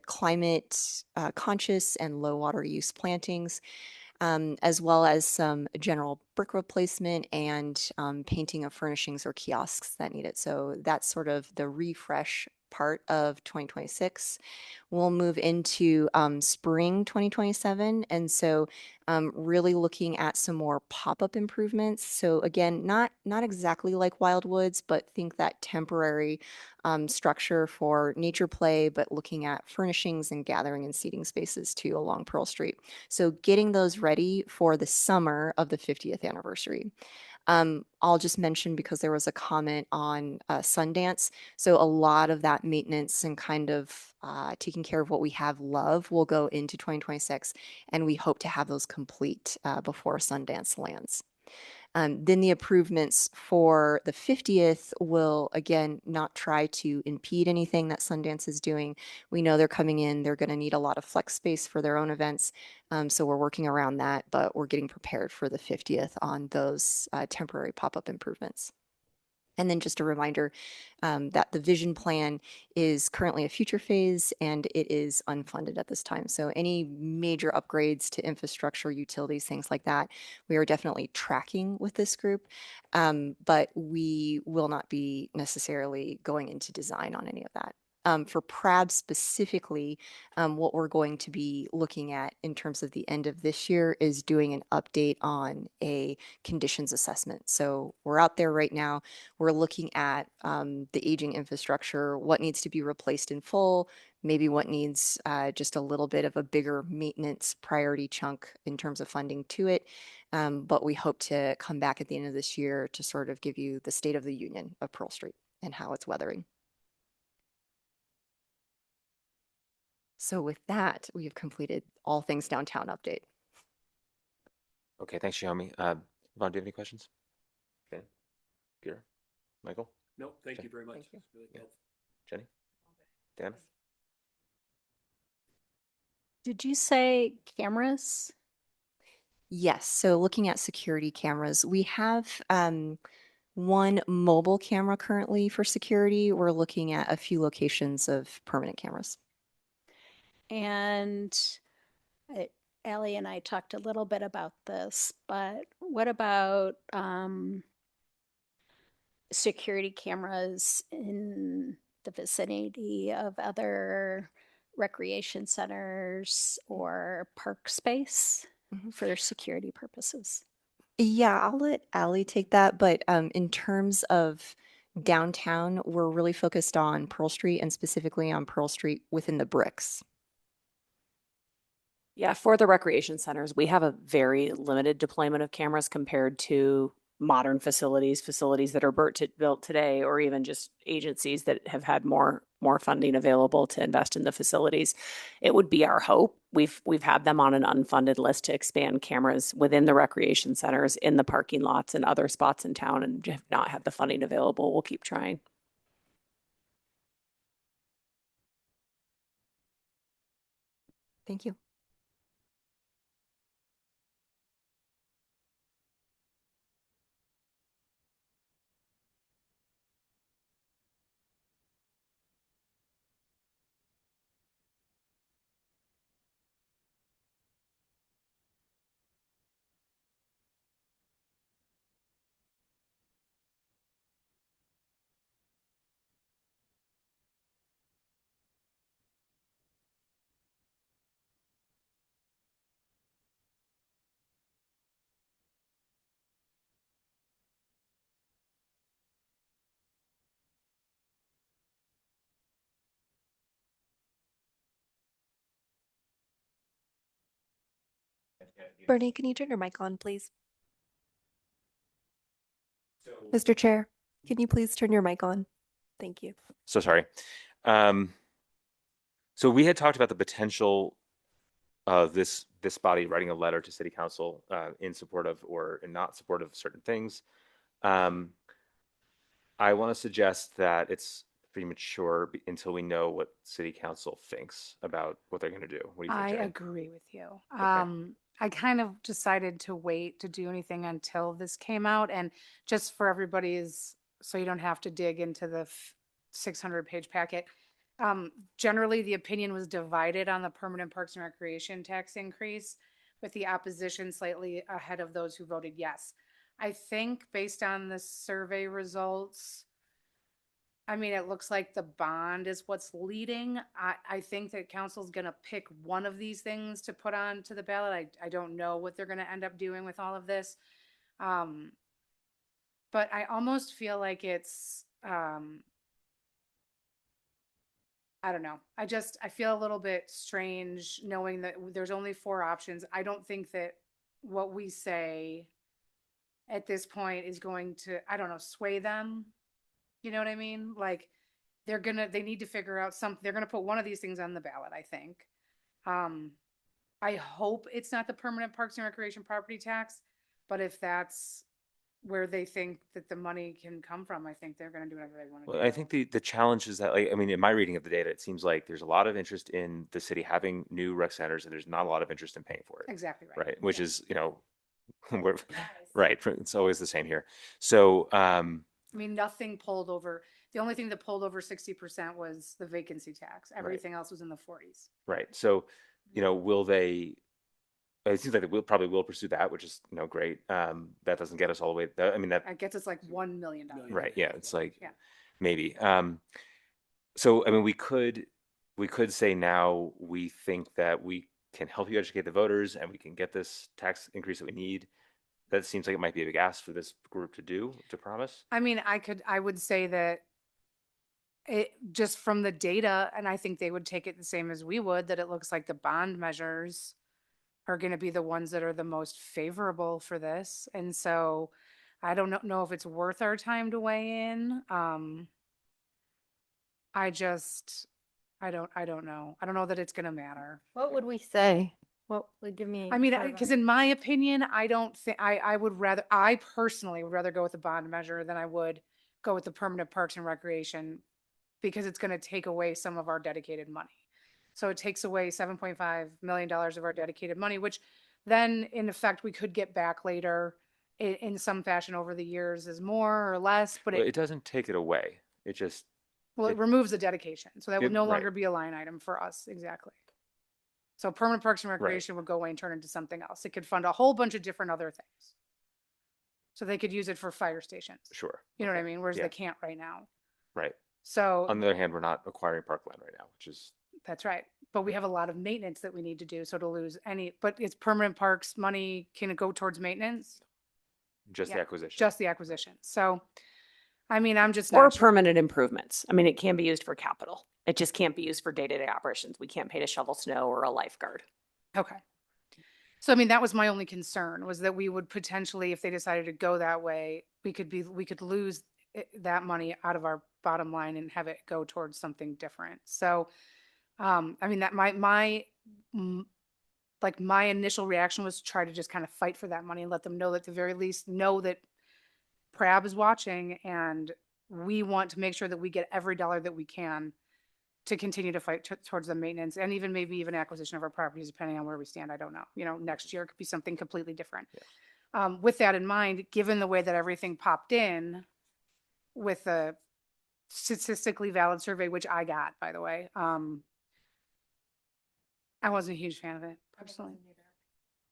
climate conscious and low water use plantings. As well as some general brick replacement and painting of furnishings or kiosks that need it. So that's sort of the refresh part of 2026. We'll move into spring 2027. And so really looking at some more pop-up improvements. So again, not exactly like Wildwoods, but think that temporary structure for nature play, but looking at furnishings and gathering and seating spaces too along Pearl Street. So getting those ready for the summer of the 50th anniversary. I'll just mention because there was a comment on Sundance. So a lot of that maintenance and kind of taking care of what we have love will go into 2026. And we hope to have those complete before Sundance lands. Then the improvements for the 50th will, again, not try to impede anything that Sundance is doing. We know they're coming in. They're going to need a lot of flex space for their own events. So we're working around that, but we're getting prepared for the 50th on those temporary pop-up improvements. And then just a reminder that the vision plan is currently a future phase and it is unfunded at this time. So any major upgrades to infrastructure, utilities, things like that, we are definitely tracking with this group, but we will not be necessarily going into design on any of that. For PRAB specifically, what we're going to be looking at in terms of the end of this year is doing an update on a conditions assessment. So we're out there right now. We're looking at the aging infrastructure, what needs to be replaced in full, maybe what needs just a little bit of a bigger maintenance priority chunk in terms of funding to it. But we hope to come back at the end of this year to sort of give you the state of the union of Pearl Street and how it's weathering. So with that, we have completed all things downtown update. Okay, thanks, Xiaomi. Vaughn, do you have any questions? Okay. Peter? Michael? No, thank Okay. you very much. Thank you. It's really Yeah. helpful. Jenny? Dan? Did you say cameras? Yes, so looking at security cameras, we have one mobile camera currently for security. We're looking at a few locations of permanent cameras. And Allie and I talked a little bit about this, but what about security cameras in the vicinity of other recreation centers or park space for security purposes? Yeah, I'll let Allie take that, but in terms of downtown, we're really focused on Pearl Street and specifically on Pearl Street within the bricks. Yeah, for the recreation centers, we have a very limited deployment of cameras compared to modern facilities that are built today, or even just agencies that have had more more funding available to invest in the facilities. It would be our hope. We've had them on an unfunded list to expand cameras within the recreation centers, in the parking lots and other spots in town, and have not had the funding available. We'll keep trying. Thank you. Bernie, can you turn your mic on, please? Mr. Chair, can you please turn your mic on? Thank you. So sorry. So we had talked about the potential of this body writing a letter to City Council in support of or in not support of certain things. I want to suggest that it's premature until we know what City Council thinks about what they're going to do. What do you I think, Jane? agree with you. I kind of decided to wait to do anything until this came out, and just for everybody's, so you don't have to dig into the 600-page packet. Generally, the opinion was divided on the permanent parks and recreation tax increase, with the opposition slightly ahead of those who voted yes. I think based on the survey results, I mean, it looks like the bond is what's leading. I think that council's going to pick one of these things to put on to the ballot. I don't know what they're going to end up doing with all of this. But I almost feel like it's, I don't know. I feel a little bit strange knowing that there's only 4 options. I don't think that what we say at this point is going to, I don't know, sway them. You know what I mean? Like they need to figure out something. They're going to put one of these things on the ballot, I think. I hope it's not the permanent parks and recreation property tax, but if that's where they think that the money can come from, I think they're going to do whatever they want to do. Well, I think the challenge is that, like, I mean, in my reading of the data, it seems like there's a lot of interest in the city having new rec centers, and there's not a lot of interest in paying for it. Exactly right. Right. Which is, we're right. It's always the same here. So, I mean, nothing pulled over. The only thing that pulled over 60% was the vacancy tax. Everything else was in the 40s. right. So, will they? It seems like they probably will pursue that, which is great. That doesn't get us all the way. I mean, that I guess it's like $1 million. right. Yeah, it's like Yeah. maybe. So I mean, we could say now we think that we can help you educate the voters and we can get this tax increase that we need. That seems like it might be a big ask for this group to promise. I mean, I would say that it just from the data, and I think they would take it the same as we would, that it looks like the bond measures are going to be the ones that are the most favorable for this. And so I don't know if it's worth our time to weigh in. I don't know. I don't know that it's going to matter. What would we say? What would give me? I mean, sort of because a- in my opinion, I don't think I personally would rather go with the bond measure than I would go with the permanent parks and recreation, because it's going to take away some of our dedicated money. So it takes away $7.5 million of our dedicated money, which then in effect we could get back later in some fashion over the years as more or less, but Well, it doesn't take it away. It just it removes the dedication. So that would no right. longer be a line item for us. Exactly. So permanent parks and recreation would go away and turn into something else. It could fund a whole bunch of different other things. So they could use it for fire stations. Sure. You know what I mean? Whereas Yeah. they can't right now. Right. So on the other hand, we're not acquiring parkland right now, which is that's right. But we have a lot of maintenance that we need to do. So to lose but it's permanent parks money. Can it go towards maintenance? just the Yeah, acquisition. Just the acquisition. So, I mean, I'm just Or not sure. permanent improvements. I mean, it can be used for capital. It just can't be used for day-to-day operations. We can't pay to shovel snow or a lifeguard. Okay. So, I mean, that was my only concern, was that we would potentially, if they decided to go that way, we could lose that money out of our bottom line and have it go towards something different. So, I mean, that like my initial reaction was to try to just kind of fight for that money and let them know that at the very least know that PRAB is watching and we want to make sure that we get every dollar that we can to continue to fight towards the maintenance and even maybe even acquisition of our properties, depending on where we stand. I don't know. You know, next year could be something completely different. With that in mind, given the way that everything popped in with the statistically valid survey, which I got, by the way, I wasn't a huge fan of it personally.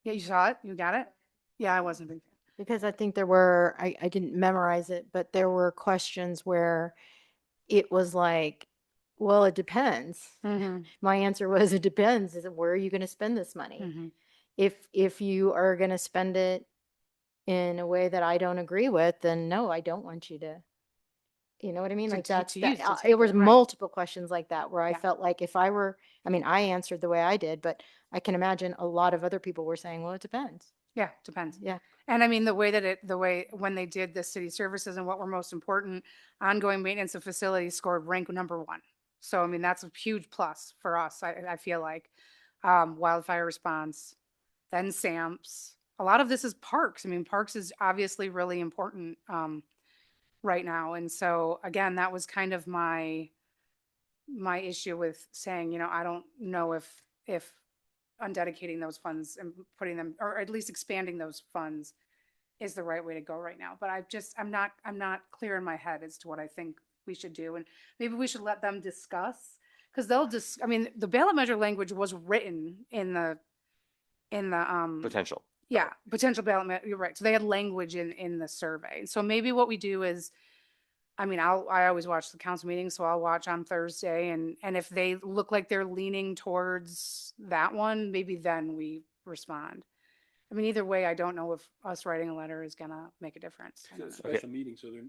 Yeah, you saw it? You got it? Yeah, I wasn't a big fan. Because I think there were, I didn't memorize it, but there were questions where it was like, well, it depends. My answer was, it depends. Is it, where are you going to spend this money? If you are going to spend it in a way that I don't agree with, then no, I don't want you to. You know what I mean? To- Like to- that's, to that, use, to it take was it, right. multiple questions like that where I felt like if I were, I mean, I answered the way I did, but I can imagine a lot of other people were saying, well, it depends. Yeah, depends. Yeah. And I mean, the way when they did the city services and what were most important, ongoing maintenance of facilities scored rank number 1. So, I mean, that's a huge plus for us. I feel like wildfire response, then SAMPS. A lot of this is parks. I mean, parks is obviously really important right now. And so again, that was kind of my issue with saying, you know, I don't know if undedicating those funds and putting them, or at least expanding those funds is the right way to go right now. But I'm not clear in my head as to what I think we should do. And maybe we should let them discuss, because I mean, the ballot measure language was written in the Potential. yeah, potential ballot, you're right. So they had language in the survey. So maybe what we do is, I mean, I always watch the council meetings, so I'll watch on Thursday, and if they look like they're leaning towards that one, maybe then we respond. I mean, either way, I don't know if us writing a letter is gonna make a difference. I It's a don't know. special meeting, so they're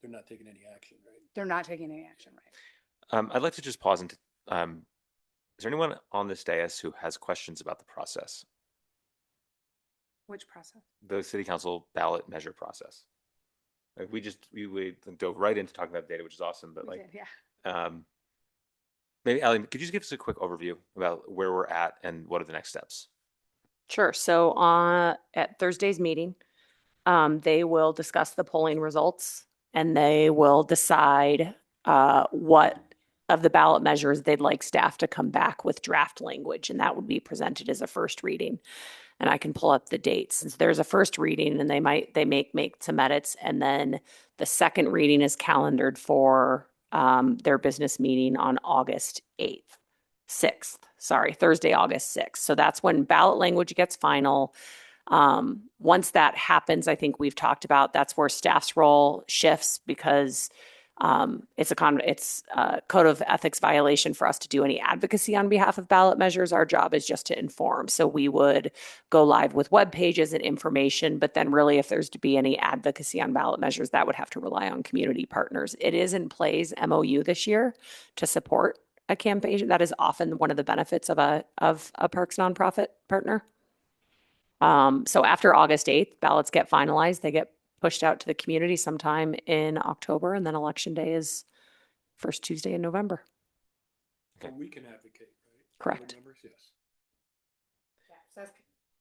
not taking any action, right? They're not taking any action, right? I'd like to just pause and, is there anyone on this dais who has questions about the process, Which process? the city council ballot measure process? Like we dove right into talking about data, which is awesome, but We like, did, yeah. maybe Ally, could you just give us a quick overview about where we're at and what are the next steps? Sure. So at Thursday's meeting, they will discuss the polling results and they will decide what of the ballot measures they'd like staff to come back with draft language, and that would be presented as a first reading. And I can pull up the dates since there's a first reading, and they make some edits, and then the second reading is calendared for their business meeting on Thursday, August 6th. So that's when ballot language gets final. Once that happens, I think we've talked about, that's where staff's role shifts, because it's a code of ethics violation for us to do any advocacy on behalf of ballot measures. Our job is just to inform. So we would go live with web pages and information, but then really if there's to be any advocacy on ballot measures, that would have to rely on community partners. It is in Play's MOU this year to support a campaign. That is often one of the benefits of a Parks nonprofit partner. So after August 8th, ballots get finalized. They get pushed out to the community sometime in October, and then election day is first Tuesday in November. So we can advocate, right? Correct. Board members, yes. Yeah, so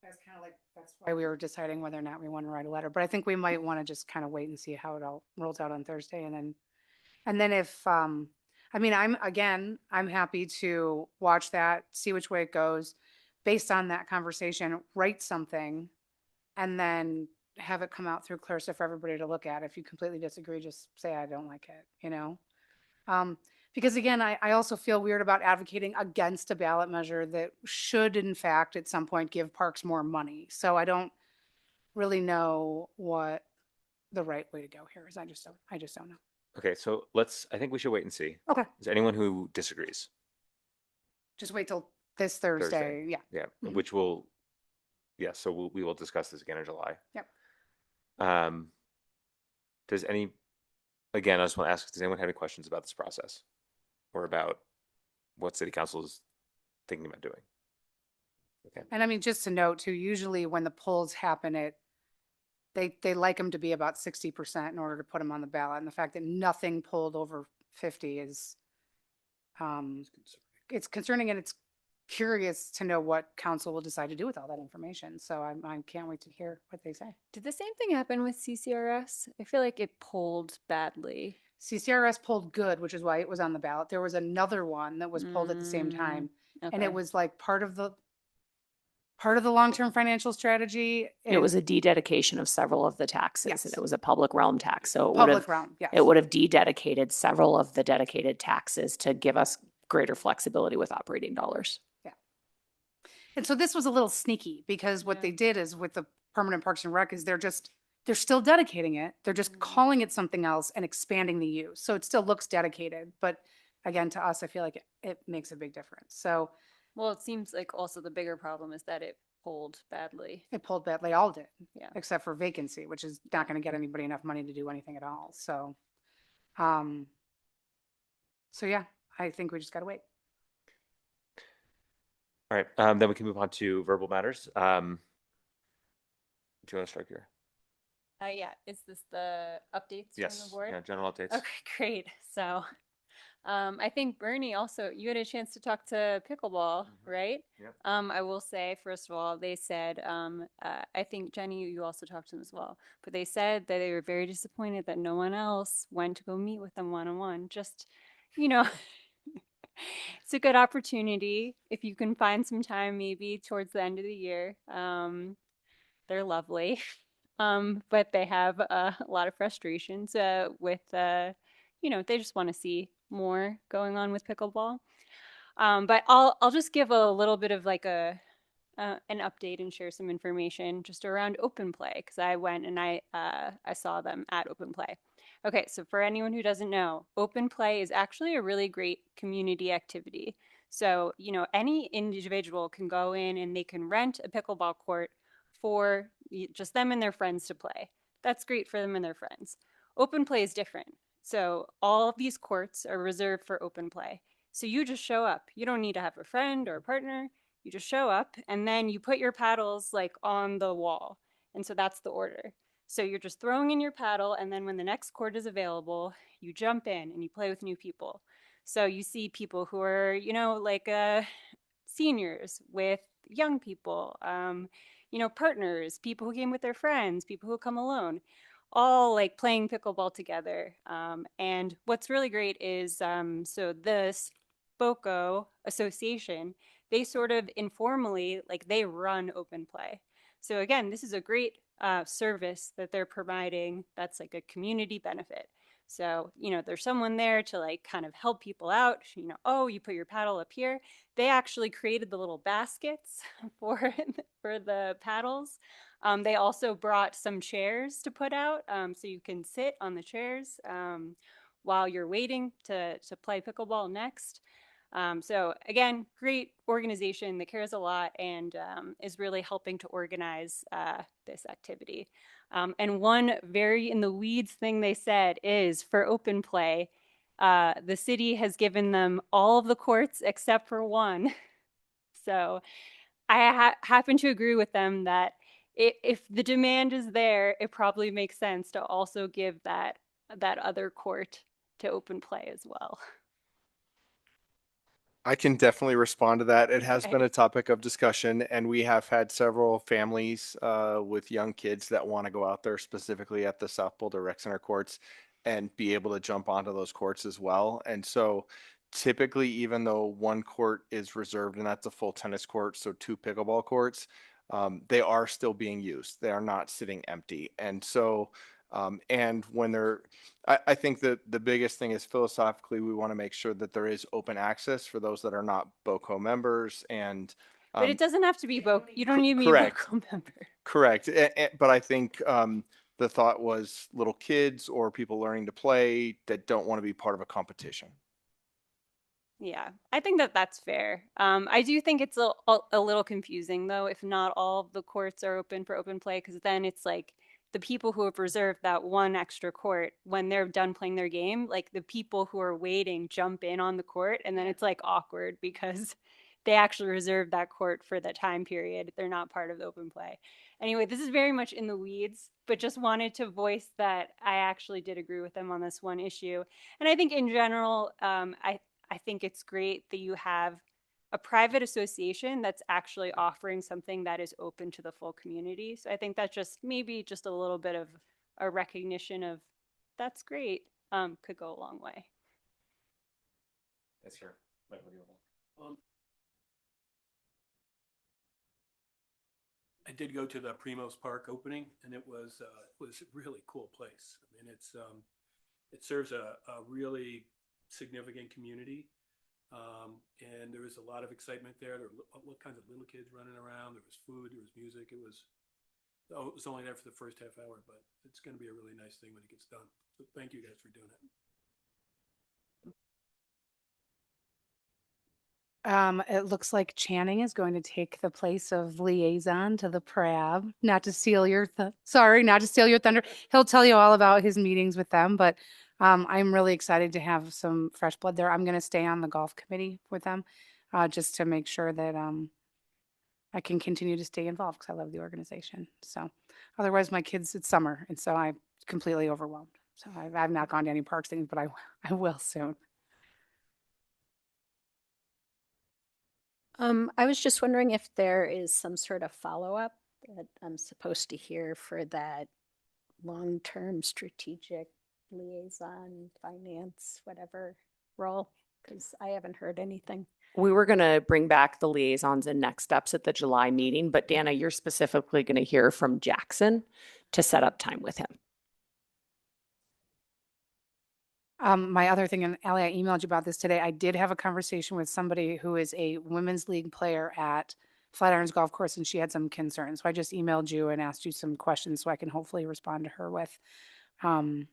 that's kind of like, that's why we were deciding whether or not we want to write a letter. But I think we might want to just kind of wait and see how it all rolls out on Thursday. And then if, I mean, I'm happy to watch that, see which way it goes. Based on that conversation, write something and then have it come out through Clarissa for everybody to look at. If you completely disagree, just say, I don't like it, you know? Because again, I also feel weird about advocating against a ballot measure that should in fact at some point give parks more money. So I don't really know what the right way to go here is. I just don't know. Okay, so I think we should wait and see. Okay. Is there anyone who disagrees? Just wait till this Thursday. Yeah. Yeah, Mhm. which so we will discuss this again in July. Yep. Again, I just want to ask, does anyone have any questions about this process or about what city council is thinking about doing? Okay. And I mean, just to note too, usually when the polls happen at they like them to be about 60% in order to put them on the ballot. And the fact that nothing pulled over 50 is, it's concerning, and it's curious to know what council will decide to do with all that information. So I can't wait to hear what they say. Did the same thing happen with CCRS? I feel like it polled badly. CCRS pulled good, which is why it was on the ballot. There was another one that was pulled at the same time. And Okay. it was like part of the long-term financial strategy. It was a dededication of several of the taxes. Yes. And it was a public realm tax. So it would Public have, realm, yes. it would have dededicated several of the dedicated taxes to give us greater flexibility with operating dollars. And so this was a little sneaky because what they did is with the permanent Parks and Rec is they're still dedicating it. They're just calling it something else and expanding the use. So it still looks dedicated, but again, to us, I feel like it makes a big difference. So Well, it seems like also the bigger problem is that it polled badly. it pulled back, they all did, Yeah. except for vacancy, which is not going to get anybody enough money to do anything at all. So, so yeah, I think we just got to wait. All right, then we can move on to verbal matters. Do you want to start here? Yeah, is this the updates from Yes, the board? yeah, general updates. Okay, great. So, I think Bernie also, you had a chance to talk to Pickleball, right? Yep. I will say, first of all, they said, I think Jenny, you also talked to them as well, but they said that they were very disappointed that no one else went to go meet with them one-on-one. Just, you know, it's a good opportunity if you can find some time, maybe towards the end of the year. They're lovely. But they have a lot of frustrations with, you know, they just want to see more going on with pickleball. But I'll just give a little bit of like an update and share some information just around Open Play, because I went and I saw them at Open Play. Okay, so for anyone who doesn't know, Open Play is actually a really great community activity. So, you know, any individual can go in and they can rent a pickleball court for just them and their friends to play. That's great for them and their friends. Open Play is different. So all of these courts are reserved for Open Play. So you just show up. You don't need to have a friend or a partner. You just show up and then you put your paddles like on the wall. And so that's the order. So you're just throwing in your paddle, and then when the next court is available, you jump in and you play with new people. So you see people who are, you know, like seniors with young people, you know, partners, people who came with their friends, people who come alone, all like playing pickleball together. And what's really great is, so the SPOCO Association, they sort of informally, like they run Open Play. So again, this is a great service that they're providing that's like a community benefit. So, you know, there's someone there to like kind of help people out. You know, oh, you put your paddle up here. They actually created the little baskets for the paddles. They also brought some chairs to put out, so you can sit on the chairs while you're waiting to play pickleball next. So again, great organization that cares a lot and is really helping to organize this activity. And one very in the weeds thing they said is for Open Play, the city has given them all of the courts except for one. So I happen to agree with them that if the demand is there, it probably makes sense to also give that other court to Open Play as well. I can definitely respond to that. It has Okay. been a topic of discussion, and we have had several families with young kids that want to go out there specifically at the South Boulder Rec Center courts and be able to jump onto those courts as well. And so typically, even though one court is reserved and that's a full tennis court, so 2 pickleball courts, they are still being used. They are not sitting empty. And so and when they're, I think that the biggest thing is philosophically, we want to make sure that there is open access for those that are not BOCO members. And But it doesn't have to be BOCO. You don't need to be a correct. BOCO member. Correct. But I think the thought was little kids or people learning to play that don't want to be part of a competition. Yeah, I think that that's fair. I do think it's a little confusing though, if not all of the courts are open for Open Play, because then it's like the people who have reserved that one extra court, when they're done playing their game, like the people who are waiting jump in on the court, and then it's like awkward because they actually reserved that court for that time period. They're not part of the Open Play. Anyway, this is very much in the weeds, but just wanted to voice that I actually did agree with them on this one issue. And I think in general, I think it's great that you have a private association that's actually offering something that is open to the full community. So I think that's just maybe just a little bit of a recognition of that's great, could go a long way. Yes, sir. I did go to the Primos Park opening, and it was a really cool place. I mean, it serves a really significant community, and there was a lot of excitement there. There were all kinds of little kids running around. There was food, there was music. It was only there for the first half hour, but it's going to be a really nice thing when it gets done. So thank you guys for doing it. It looks like Channing is going to take the place of liaison to the PRAB. Not to steal your not to steal your thunder. He'll tell you all about his meetings with them, but I'm really excited to have some fresh blood there. I'm going to stay on the golf committee with them, just to make sure that I can continue to stay involved because I love the organization. So otherwise, my kids, it's summer, and so I'm completely overwhelmed. So I've not gone to any parks things, but I will soon. I was just wondering if there is some sort of follow-up that I'm supposed to hear for that long-term strategic liaison, finance, whatever role, because I haven't heard anything. We were going to bring back the liaisons and next steps at the July meeting, but Dana, you're specifically going to hear from Jackson to set up time with him. My other thing, and Allie, I emailed you about this today. I did have a conversation with somebody who is a women's league player at Flatirons Golf Course, and she had some concerns. So I just emailed you and asked you some questions so I can hopefully respond to her with some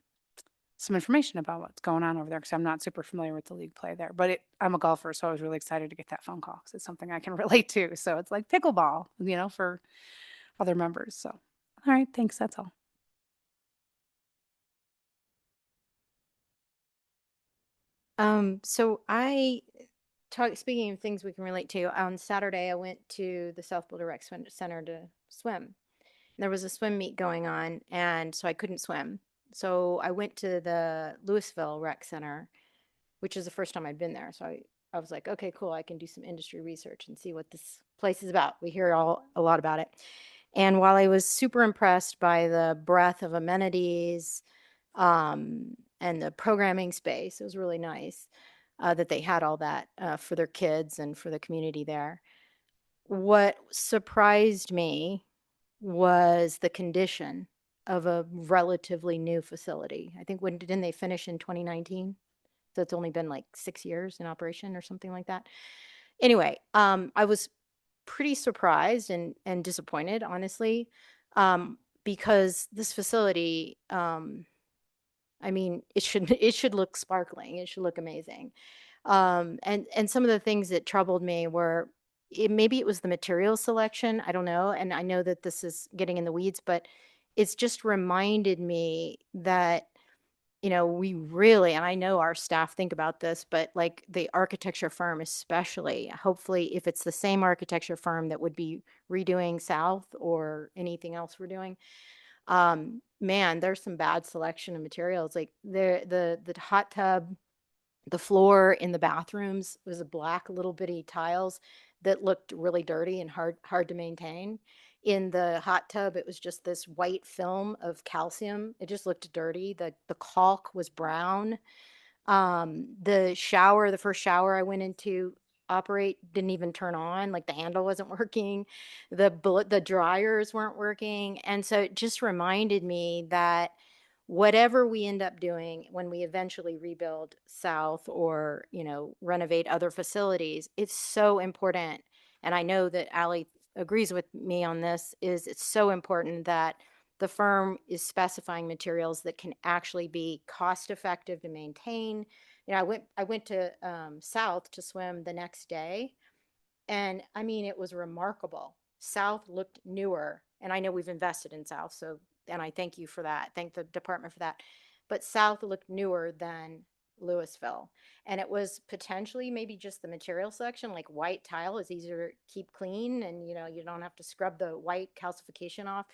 information about what's going on over there, because I'm not super familiar with the league play there. But I'm a golfer, so I was really excited to get that phone call because it's something I can relate to. So it's like pickleball, for other members. So, all right, thanks. That's all. So speaking of things we can relate to, on Saturday, I went to the South Boulder Rec Center to swim. There was a swim meet going on, and so I couldn't swim. So I went to the Louisville Rec Center, which is the first time I'd been there. So I was like, okay, cool. I can do some industry research and see what this place is about. We hear a lot about it. And while I was super impressed by the breadth of amenities, and the programming space, it was really nice that they had all that for their kids and for the community there. What surprised me was the condition of a relatively new facility. I think didn't they finish in 2019? So it's only been like 6 years in operation or something like that. Anyway, I was pretty surprised and disappointed, honestly, because this facility, I mean, it should look sparkling. It should look amazing. And some of the things that troubled me were maybe it was the material selection. I don't know. And I know that this is getting in the weeds, but it's just reminded me that, we really, and I know our staff think about this, but like the architecture firm, especially, hopefully if it's the same architecture firm that would be redoing South or anything else we're doing, man, there's some bad selection of materials. Like the hot tub, the floor in the bathrooms was a black little bitty tiles that looked really dirty and hard to maintain. In the hot tub, it was just this white film of calcium. It just looked dirty. The caulk was brown. The first shower I went into didn't even turn on, like the handle wasn't working, the dryers weren't working. And so it just reminded me that whatever we end up doing when we eventually rebuild South or renovate other facilities, it's so important. And I know that Allie agrees with me on this, it's so important that the firm is specifying materials that can actually be cost effective to maintain. I went to South to swim the next day, and I mean, it was remarkable. South looked newer, and I know we've invested in South, and I thank you for that. Thank the department for that. But South looked newer than Louisville. And it was potentially maybe just the material selection, like white tile is easier to keep clean and, you know, you don't have to scrub the white calcification off.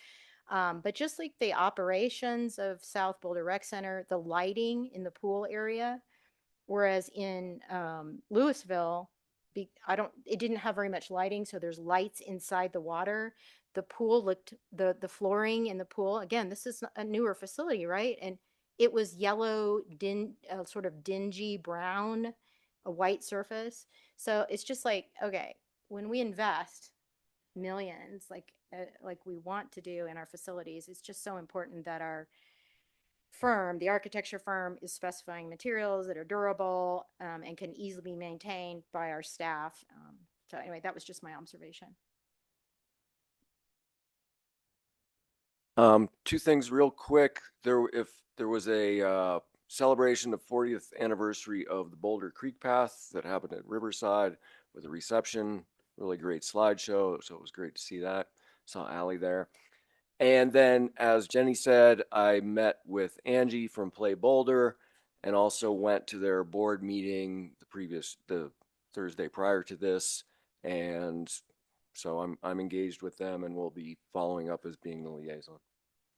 But just like the operations of South Boulder Rec Center, the lighting in the pool area, whereas in Louisville, it didn't have very much lighting, so there's lights inside the water. The pool looked, the flooring in the pool, again, this is a newer facility, right? And it was yellow, sort of dingy brown, a white surface. So it's just like, okay, when we invest millions, like we want to do in our facilities, it's just so important that our firm, the architecture firm, is specifying materials that are durable and can easily be maintained by our staff. So anyway, that was just my observation. Two things real quick. If there was a celebration of 40th anniversary of the Boulder Creek Path that happened at Riverside with a reception, really great slideshow. So it was great to see that. Saw Allie there. And then, as Jenny said, I met with Angie from Play Boulder and also went to their board meeting the Thursday prior to this. And so I'm engaged with them and will be following up as being the liaison.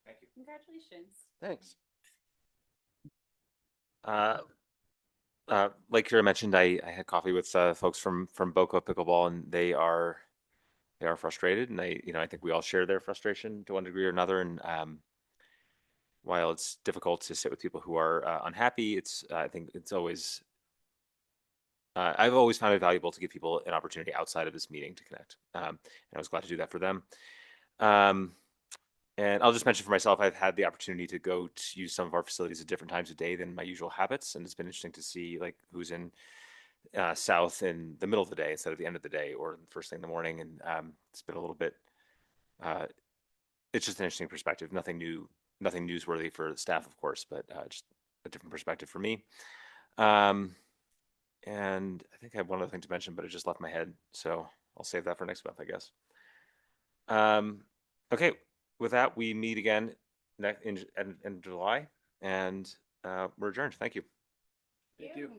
Thank you. Congratulations. Thanks. Like Kira mentioned, I had coffee with folks from Boca Pickleball, and they are frustrated, and I think we all share their frustration to one degree or another. And while it's difficult to sit with people who are unhappy, I think it's always I've always found it valuable to give people an opportunity outside of this meeting to connect, and I was glad to do that for them. And I'll just mention for myself, I've had the opportunity to go to use some of our facilities at different times of day than my usual habits, and it's been interesting to see like who's in south in the middle of the day instead of the end of the day or first thing in the morning. And it's been a little bit, it's just an interesting perspective. Nothing newsworthy for the staff, of course, but just a different perspective for me. And I think I have one other thing to mention, but it just left my head. So I'll save that for next month, I guess. Okay. With that, we meet again in July, and we're adjourned. Thank you. Thank you.